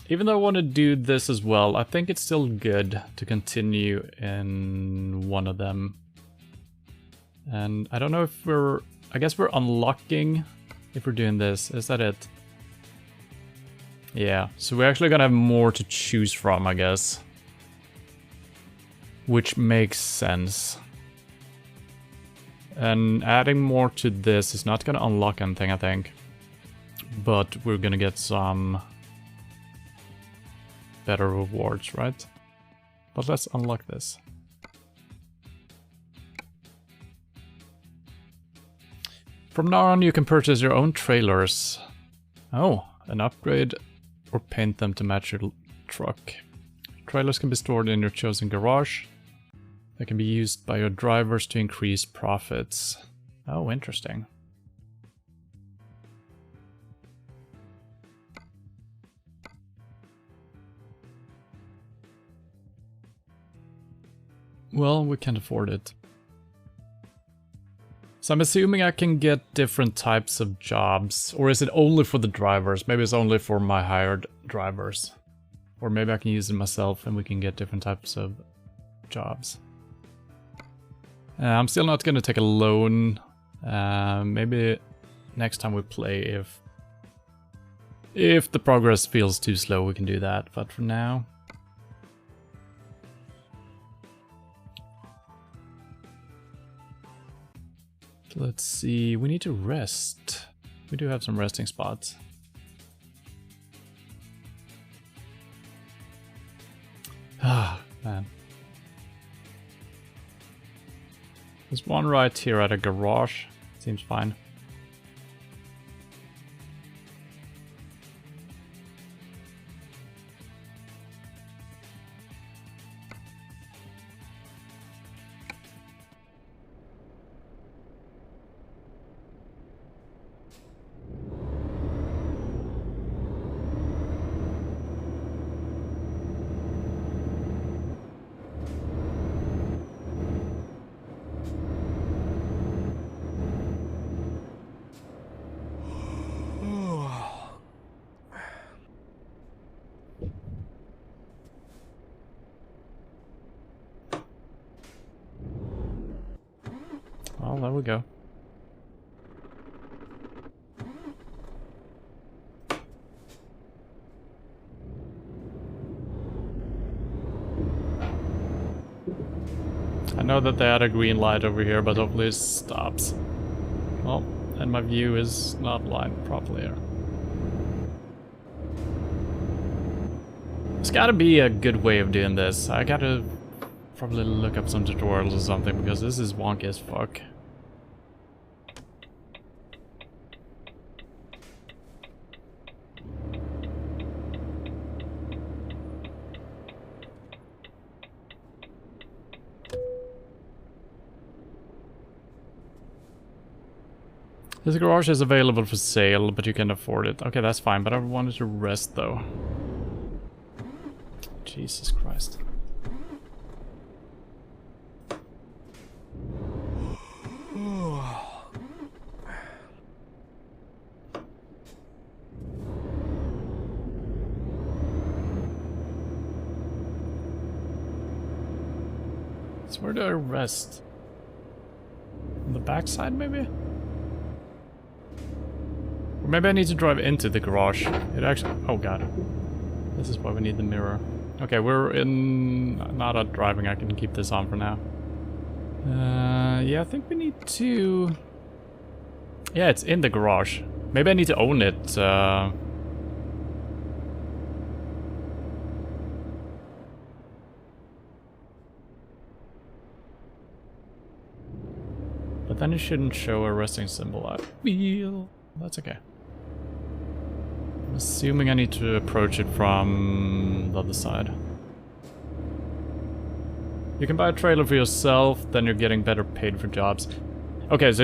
S1: Even though I want to do this as well, I think it's still good to continue in one of them. And I don't know if we're... I guess we're unlocking if we're doing this. Is that it? Yeah, so we're actually gonna have more to choose from, I guess. Which makes sense. And adding more to this is not gonna unlock anything, I think. But we're gonna get some better rewards, right? But let's unlock this. From now on you can purchase your own trailers. Oh, an upgrade or paint them to match your truck. Trailers can be stored in your chosen garage. They can be used by your drivers to increase profits. Oh, interesting. Well, we can't afford it. So I'm assuming I can get different types of jobs. Or is it only for the drivers? Maybe it's only for my hired drivers. Or maybe I can use it myself and we can get different types of jobs. I'm still not going to take a loan. Maybe next time we play, if the progress feels too slow, we can do that. But for now... let's see, we need to rest. We do have some resting spots. Ah, man. There's one right here at a garage. Seems fine. we go. I know that they had a green light over here, but hopefully it stops. Well, and my view is not lined properly here. There's gotta be a good way of doing this. I gotta probably look up some tutorials or something, because this is wonky as fuck. This garage is available for sale, but you can afford it. Okay, that's fine, but I wanted to rest though. Jesus Christ. So where do I rest? On the backside, maybe? Or maybe I need to drive into the garage. It actually... Oh god. This is why we need the mirror. Okay, we're in... Not at driving, I can keep this on for now. Yeah, I think we need to... Yeah, it's in the garage. Maybe I need to own it. But then it shouldn't show a resting symbol. I feel... That's okay. I'm assuming I need to approach it from the other side. You can buy a trailer for yourself, then you're getting better paid for jobs. Okay, so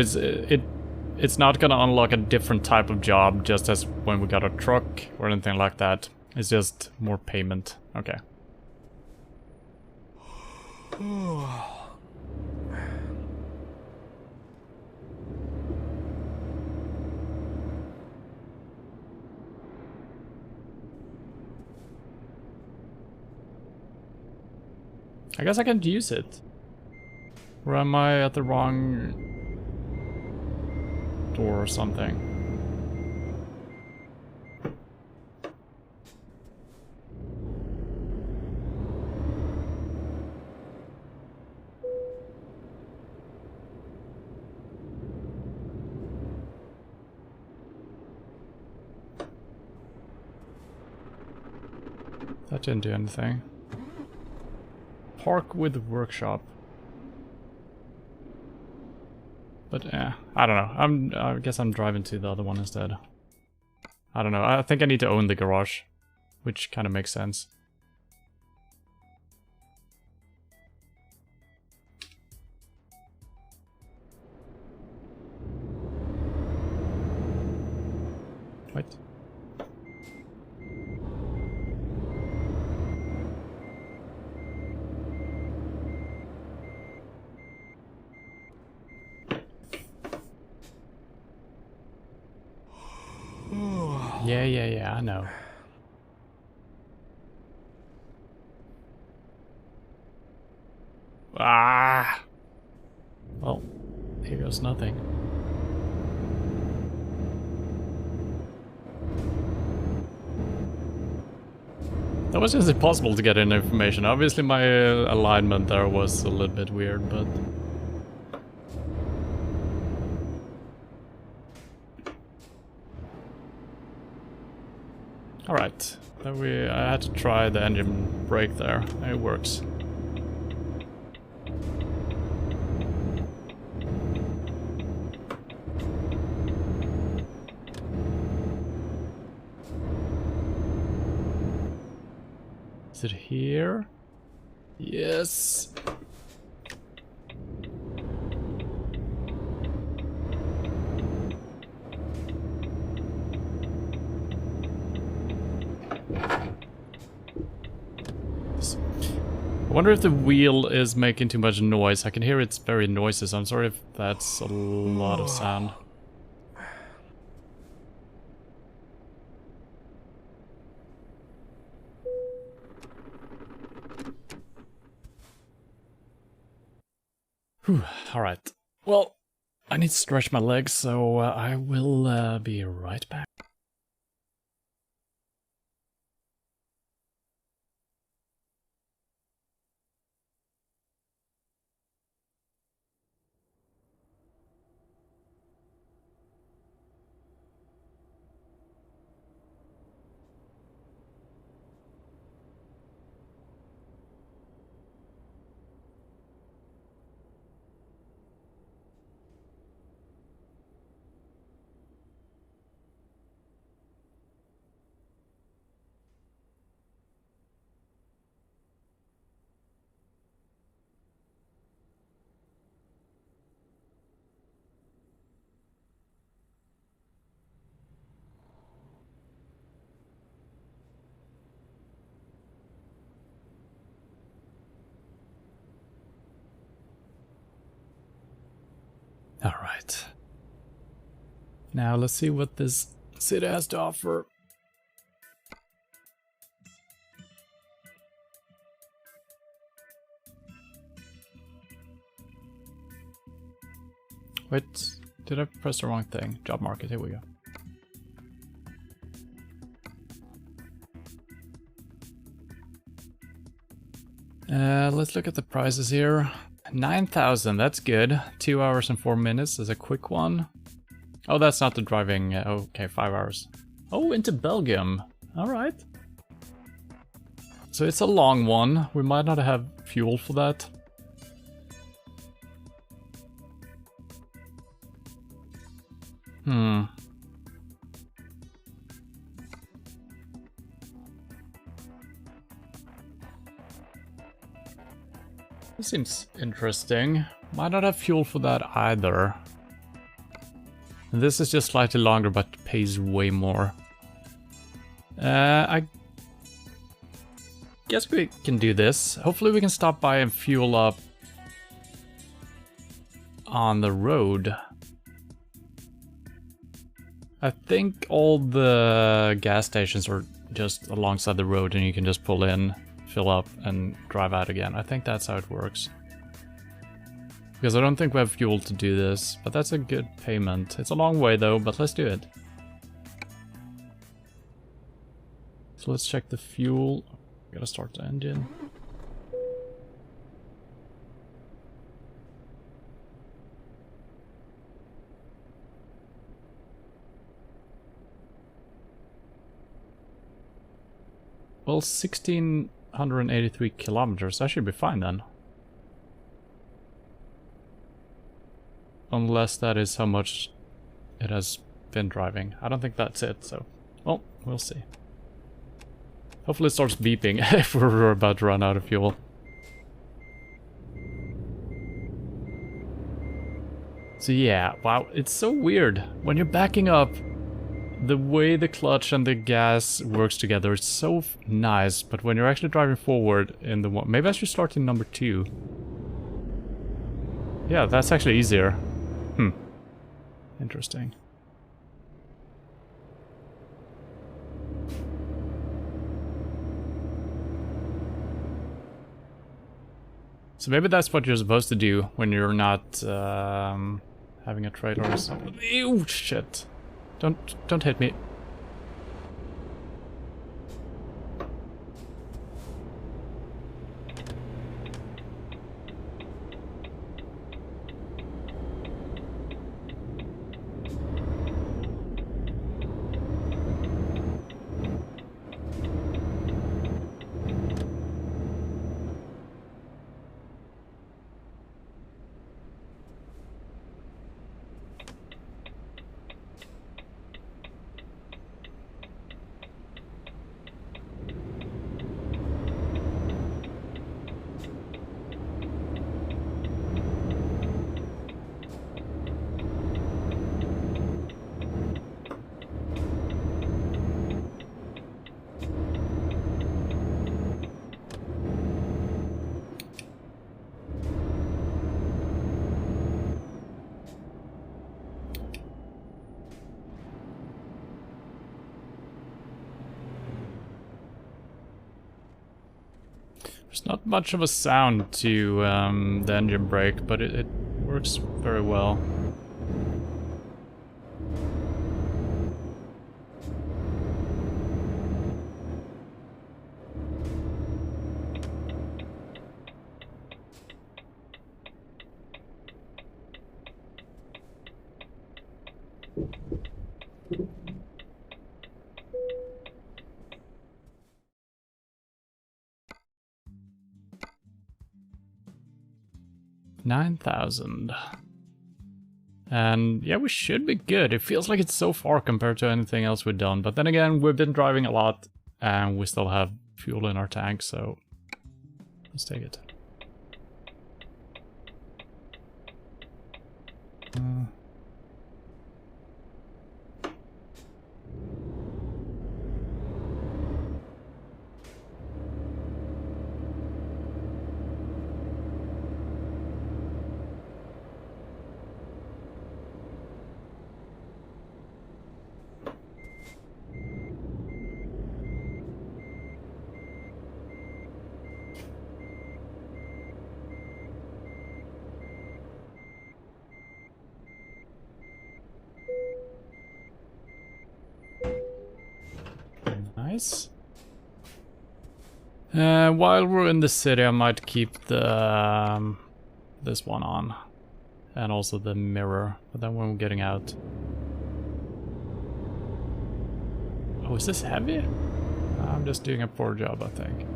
S1: it's not gonna unlock a different type of job just as when we got a truck or anything like that. It's just more payment. Okay. I guess I can use it. Or am I at the wrong door or something? That didn't do anything. Park with the workshop. But I don't know. I guess I'm driving to the other one instead. I don't know. I think I need to own the garage, which kind of makes sense. Wait. Yeah, I know. Ah! Well, here goes nothing. That was just impossible to get any information. Obviously my alignment there was a little bit weird, but... Alright, then I had to try the engine brake there. It works. Is it here? Yes! I wonder if the wheel is making too much noise. I can hear it's very noisy, so I'm sorry if that's a lot of sound. Whew, alright. Well, I need to stretch my legs, so I will be right back. Alright. Now let's see what this city has to offer. Wait, did I press the wrong thing? Job market, here we go. Let's look at the prices here. 9,000, that's good. 2 hours and 4 minutes is a quick one. Oh, that's not the driving. Okay, 5 hours. Oh, into Belgium. Alright. So it's a long one. We might not have fuel for that. This seems interesting. Might not have fuel for that either. This is just slightly longer, but pays way more. I guess we can do this. Hopefully we can stop by and fuel up on the road. I think all the gas stations are just alongside the road and you can just pull in, fill up, and drive out again. I think that's how it works. Because I don't think we have fuel to do this, but that's a good payment. It's a long way though, but let's do it. So let's check the fuel. Gotta start the engine. Well, 1,683 kilometers. That should be fine then. Unless that is how much it has been driving. I don't think that's it, so... Well, we'll see. Hopefully it starts beeping if we're about to run out of fuel. So yeah, wow, it's so weird. When you're backing up, the way the clutch and the gas works together is so nice, but when you're actually driving forward in the one... Maybe I should start in number 2. Yeah, that's actually easier. Interesting. So maybe that's what you're supposed to do when you're not having a trailer or something. Ew, shit. Don't hit me. There's not much of a sound to the engine brake, but it works very well. $9,000. And yeah, we should be good. It feels like it's so far compared to anything else we've done. But then again, we've been driving a lot and we still have fuel in our tank, so let's take it. Nice. While we're in the city, I might keep the this one on, and also the mirror. But then when we're getting out, oh, is this heavy? I'm just doing a poor job, I think.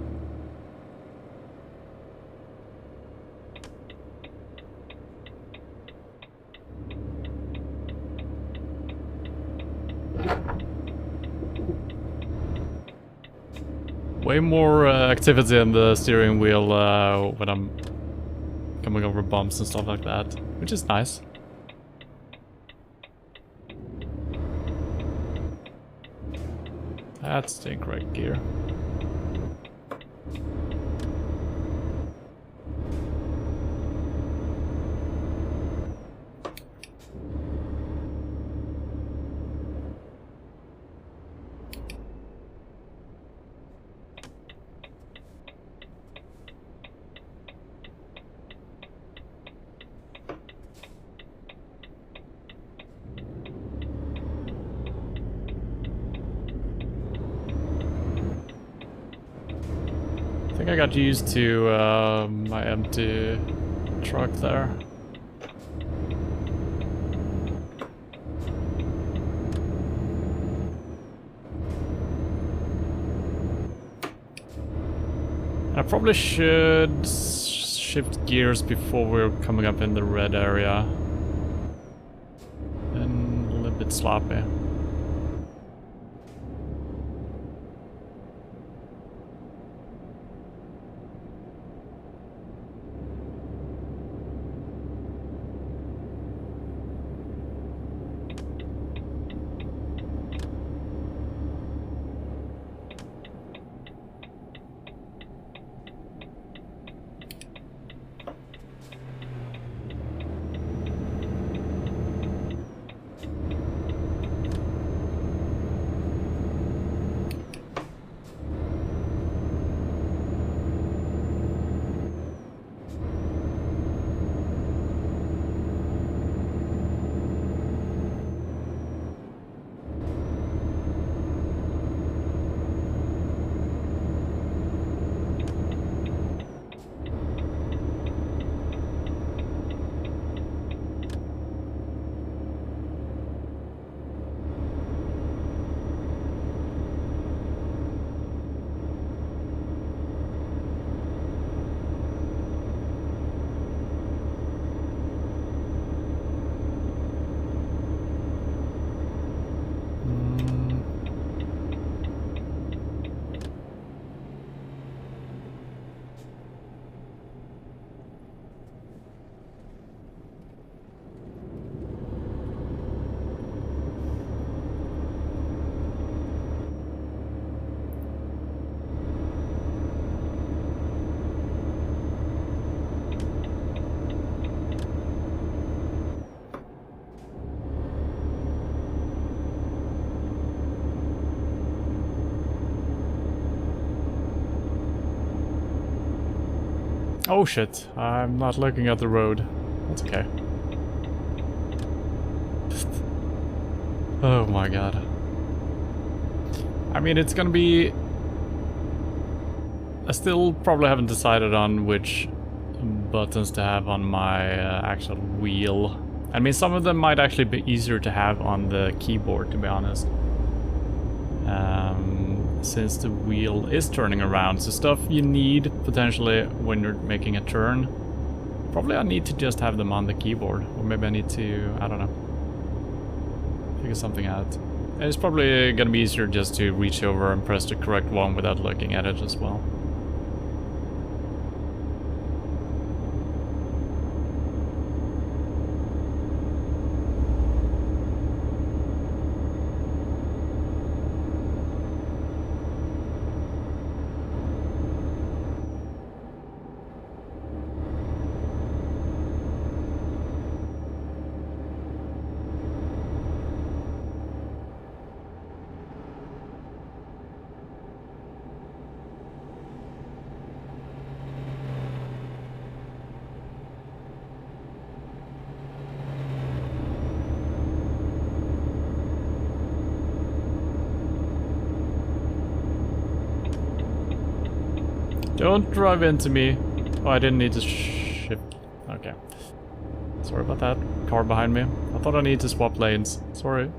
S1: Way more activity in the steering wheel when I'm coming over bumps and stuff like that, which is nice. That's the incorrect gear. I think I got used to my empty truck there. I probably should shift gears before we're coming up in the red area. And a little bit sloppy. Oh shit, I'm not looking at the road. That's okay. Oh my god. I mean, it's gonna be... I still probably haven't decided on which buttons to have on my actual wheel. I mean, some of them might actually be easier to have on the keyboard, to be honest. Since the wheel is turning around. So stuff you need, potentially, when you're making a turn. Probably I need to just have them on the keyboard. Or maybe I need to, I don't know, figure something out. And it's probably gonna be easier just to reach over and press the correct one without looking at it as well. Don't drive into me. Oh, I didn't need to shift. Okay. Sorry about that. Car behind me. I thought I needed to swap lanes. Sorry.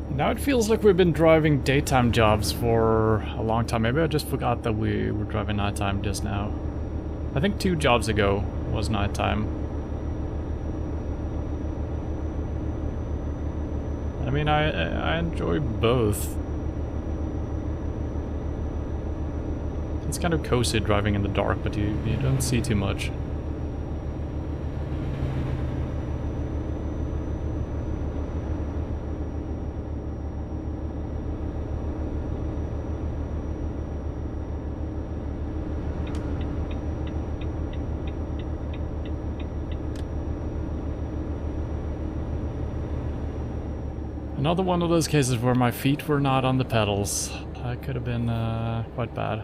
S1: Now it feels like we've been driving daytime jobs for a long time. Maybe I just forgot that we were driving nighttime just now. I think 2 jobs ago was nighttime. I mean, I enjoy both. It's kind of cozy driving in the dark, but you don't see too much. Another one of those cases where my feet were not on the pedals. That could have been quite bad.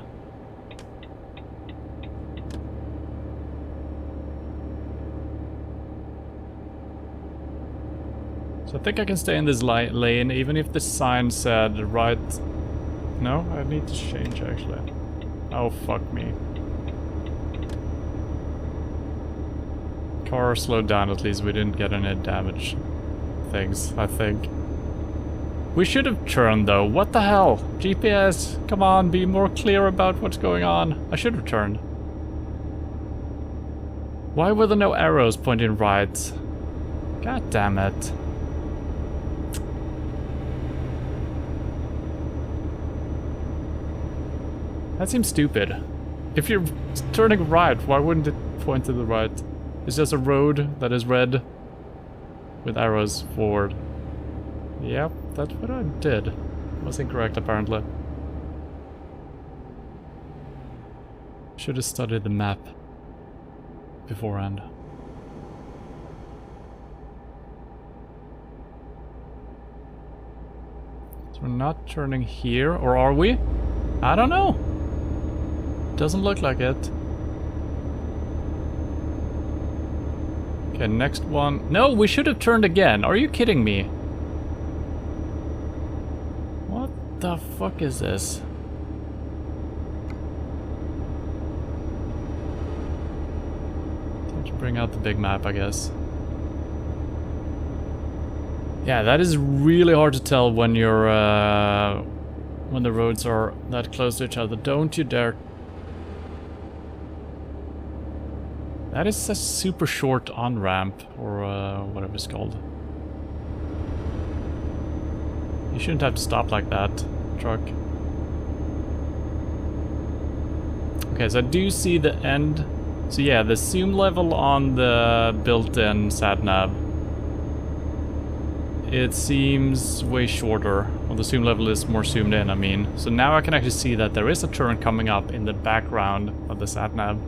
S1: So I think I can stay in this lane even if the sign said right... No, I need to change actually. Oh, fuck me. Car slowed down, at least we didn't get any damage things, I think. We should have turned though, what the hell? GPS, come on, be more clear about what's going on. I should have turned. Why were there no arrows pointing right? God damn it. That seems stupid. If you're turning right, why wouldn't it point to the right? It's just a road that is red with arrows forward. Yep, that's what I did. I was incorrect apparently. Should have studied the map beforehand. So we're not turning here, or are we? I don't know. Doesn't look like it. Okay, next one. No, we should have turned again. Are you kidding me? What the fuck is this? Time to bring out the big map, I guess. Yeah, that is really hard to tell when you're when the roads are that close to each other. Don't you dare. That is a super short on-ramp, or whatever it's called. You shouldn't have to stop like that, truck. Okay, so I do see the end. So yeah, the zoom level on the built-in sat-nav, it seems way shorter. Well, the zoom level is more zoomed in, I mean. So now I can actually see that there is a turn coming up in the background of the sat-nav.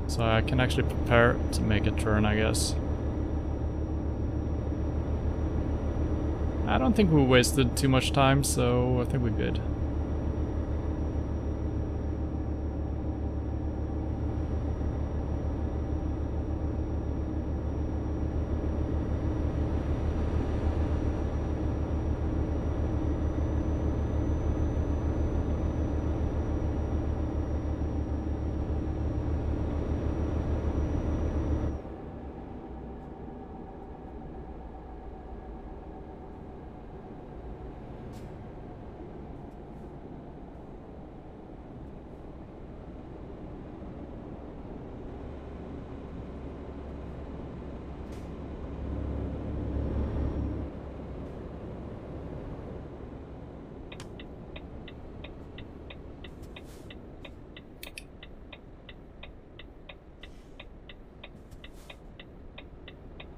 S1: So I can actually prepare to make a turn, I guess. I don't think we wasted too much time, so I think we're good.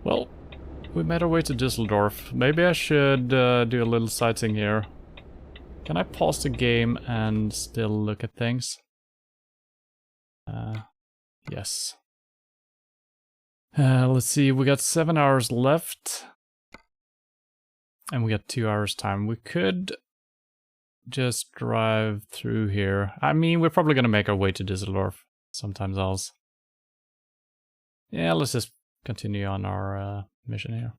S1: Well, we made our way to Düsseldorf. Maybe I should do a little sightseeing here. Can I pause the game and still look at things? Yes. Let's see, we got 7 hours left. And we got 2 hours time. We could just drive through here. I mean, we're probably gonna make our way to Düsseldorf sometime else. Yeah, let's just continue on our mission here.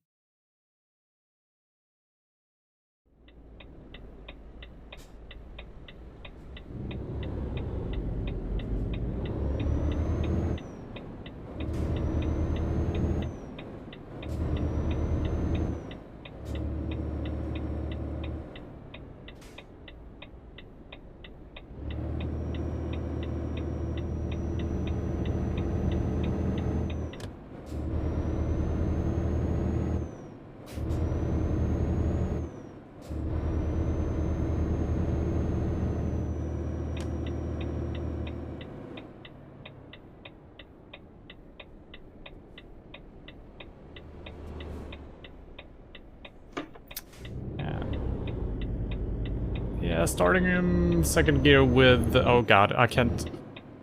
S1: Yeah, starting in second gear with... Oh god, I can't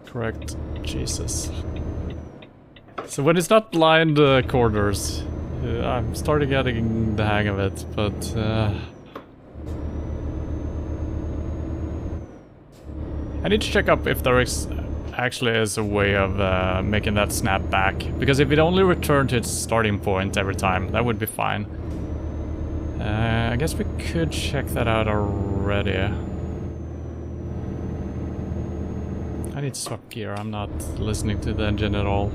S1: correct. Jesus. So when it's not blind corners, I'm starting getting the hang of it, but... I need to check up if there is actually is a way of making that snap back. Because if it only returned to its starting point every time, that would be fine. I guess we could check that out already. I need to swap gear, I'm not listening to the engine at all.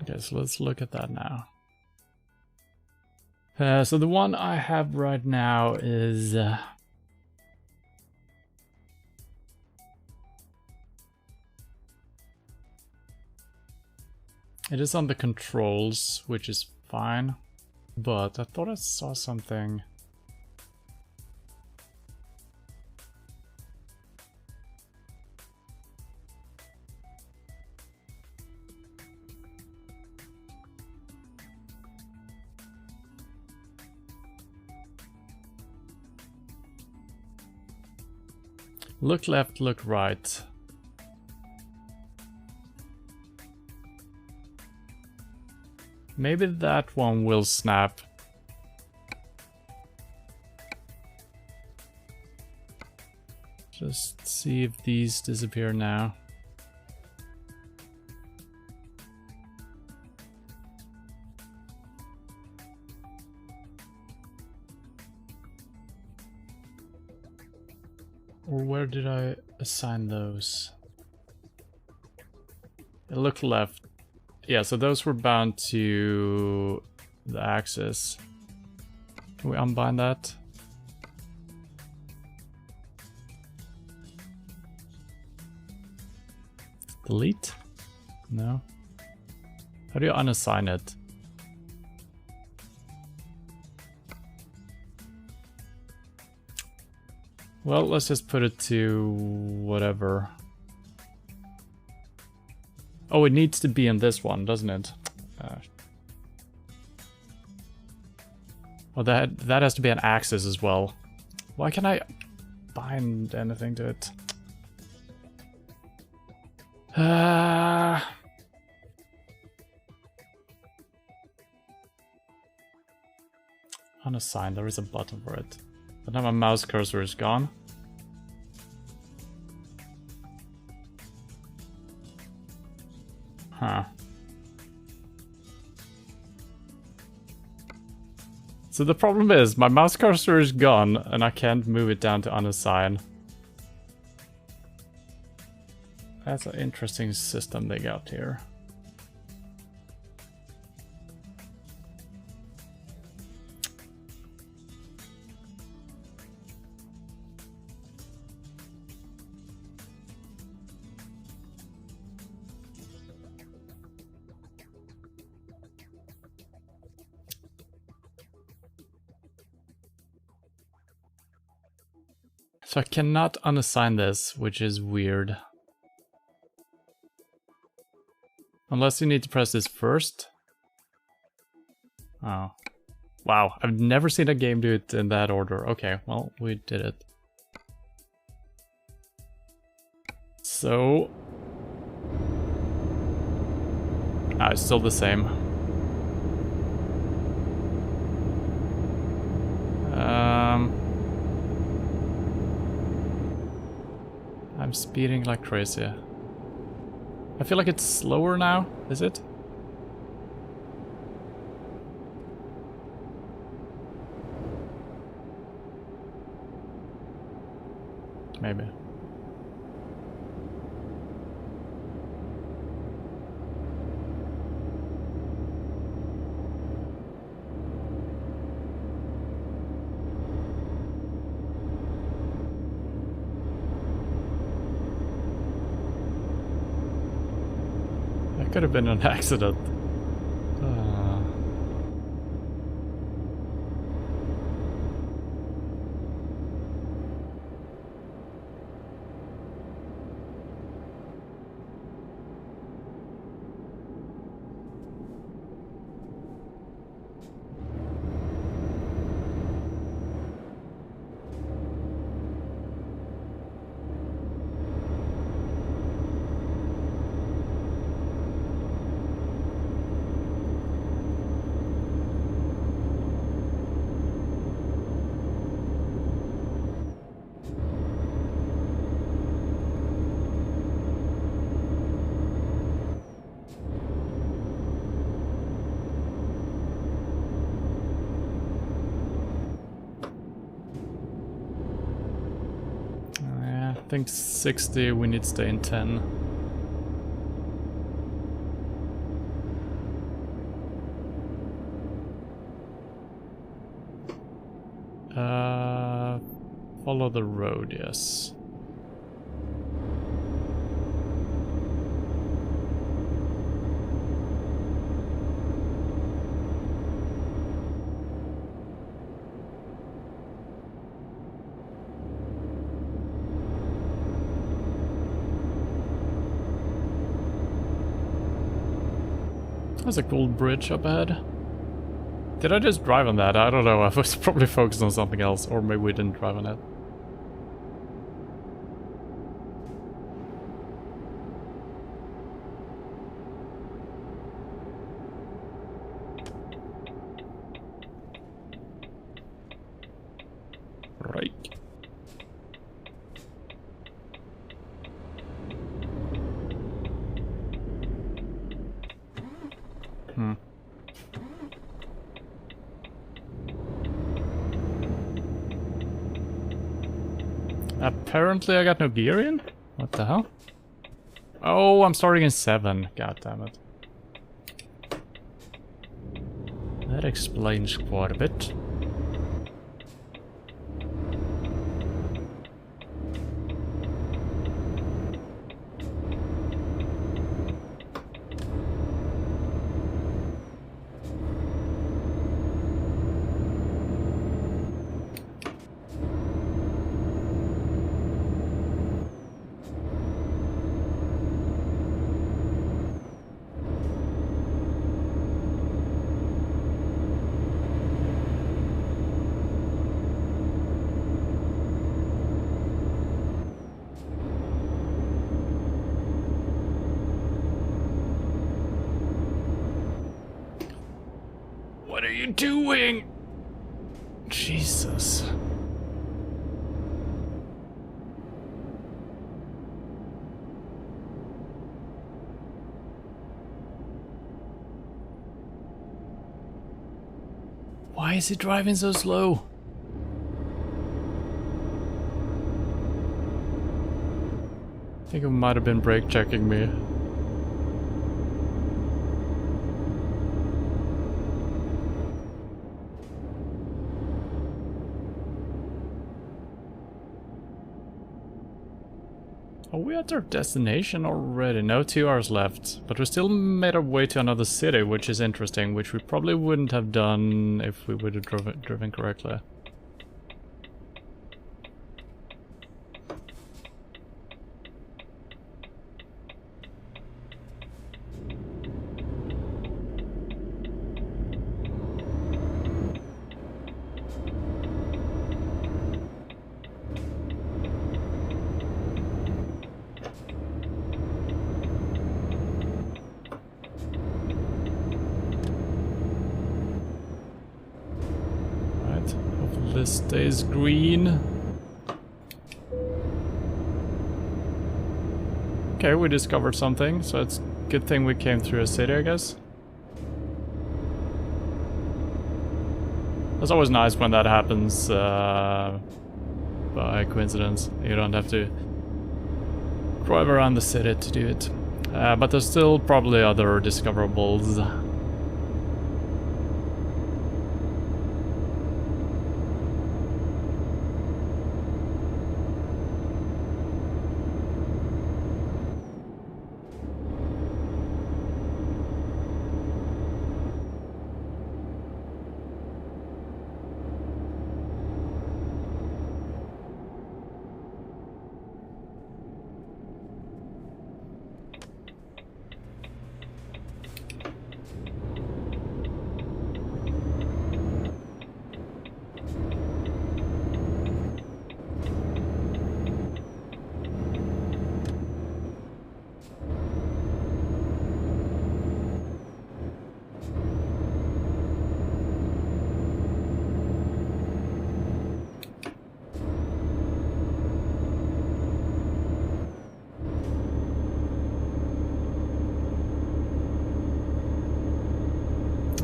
S1: Okay, so let's look at that now. So the one I have right now is... it is on the controls, which is fine. But I thought I saw something... Look left, look right. Maybe that one will snap. Just see if these disappear now. Or where did I assign those? Look left. Yeah, so those were bound to the axis. Can we unbind that? Delete? No. How do you unassign it? Well, let's just put it to whatever. Oh, it needs to be in this one, doesn't it? Oh, that has to be an axis as well. Why can't I bind anything to it? Unassigned, there is a button for it. But now my mouse cursor is gone. Huh. So the problem is, my mouse cursor is gone, and I can't move it down to unassign. That's an interesting system they got here. So I cannot unassign this, which is weird. Unless you need to press this first. Oh. Wow, I've never seen a game do it in that order. Okay, well, we did it. So... it's still the same. I'm speeding like crazy. I feel like it's slower now, is it? Maybe. Could have been an accident. I think 60, we need to stay in 10. Follow the road, yes. There's a cool bridge up ahead. Did I just drive on that? I don't know, I was probably focused on something else, or maybe we didn't drive on it. apparently I got no gear in? What the hell? Oh, I'm starting in 7. God damn it. That explains quite a bit. What are you doing? Jesus. Why is he driving so slow? I think it might have been brake checking me. Are we at our destination already? No, 2 hours left. But we still made our way to another city, which is interesting, which we probably wouldn't have done if we would have driven correctly. This stays green. Okay, we discovered something, so it's a good thing we came through a city, I guess. It's always nice when that happens by coincidence. You don't have to drive around the city to do it. But there's still probably other discoverables.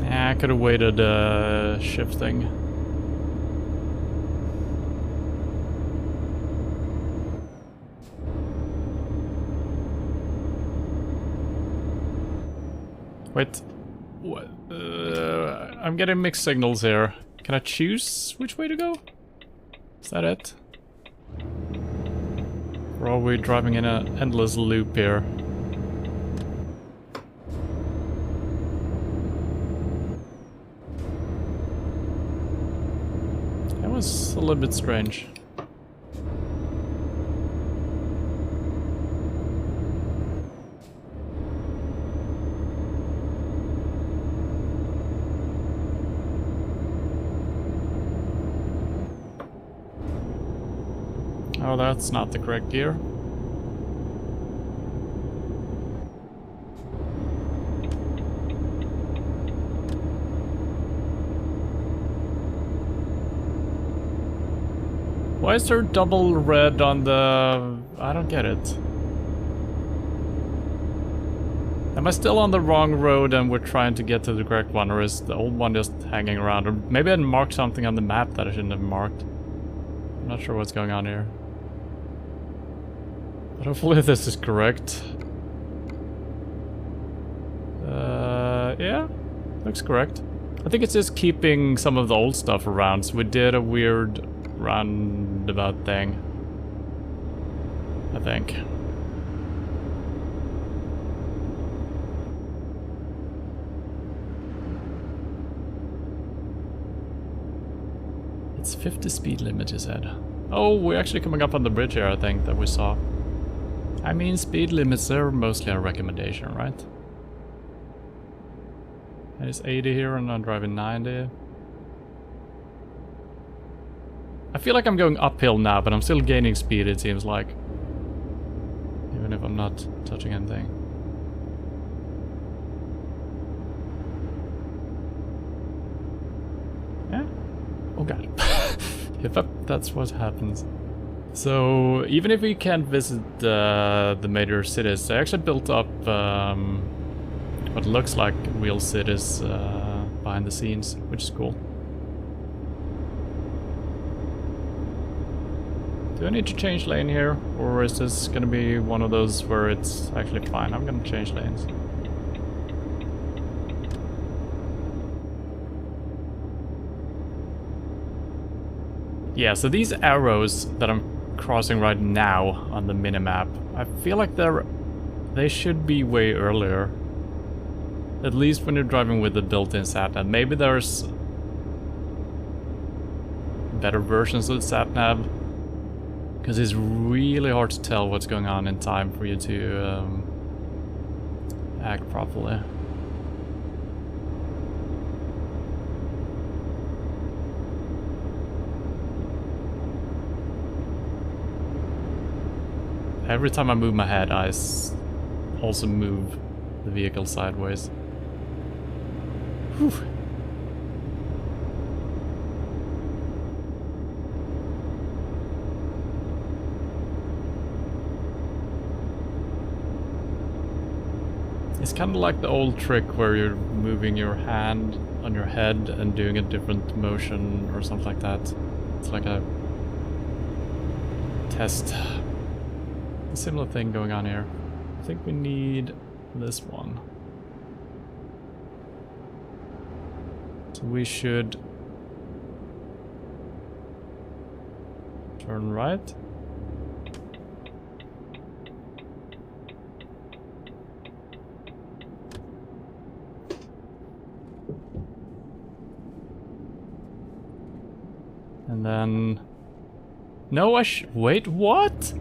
S1: I could have waited shifting. Wait, what? I'm getting mixed signals here. Can I choose which way to go? Is that it? Or are we driving in an endless loop here? That was a little bit strange. Oh, that's not the correct gear. Why is there double red on the... I don't get it. Am I still on the wrong road and we're trying to get to the correct one, or is the old one just hanging around? Or maybe I marked something on the map that I shouldn't have marked. I'm not sure what's going on here. But hopefully this is correct. Yeah, looks correct. I think it's just keeping some of the old stuff around, so we did a weird roundabout thing. I think. It's 50 speed limit, you said. Oh, we're actually coming up on the bridge here, I think, that we saw. I mean, speed limits are mostly a recommendation, right? And it's 80 here and I'm driving 90. I feel like I'm going uphill now, but I'm still gaining speed, it seems like. Even if I'm not touching anything. Yeah? Oh god. Yep, that's what happens. So, even if we can't visit the major cities, they actually built up what looks like real cities behind the scenes, which is cool. Do I need to change lane here, or is this gonna be one of those where it's actually fine? I'm gonna change lanes. Yeah, so these arrows that I'm crossing right now on the minimap, I feel like they should be way earlier. At least when you're driving with the built-in sat-nav. Maybe there's better versions of the sat-nav, because it's really hard to tell what's going on in time for you to act properly. Every time I move my head, I also move the vehicle sideways. Whew. It's kind of like the old trick where you're moving your hand on your head and doing a different motion or something like that. It's like a test. A similar thing going on here. I think we need this one. So we should turn right. And then... No, wait, what?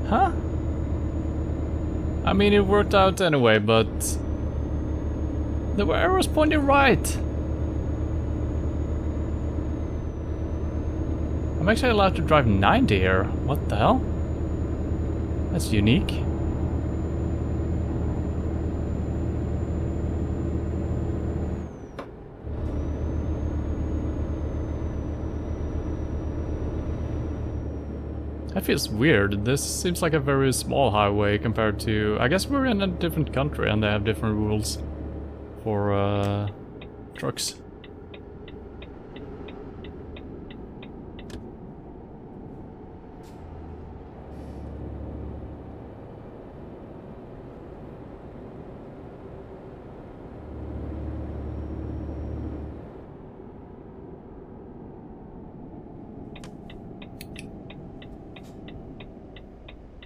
S1: Huh? I mean, it worked out anyway, but... the arrow's pointing right! I'm actually allowed to drive 90 here. What the hell? That's unique. That feels weird. This seems like a very small highway compared to... I guess we're in a different country and they have different rules for trucks.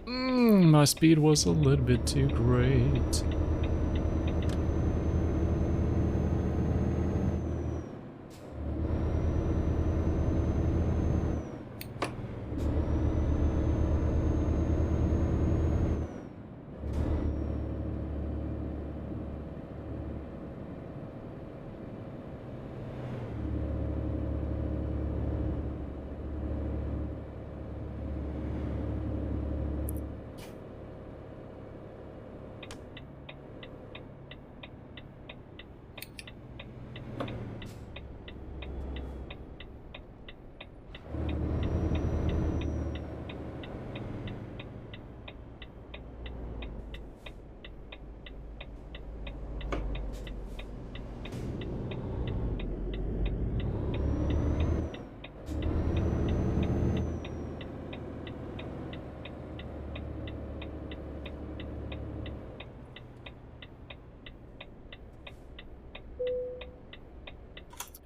S1: My speed was a little bit too great.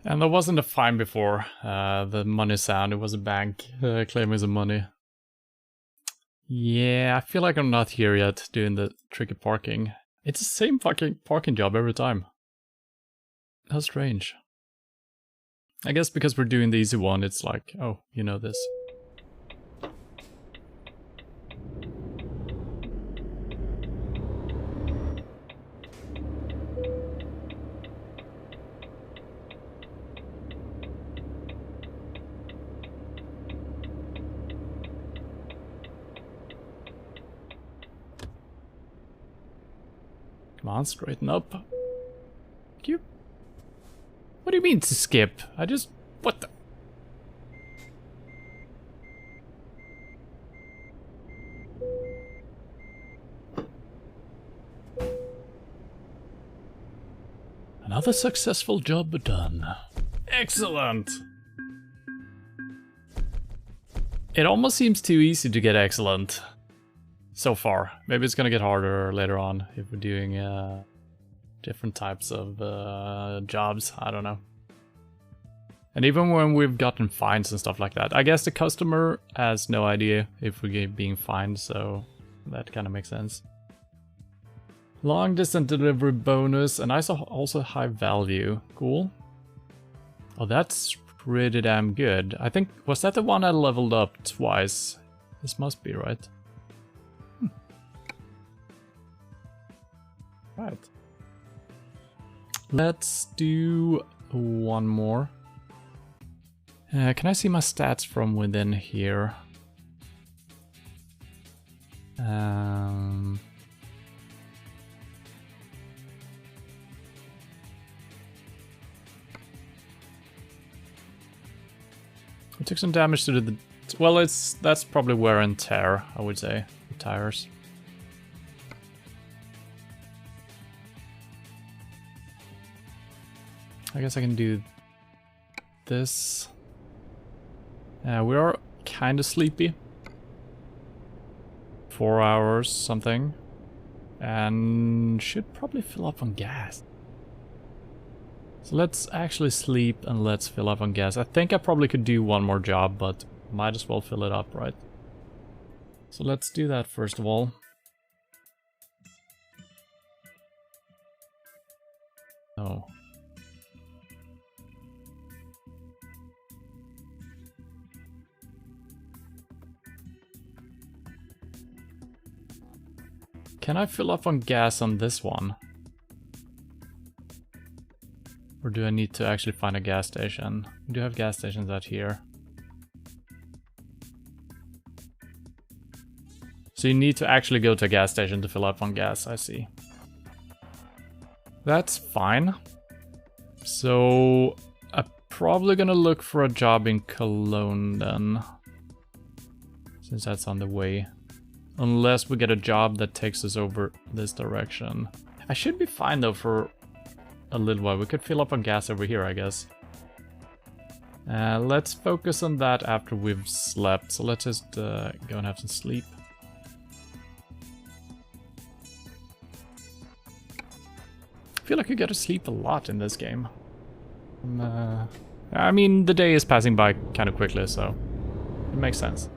S1: And there wasn't a fine before the money sound. It was a bank claiming some money. Yeah, I feel like I'm not here yet doing the tricky parking. It's the same fucking parking job every time. How strange. I guess because we're doing the easy one, it's like, oh, you know this. Come on, straighten up. Thank you. What do you mean to skip? I just... what the... Another successful job done. Excellent! It almost seems too easy to get excellent. So far. Maybe it's gonna get harder later on if we're doing different types of jobs. I don't know. And even when we've gotten fines and stuff like that, I guess the customer has no idea if we're being fined, so that kind of makes sense. Long distance delivery bonus, and also high value. Cool. Oh, that's pretty damn good. I think, was that the one I leveled up twice? This must be, right? Right. Let's do one more. Can I see my stats from within here? We took some damage to the... well, that's probably wear and tear, I would say, the tires. I guess I can do this. We are kind of sleepy. 4 hours something. And should probably fill up on gas. So let's actually sleep and let's fill up on gas. I think I probably could do one more job, but might as well fill it up, right? So let's do that first of all. Oh. Can I fill up on gas on this one? Or do I need to actually find a gas station? We do have gas stations out here. So you need to actually go to a gas station to fill up on gas, I see. That's fine. So I'm probably gonna look for a job in Cologne then. Since that's on the way. Unless we get a job that takes us over this direction. I should be fine though for a little while. We could fill up on gas over here, I guess. Let's focus on that after we've slept. So let's just go and have some sleep. I feel like you get to sleep a lot in this game. I mean, the day is passing by kind of quickly, so it makes sense.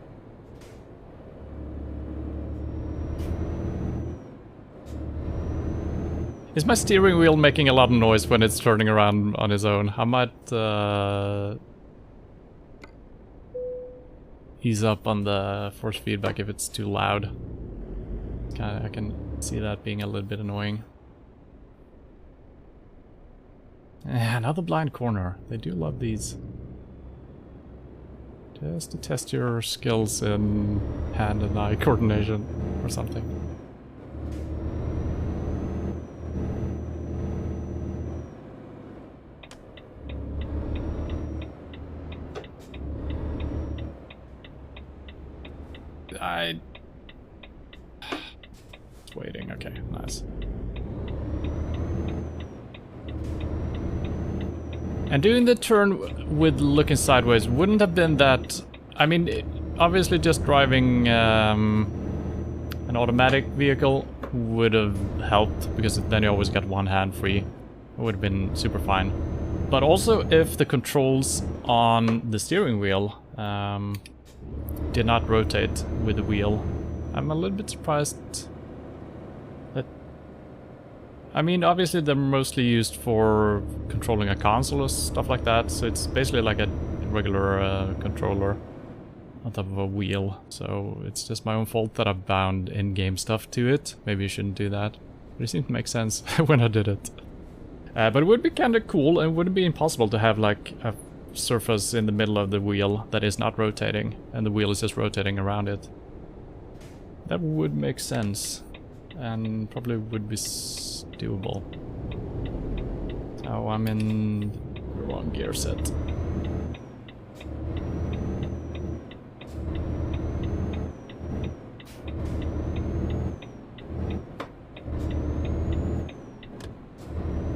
S1: Is my steering wheel making a lot of noise when it's turning around on its own? I might ease up on the force feedback if it's too loud. I can see that being a little bit annoying. Another blind corner. They do love these. Just to test your skills in hand and eye coordination or something. It's waiting, okay, nice. And doing the turn with looking sideways wouldn't have been that... I mean, obviously just driving an automatic vehicle would have helped, because then you always got one hand free. It would have been super fine. But also if the controls on the steering wheel did not rotate with the wheel. I'm a little bit surprised that... I mean, obviously they're mostly used for controlling a console or stuff like that, so it's basically like a regular controller on top of a wheel. So it's just my own fault that I've bound in-game stuff to it. Maybe you shouldn't do that. But it seemed to make sense when I did it. But it would be kind of cool, and it wouldn't be impossible to have like a surface in the middle of the wheel that is not rotating, and the wheel is just rotating around it. That would make sense, and probably would be doable. Oh, I'm in the wrong gear set.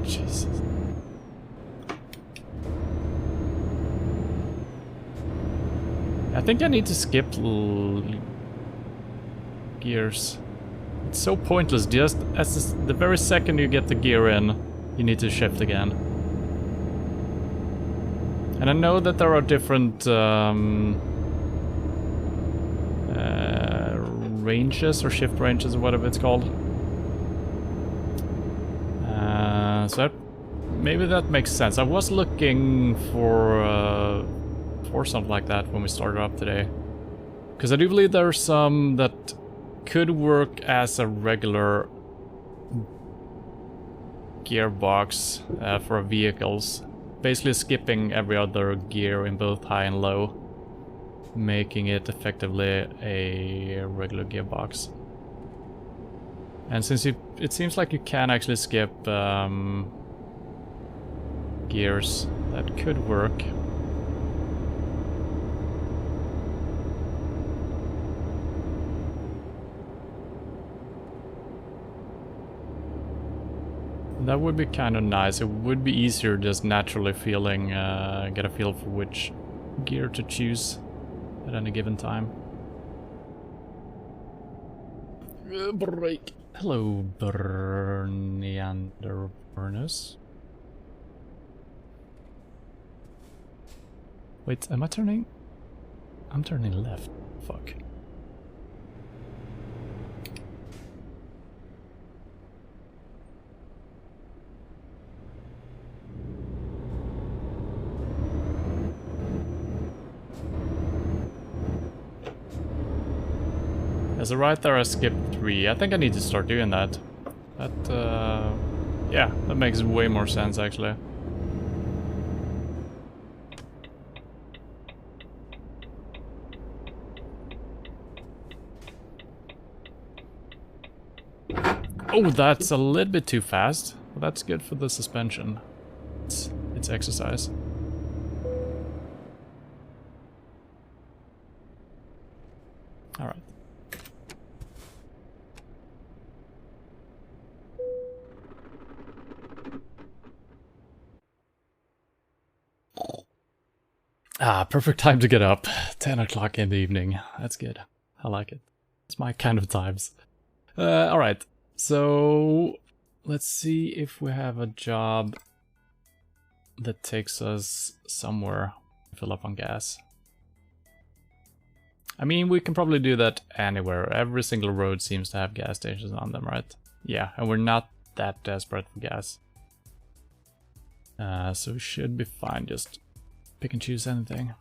S1: Jesus. I think I need to skip gears. It's so pointless. Just as the very second you get the gear in, you need to shift again. And I know that there are different ranges or shift ranges or whatever it's called. So maybe that makes sense. I was looking for something like that when we started up today, because I do believe there are some that could work as a regular gearbox for vehicles, basically skipping every other gear in both high and low, making it effectively a regular gearbox. And since it seems like you can actually skip gears, that could work. That would be kind of nice. It would be easier just naturally feeling, get a feel for which gear to choose at any given time. Break. Hello, Neanderburnus. Wait, am I turning? I'm turning left. Fuck. So right there I skipped 3. I think I need to start doing that. Yeah, that makes way more sense actually. Oh, that's a little bit too fast. Well, that's good for the suspension. It's exercise. All right. Ah, perfect time to get up. 10 o'clock in the evening. That's good. I like it. It's my kind of times. Alright. So, let's see if we have a job that takes us somewhere to fill up on gas. I mean, we can probably do that anywhere. Every single road seems to have gas stations on them, right? Yeah, and we're not that desperate for gas. So we should be fine. Just pick and choose anything.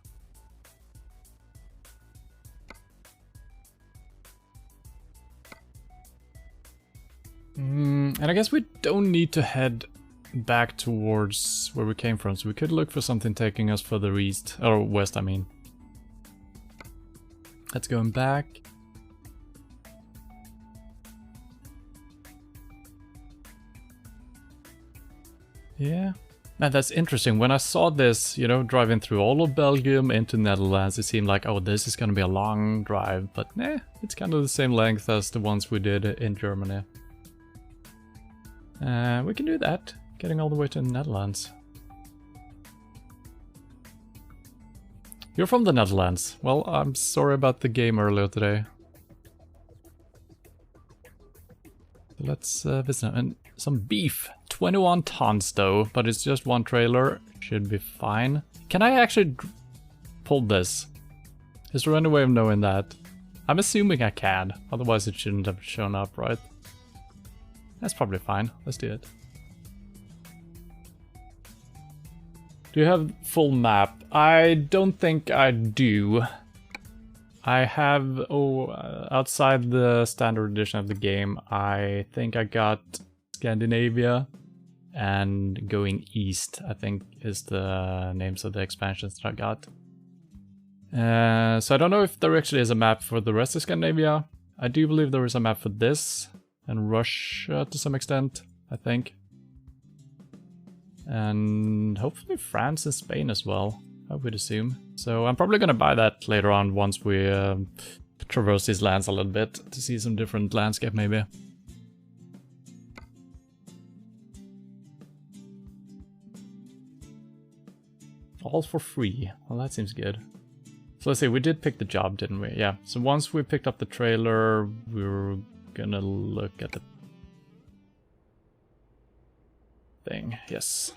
S1: And I guess we don't need to head back towards where we came from, so we could look for something taking us further east, or west, I mean. Let's go back. Yeah. Now that's interesting. When I saw this, you know, driving through all of Belgium into Netherlands, it seemed like, oh, this is gonna be a long drive, but nah, it's kind of the same length as the ones we did in Germany. We can do that, getting all the way to the Netherlands. You're from the Netherlands. Well, I'm sorry about the game earlier today. Let's visit. And some beef. 21 tons though, but it's just one trailer. Should be fine. Can I actually pull this? Is there any way of knowing that? I'm assuming I can, otherwise it shouldn't have shown up, right? That's probably fine. Let's do it. Do you have full map? I don't think I do. I have, outside the standard edition of the game, I think I got Scandinavia and Going East, I think is the names of the expansions that I got. So I don't know if there actually is a map for the rest of Scandinavia. I do believe there is a map for this, and Russia to some extent, I think. And hopefully France and Spain as well, I would assume. So I'm probably gonna buy that later on once we traverse these lands a little bit to see some different landscape maybe. All for free. Well, that seems good. So let's see, we did pick the job, didn't we? Yeah, so once we picked up the trailer, we were gonna look at the thing. Yes.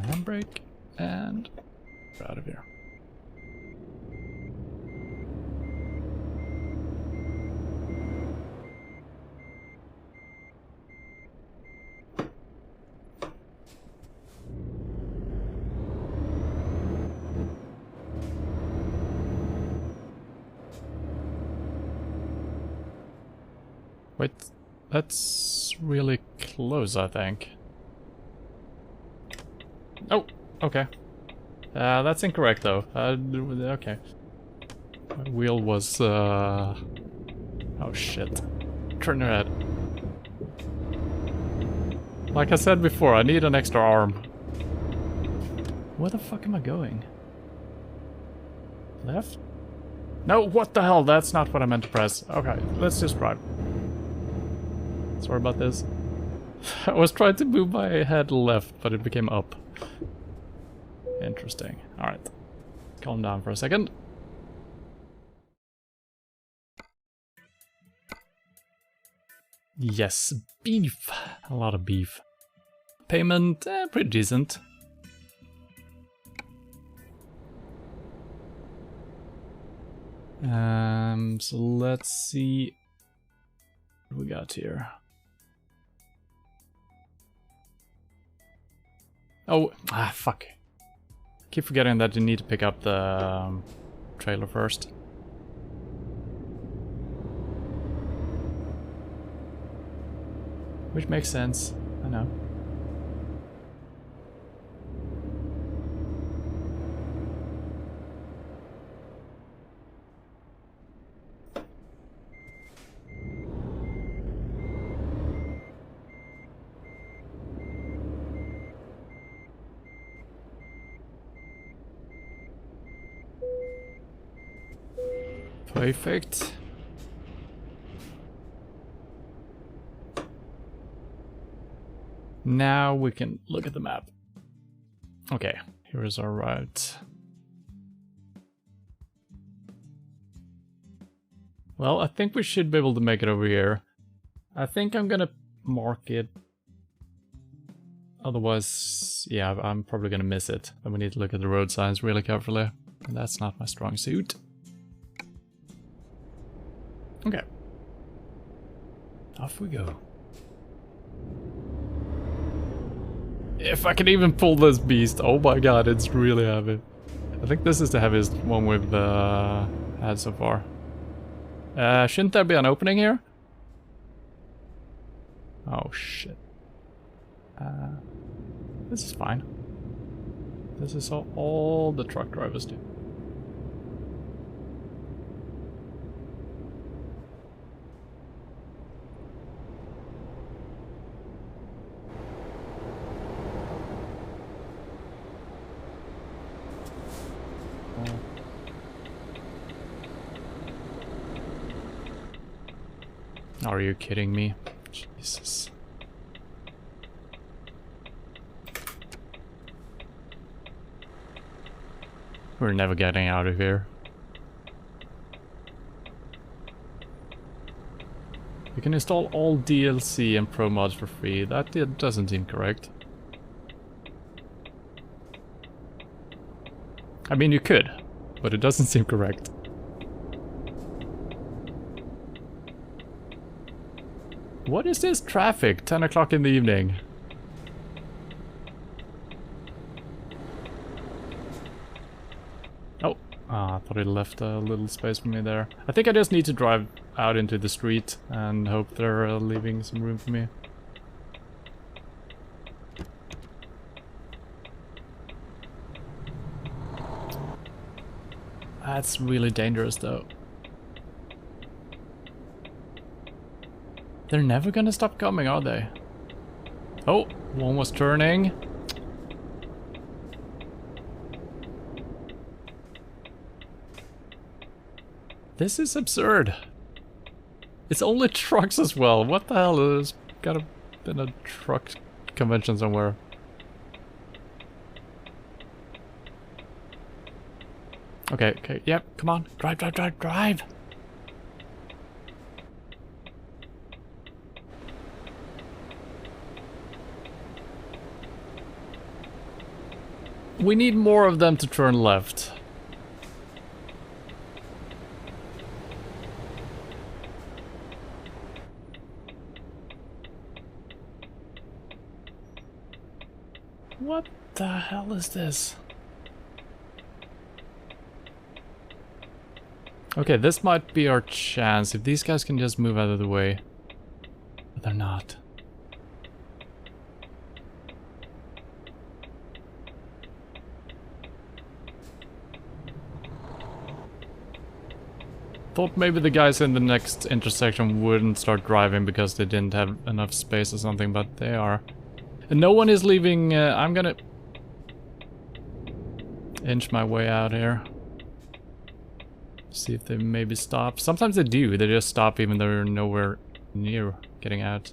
S1: Handbrake, and we're out of here. Wait, that's really close, I think. Oh, okay. That's incorrect, though. Okay. My wheel was, oh, shit. Turn your head. Like I said before, I need an extra arm. Where the fuck am I going? Left? No, what the hell? That's not what I meant to press. Okay, let's just drive. Sorry about this. I was trying to move my head left, but it became up. Interesting. Alright. Calm down for a second. Yes, beef. A lot of beef. Payment, pretty decent. So let's see what we got here. Oh, fuck. Keep forgetting that you need to pick up the trailer first. Which makes sense, I know. Perfect. Now we can look at the map. Okay, here is our route. Well, I think we should be able to make it over here. I think I'm gonna mark it. Otherwise, yeah, I'm probably gonna miss it. And we need to look at the road signs really carefully. And that's not my strong suit. Okay. Off we go. If I can even pull this beast, oh my god, it's really heavy. I think this is the heaviest one we've had so far. Shouldn't there be an opening here? Oh shit. This is fine. This is all the truck drivers do. Are you kidding me? Jesus. We're never getting out of here. You can install all DLC and pro mods for free. That doesn't seem correct. I mean, you could, but it doesn't seem correct. What is this traffic? 10 o'clock in the evening. Oh, I thought it left a little space for me there. I think I just need to drive out into the street and hope they're leaving some room for me. That's really dangerous though. They're never gonna stop coming, are they? Oh, one was turning. This is absurd. It's only trucks as well. What the hell? There's gotta been a truck convention somewhere. Okay, okay, yep, come on. Drive, drive, drive, drive! We need more of them to turn left. What the hell is this? Okay, this might be our chance if these guys can just move out of the way. But they're not. Thought maybe the guys in the next intersection wouldn't start driving because they didn't have enough space or something, but they are. And no one is leaving. I'm gonna inch my way out here. See if they maybe stop. Sometimes they do. They just stop even though they're nowhere near getting out.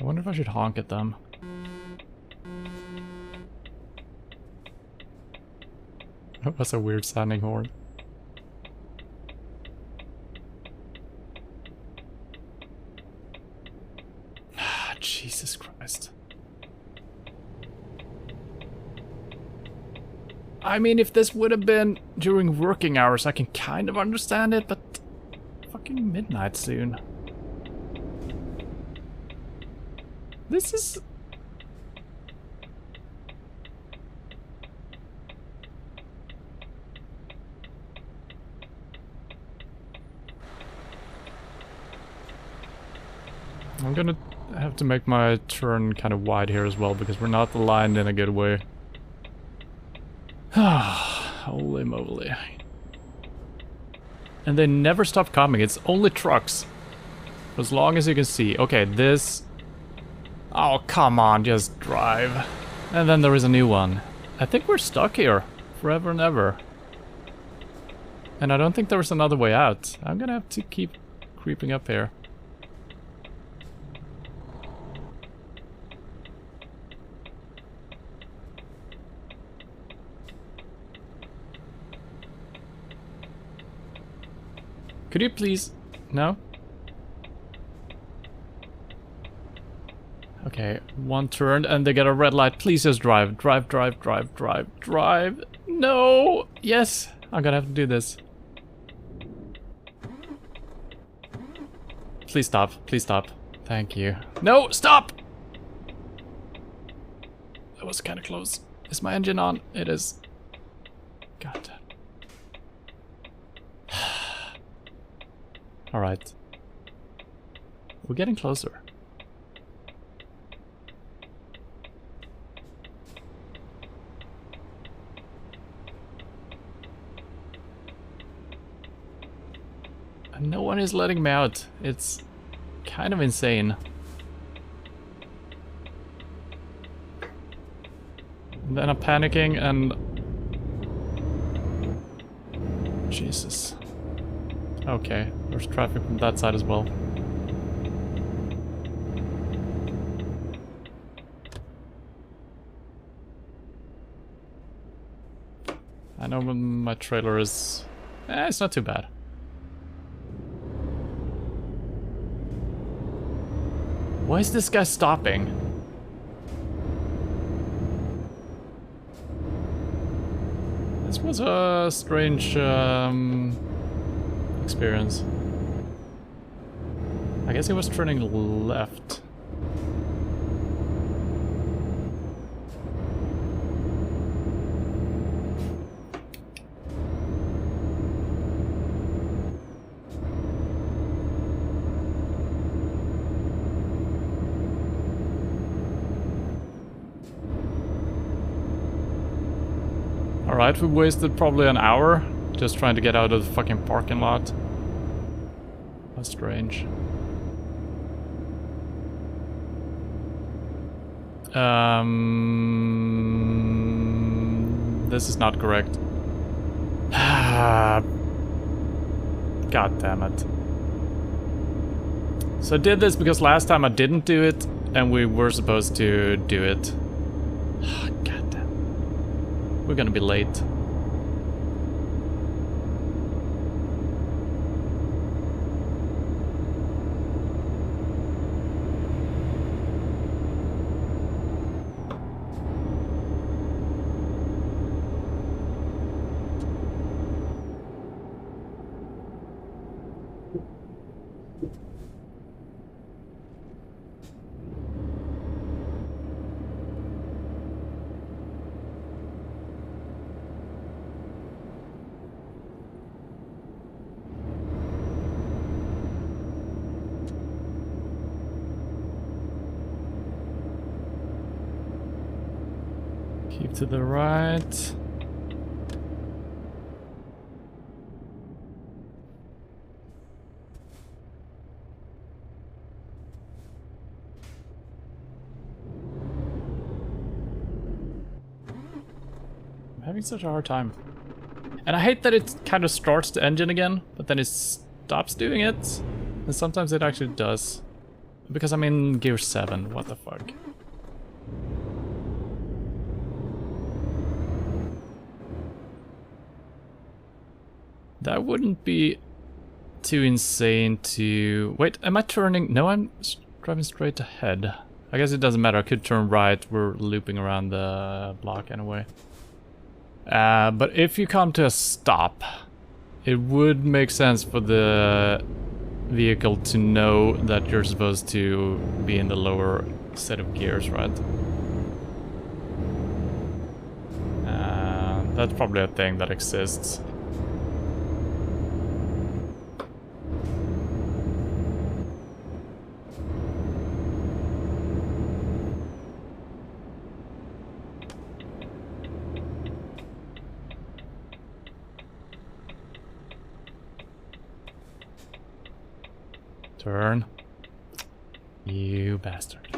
S1: I wonder if I should honk at them. That was a weird sounding horn. Jesus Christ. I mean, if this would have been during working hours, I can kind of understand it, but fucking midnight soon. This is... I'm gonna have to make my turn kind of wide here as well, because we're not aligned in a good way. Holy moly. And they never stop coming, it's only trucks. For as long as you can see. Okay, this... Oh, come on, just drive. And then there is a new one. I think we're stuck here. Forever and ever. And I don't think there's another way out. I'm gonna have to keep creeping up here. Could you please... No? Okay, one turn and they get a red light. Please just drive. Drive, drive, drive, drive, drive. No! Yes! I'm gonna have to do this. Please stop. Please stop. Thank you. No! Stop! That was kind of close. Is my engine on? It is. God damn. Alright. We're getting closer. And no one is letting me out. It's kind of insane. And then I'm panicking and... Jesus. Okay, there's traffic from that side as well. I know when my trailer is It's not too bad. Why is this guy stopping? This was a strange experience. I guess he was turning left. Alright, we wasted probably an hour just trying to get out of the fucking parking lot. That's strange. This is not correct. God damn it. So I did this because last time I didn't do it and we were supposed to do it. God damn. We're gonna be late. Keep to the right. I'm having such a hard time. And I hate that it kind of starts the engine again, but then it stops doing it. And sometimes it actually does. Because I'm in gear 7, what the fuck. That wouldn't be too insane to... Wait, am I turning? No, I'm driving straight ahead. I guess it doesn't matter, I could turn right, we're looping around the block anyway. But if you come to a stop, it would make sense for the vehicle to know that you're supposed to be in the lower set of gears, right? That's probably a thing that exists. Turn. You bastard.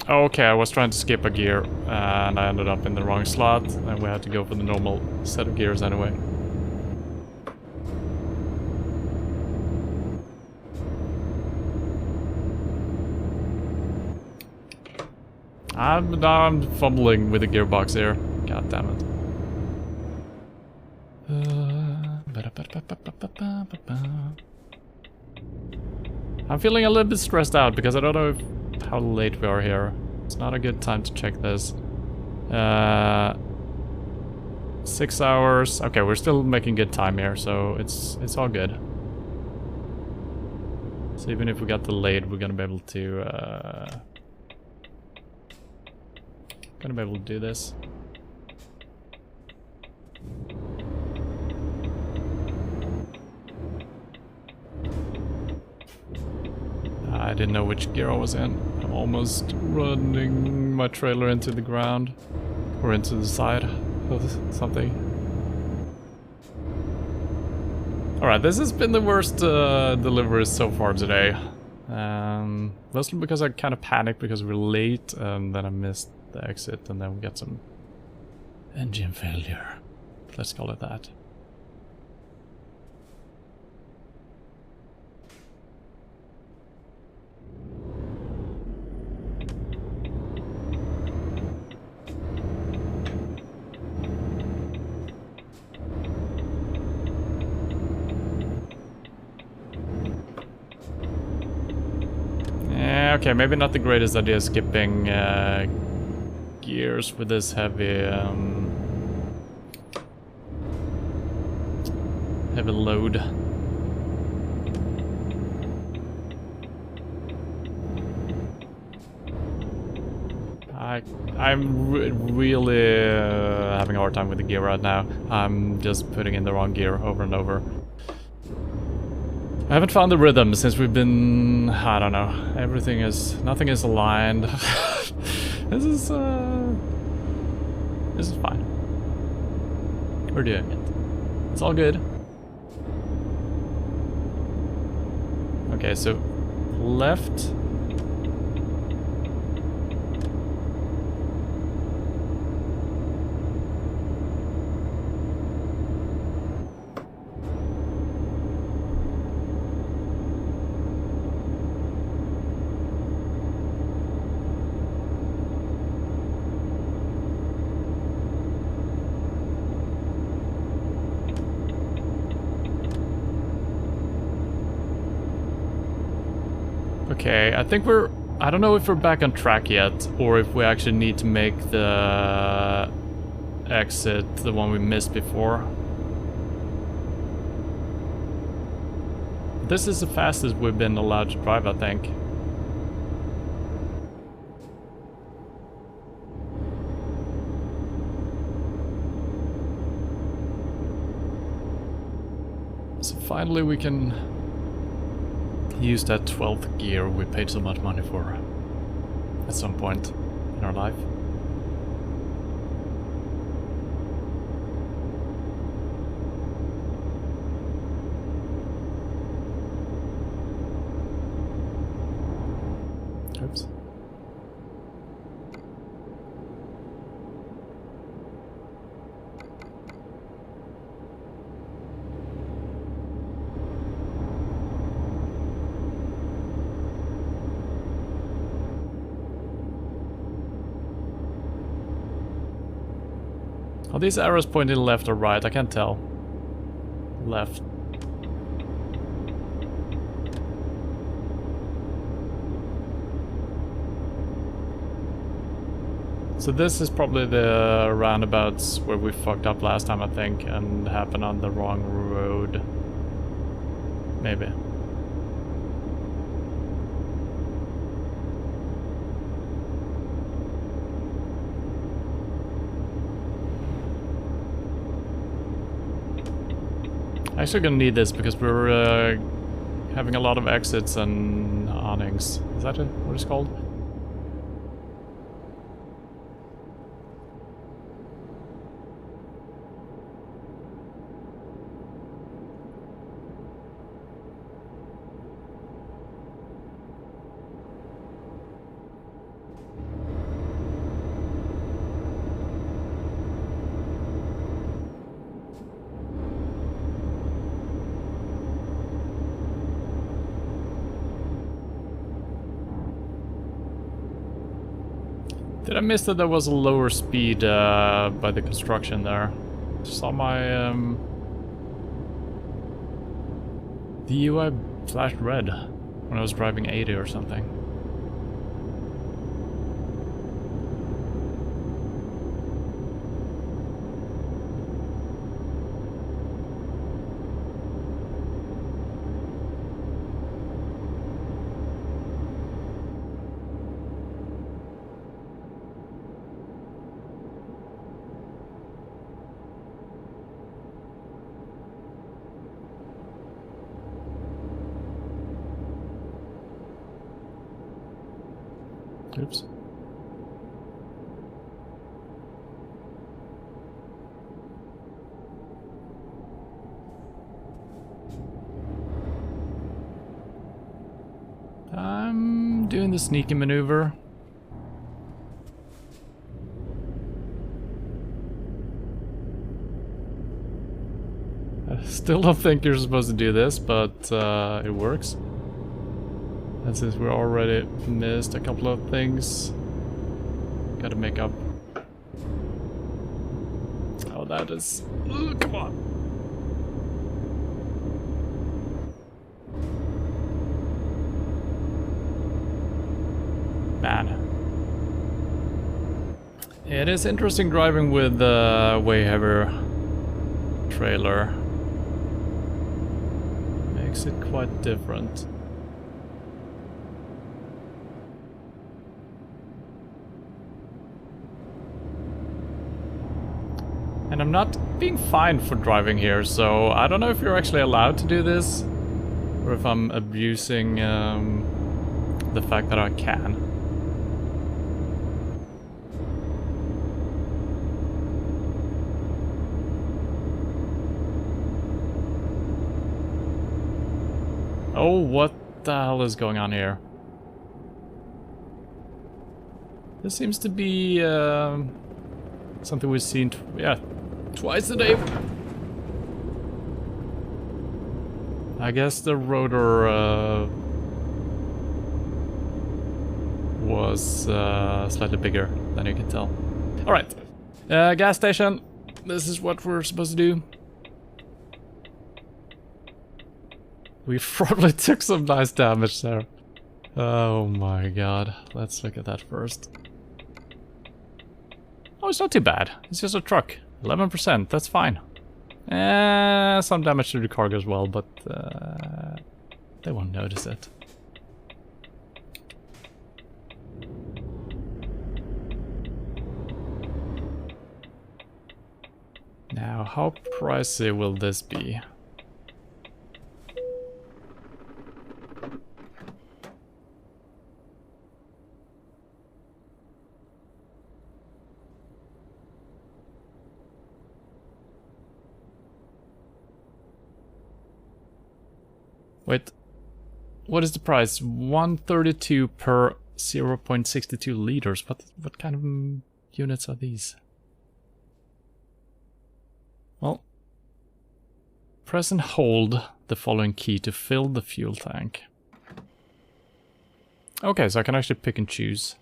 S1: Okay, I was trying to skip a gear and I ended up in the wrong slot and we had to go for the normal set of gears anyway. I'm fumbling with the gearbox here. God damn it. I'm feeling a little bit stressed out because I don't know how late we are here. It's not a good time to check this. 6 hours. Okay, we're still making good time here, so it's all good. So even if we got delayed, we're gonna be able to do this. I didn't know which gear I was in. I'm almost running my trailer into the ground. Or into the side of something. Alright, this has been the worst delivery so far today. Mostly because I kind of panicked because we're late and then I missed the exit and then we got some engine failure. Let's call it that. Okay, maybe not the greatest idea skipping gears with this heavy heavy load. I'm really having a hard time with the gear right now. I'm just putting in the wrong gear over and over. I haven't found the rhythm since we've been... I don't know. Nothing is aligned. This is fine. We're doing it. It's all good. Okay, so left. Okay, I think I don't know if we're back on track yet, or if we actually need to make the exit, the one we missed before. This is the fastest we've been allowed to drive, I think. So finally we can use that 12th gear we paid so much money for at some point in our life. Oops. Are these arrows pointing left or right? I can't tell. Left. So this is probably the roundabouts where we fucked up last time, I think, and happened on the wrong road. Maybe. Actually gonna need this because we're having a lot of exits and awnings. Is that what it's called? Did I miss that there was a lower speed by the construction there? Saw my the UI flashed red when I was driving 80 or something. Oops. I'm doing the sneaky maneuver. I still don't think you're supposed to do this, but it works. And since we already missed a couple of things, gotta make up. Oh, that is... Ooh, come on! Man. It is interesting driving with the way heavier trailer. Makes it quite different. And I'm not being fined for driving here, so I don't know if you're actually allowed to do this, or if I'm abusing the fact that I can. Oh, what the hell is going on here? This seems to be something we've seen, twice a day. I guess the rotor was slightly bigger than you can tell. Alright, gas station. This is what we're supposed to do. We probably took some nice damage there. Oh my god. Let's look at that first. Oh, it's not too bad. It's just a truck. 11%, that's fine. Some damage to the cargo as well, but they won't notice it. Now, how pricey will this be? Wait, what is the price? 132 per 0.62 liters. What kind of units are these? Well, press and hold the following key to fill the fuel tank. Okay, so I can actually pick and choose.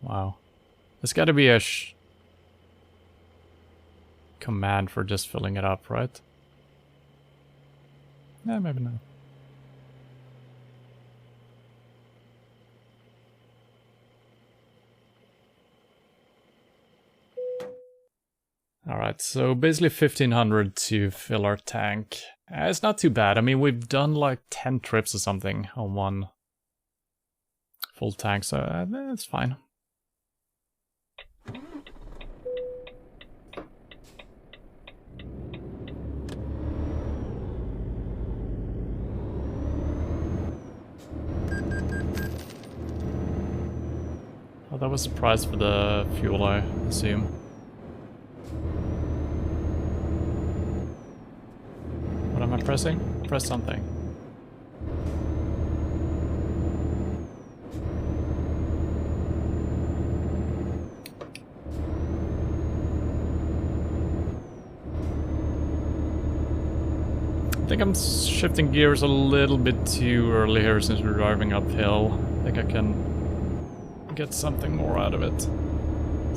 S1: Wow. There's gotta be a command for just filling it up, right? Yeah, maybe not. Alright, so basically 1500 to fill our tank. It's not too bad. I mean, we've done like 10 trips or something on one full tank, so it's fine. Oh, that was a price for the fuel, I assume. What am I pressing? Press something. I think I'm shifting gears a little bit too early here since we're driving uphill. I think I can get something more out of it.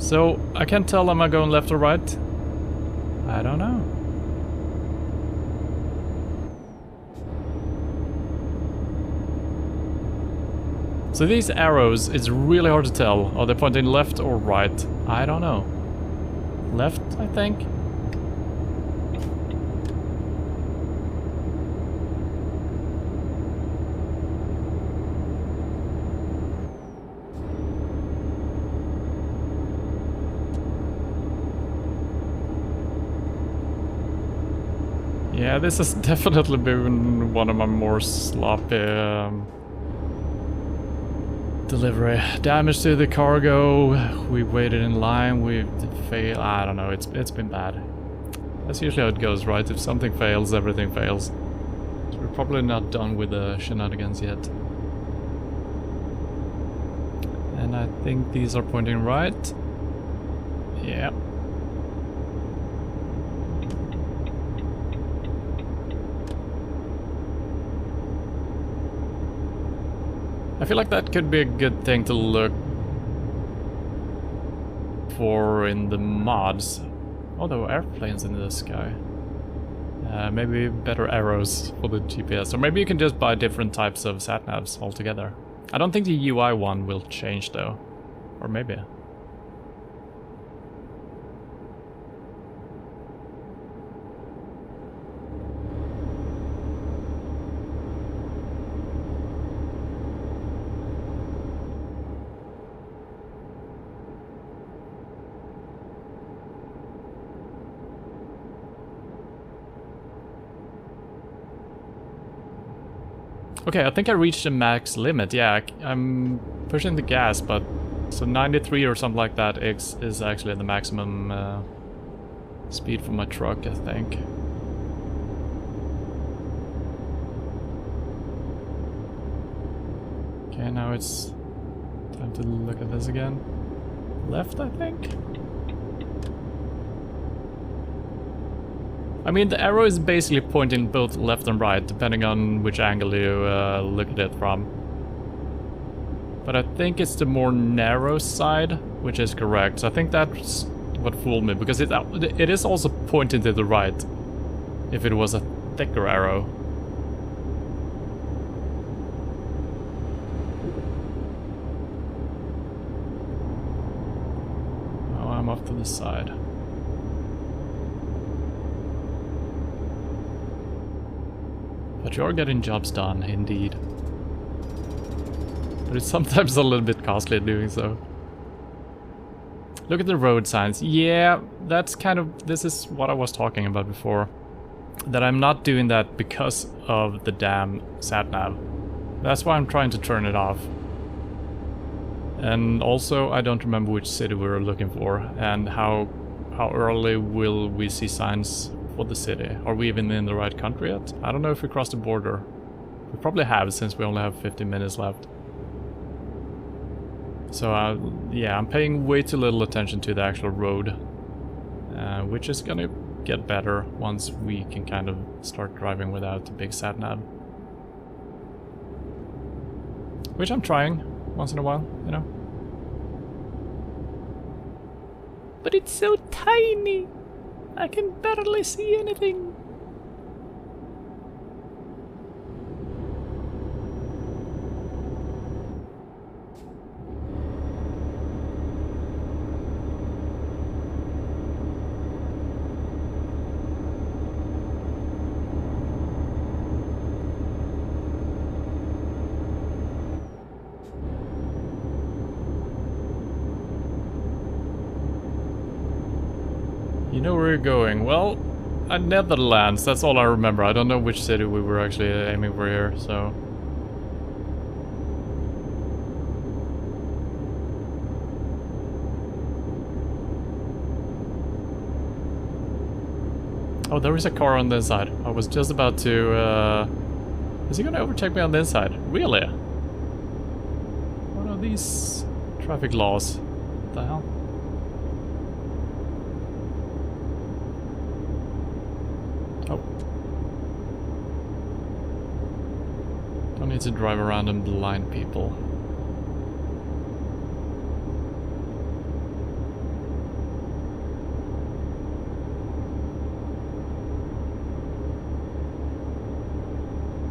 S1: So, I can't tell, am I going left or right? I don't know. So these arrows, it's really hard to tell. Are they pointing left or right? I don't know. Left, I think. Yeah, this has definitely been one of my more sloppy delivery. Damage to the cargo, we waited in line, we failed, I don't know, it's been bad. That's usually how it goes, right? If something fails, everything fails. So we're probably not done with the shenanigans yet. And I think these are pointing right. Yeah. I feel like that could be a good thing to look for in the mods. Oh, there were airplanes in the sky. Maybe better arrows for the GPS. Or maybe you can just buy different types of sat-navs altogether. I don't think the UI one will change though. Or maybe. Okay, I think I reached the max limit. Yeah, I'm pushing the gas, but so 93 or something like that is actually the maximum speed for my truck, I think. Okay, now it's time to look at this again. Left, I think? I mean, the arrow is basically pointing both left and right, depending on which angle you look at it from. But I think it's the more narrow side, which is correct. So I think that's what fooled me, because it is also pointing to the right, if it was a thicker arrow. Oh, I'm off to the side. But you're getting jobs done, indeed. But it's sometimes a little bit costly doing so. Look at the road signs. Yeah, that's kind of... This is what I was talking about before. That I'm not doing that because of the damn sat-nav. That's why I'm trying to turn it off. And also, I don't remember which city we were looking for, and how early will we see signs for the city. Are we even in the right country yet? I don't know if we crossed the border. We probably have, since we only have 15 minutes left. So yeah, I'm paying way too little attention to the actual road, which is gonna get better once we can kind of start driving without the big sat-nav. Which I'm trying once in a while, you know. But it's so tiny! I can barely see anything. You know where you're going. Well, Netherlands, that's all I remember. I don't know which city we were actually aiming for here, so... Oh, there is a car on the inside. I was just about to... Is he gonna overtake me on the inside? Really? What are these traffic laws? What the hell? Oh. Don't need to drive around and blind people.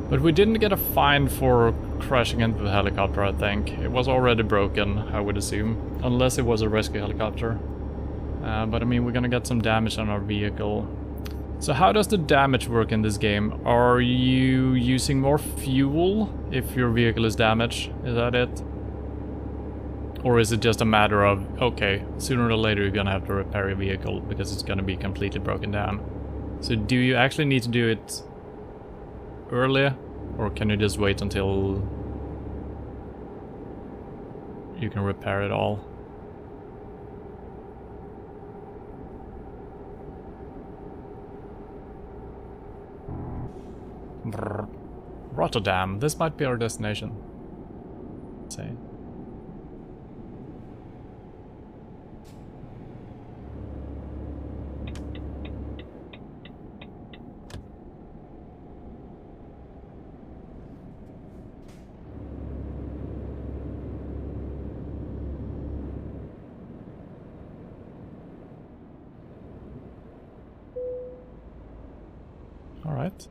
S1: But we didn't get a fine for crashing into the helicopter, I think. It was already broken, I would assume. Unless it was a rescue helicopter. But I mean, we're gonna get some damage on our vehicle. So how does the damage work in this game? Are you using more fuel if your vehicle is damaged? Is that it? Or is it just a matter of, okay, sooner or later you're gonna have to repair your vehicle because it's gonna be completely broken down? So do you actually need to do it earlier, or can you just wait until you can repair it all? Brr. Rotterdam, this might be our destination. Say. All right.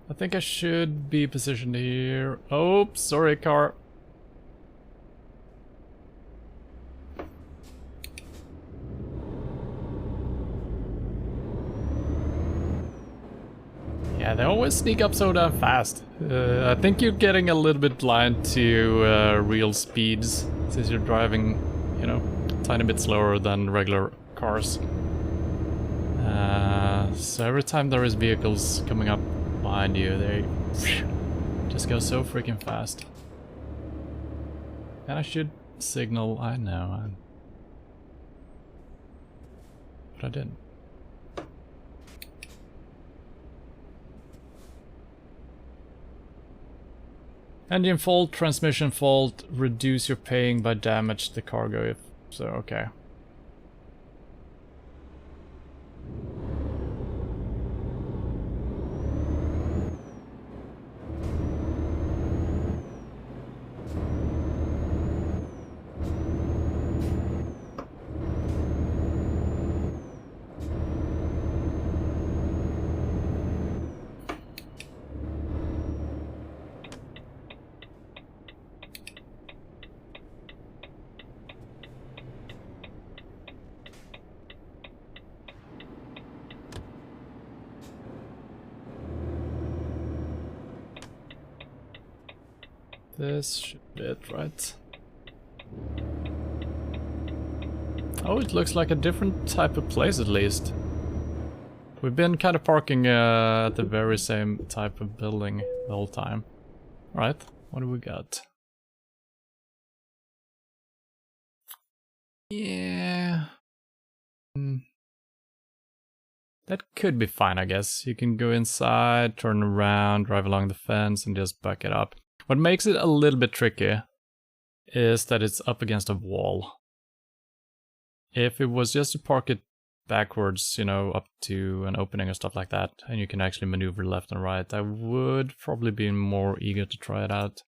S1: I think I should be positioned here. Oh, sorry, car. Yeah, they always sneak up so damn fast. I think you're getting a little bit blind to real speeds, since you're driving, you know, a tiny bit slower than regular cars. So every time there is vehicles coming up behind you, they just go so freaking fast. And I should signal, I know, but I didn't. Engine fault, transmission fault, reduce your paying by damage the cargo if so, okay. This should be it, right? Oh, it looks like a different type of place at least. We've been kind of parking at the very same type of building the whole time. Right, what do we got? Yeah. That could be fine, I guess. You can go inside, turn around, drive along the fence, and just back it up. What makes it a little bit tricky is that it's up against a wall. If it was just to park it backwards, you know, up to an opening or stuff like that, and you can actually maneuver left and right, I would probably be more eager to try it out.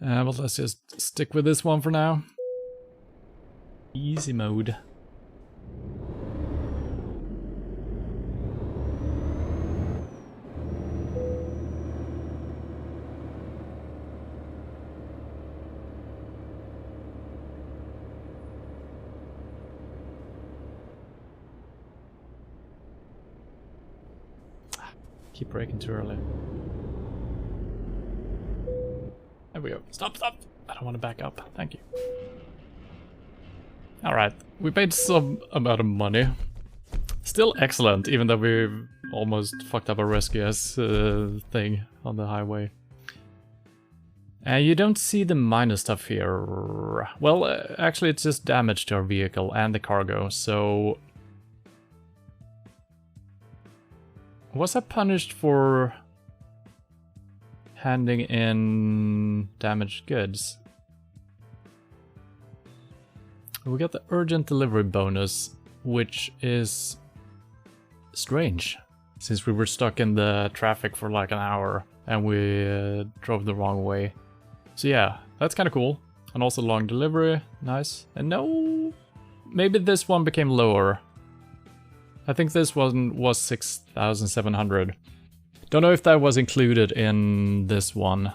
S1: But let's just stick with this one for now. Easy mode. Keep braking too early. There we go. Stop, stop! I don't want to back up. Thank you. Alright, we paid some amount of money. Still excellent, even though we almost fucked up a rescue thing on the highway. You don't see the minor stuff here. Well, actually it's just damage to our vehicle and the cargo, so... Was I punished for handing in damaged goods? We got the urgent delivery bonus, which is strange, since we were stuck in the traffic for like an hour and we drove the wrong way. So yeah, that's kind of cool. And also long delivery, nice. And no, maybe this one became lower. I think this one was 6,700. Don't know if that was included in this one.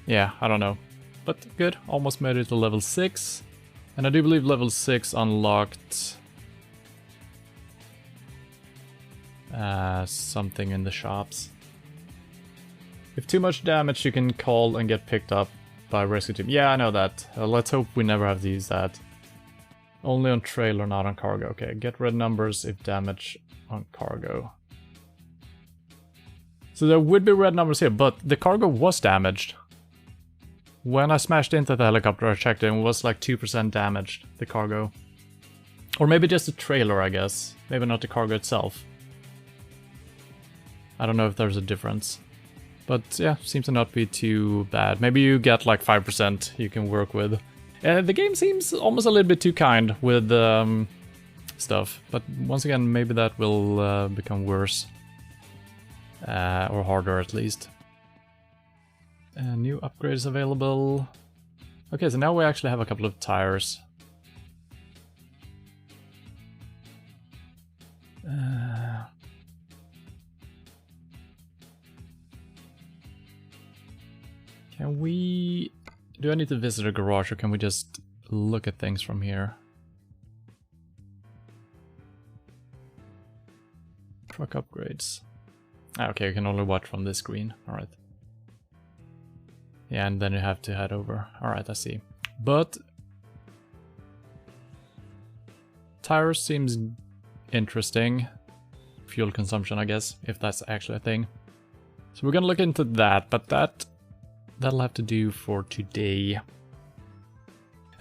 S1: Yeah, I don't know. But good, almost made it to level 6. And I do believe level 6 unlocked... something in the shops. If too much damage, you can call and get picked up by rescue team. Yeah, I know that. Let's hope we never have to use that. Only on trailer, not on cargo. Okay, get red numbers if damage on cargo. So there would be red numbers here, but the cargo was damaged. When I smashed into the helicopter, I checked it and it was like 2% damaged, the cargo. Or maybe just the trailer, I guess. Maybe not the cargo itself. I don't know if there's a difference. But yeah, seems to not be too bad. Maybe you get like 5% you can work with. The game seems almost a little bit too kind with stuff, but once again, maybe that will become worse. Or harder at least. New upgrades available. Okay, so now we actually have a couple of tires. Can we... Do I need to visit a garage or can we just look at things from here? Truck upgrades. Ah, okay, you can only watch from this screen. Alright. Yeah, and then you have to head over. Alright, I see. But... tires seems interesting. Fuel consumption, I guess, if that's actually a thing. So we're gonna look into that, but that'll have to do for today.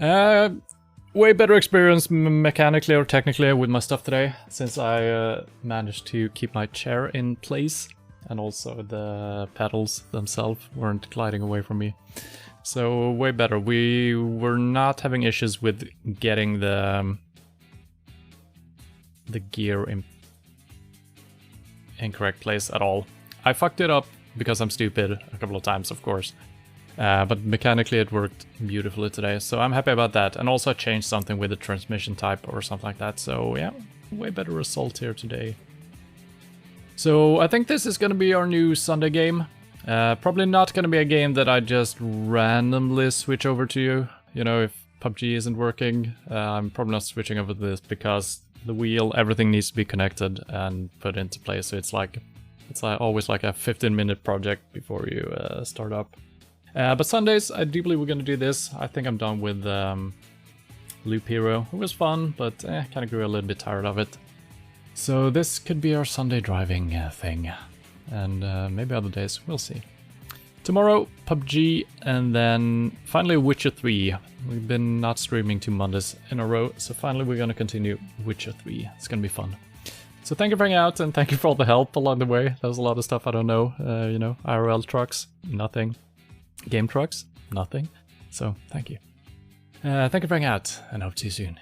S1: Way better experience mechanically or technically with my stuff today, since I managed to keep my chair in place, and also the pedals themselves weren't gliding away from me. So way better. We were not having issues with getting the gear in correct place at all. I fucked it up because I'm stupid a couple of times, of course. But mechanically it worked beautifully today, so I'm happy about that. And also I changed something with the transmission type or something like that, so yeah, way better result here today. So I think this is gonna be our new Sunday game. Probably not gonna be a game that I just randomly switch over to. You know, if PUBG isn't working, I'm probably not switching over to this because the wheel, everything needs to be connected and put into place, so it's always like a 15-minute project before you start up. But Sundays, I do believe we're gonna do this. I think I'm done with Loop Hero. It was fun, but kind of grew a little bit tired of it. So this could be our Sunday driving thing. And maybe other days, we'll see. Tomorrow, PUBG, and then finally Witcher 3. We've been not streaming 2 Mondays in a row, so finally we're gonna continue Witcher 3. It's gonna be fun. So thank you for hanging out, and thank you for all the help along the way. There was a lot of stuff I don't know. You know, IRL trucks, nothing. Game trucks, nothing. So thank you. Thank you for hanging out, and hope to see you soon.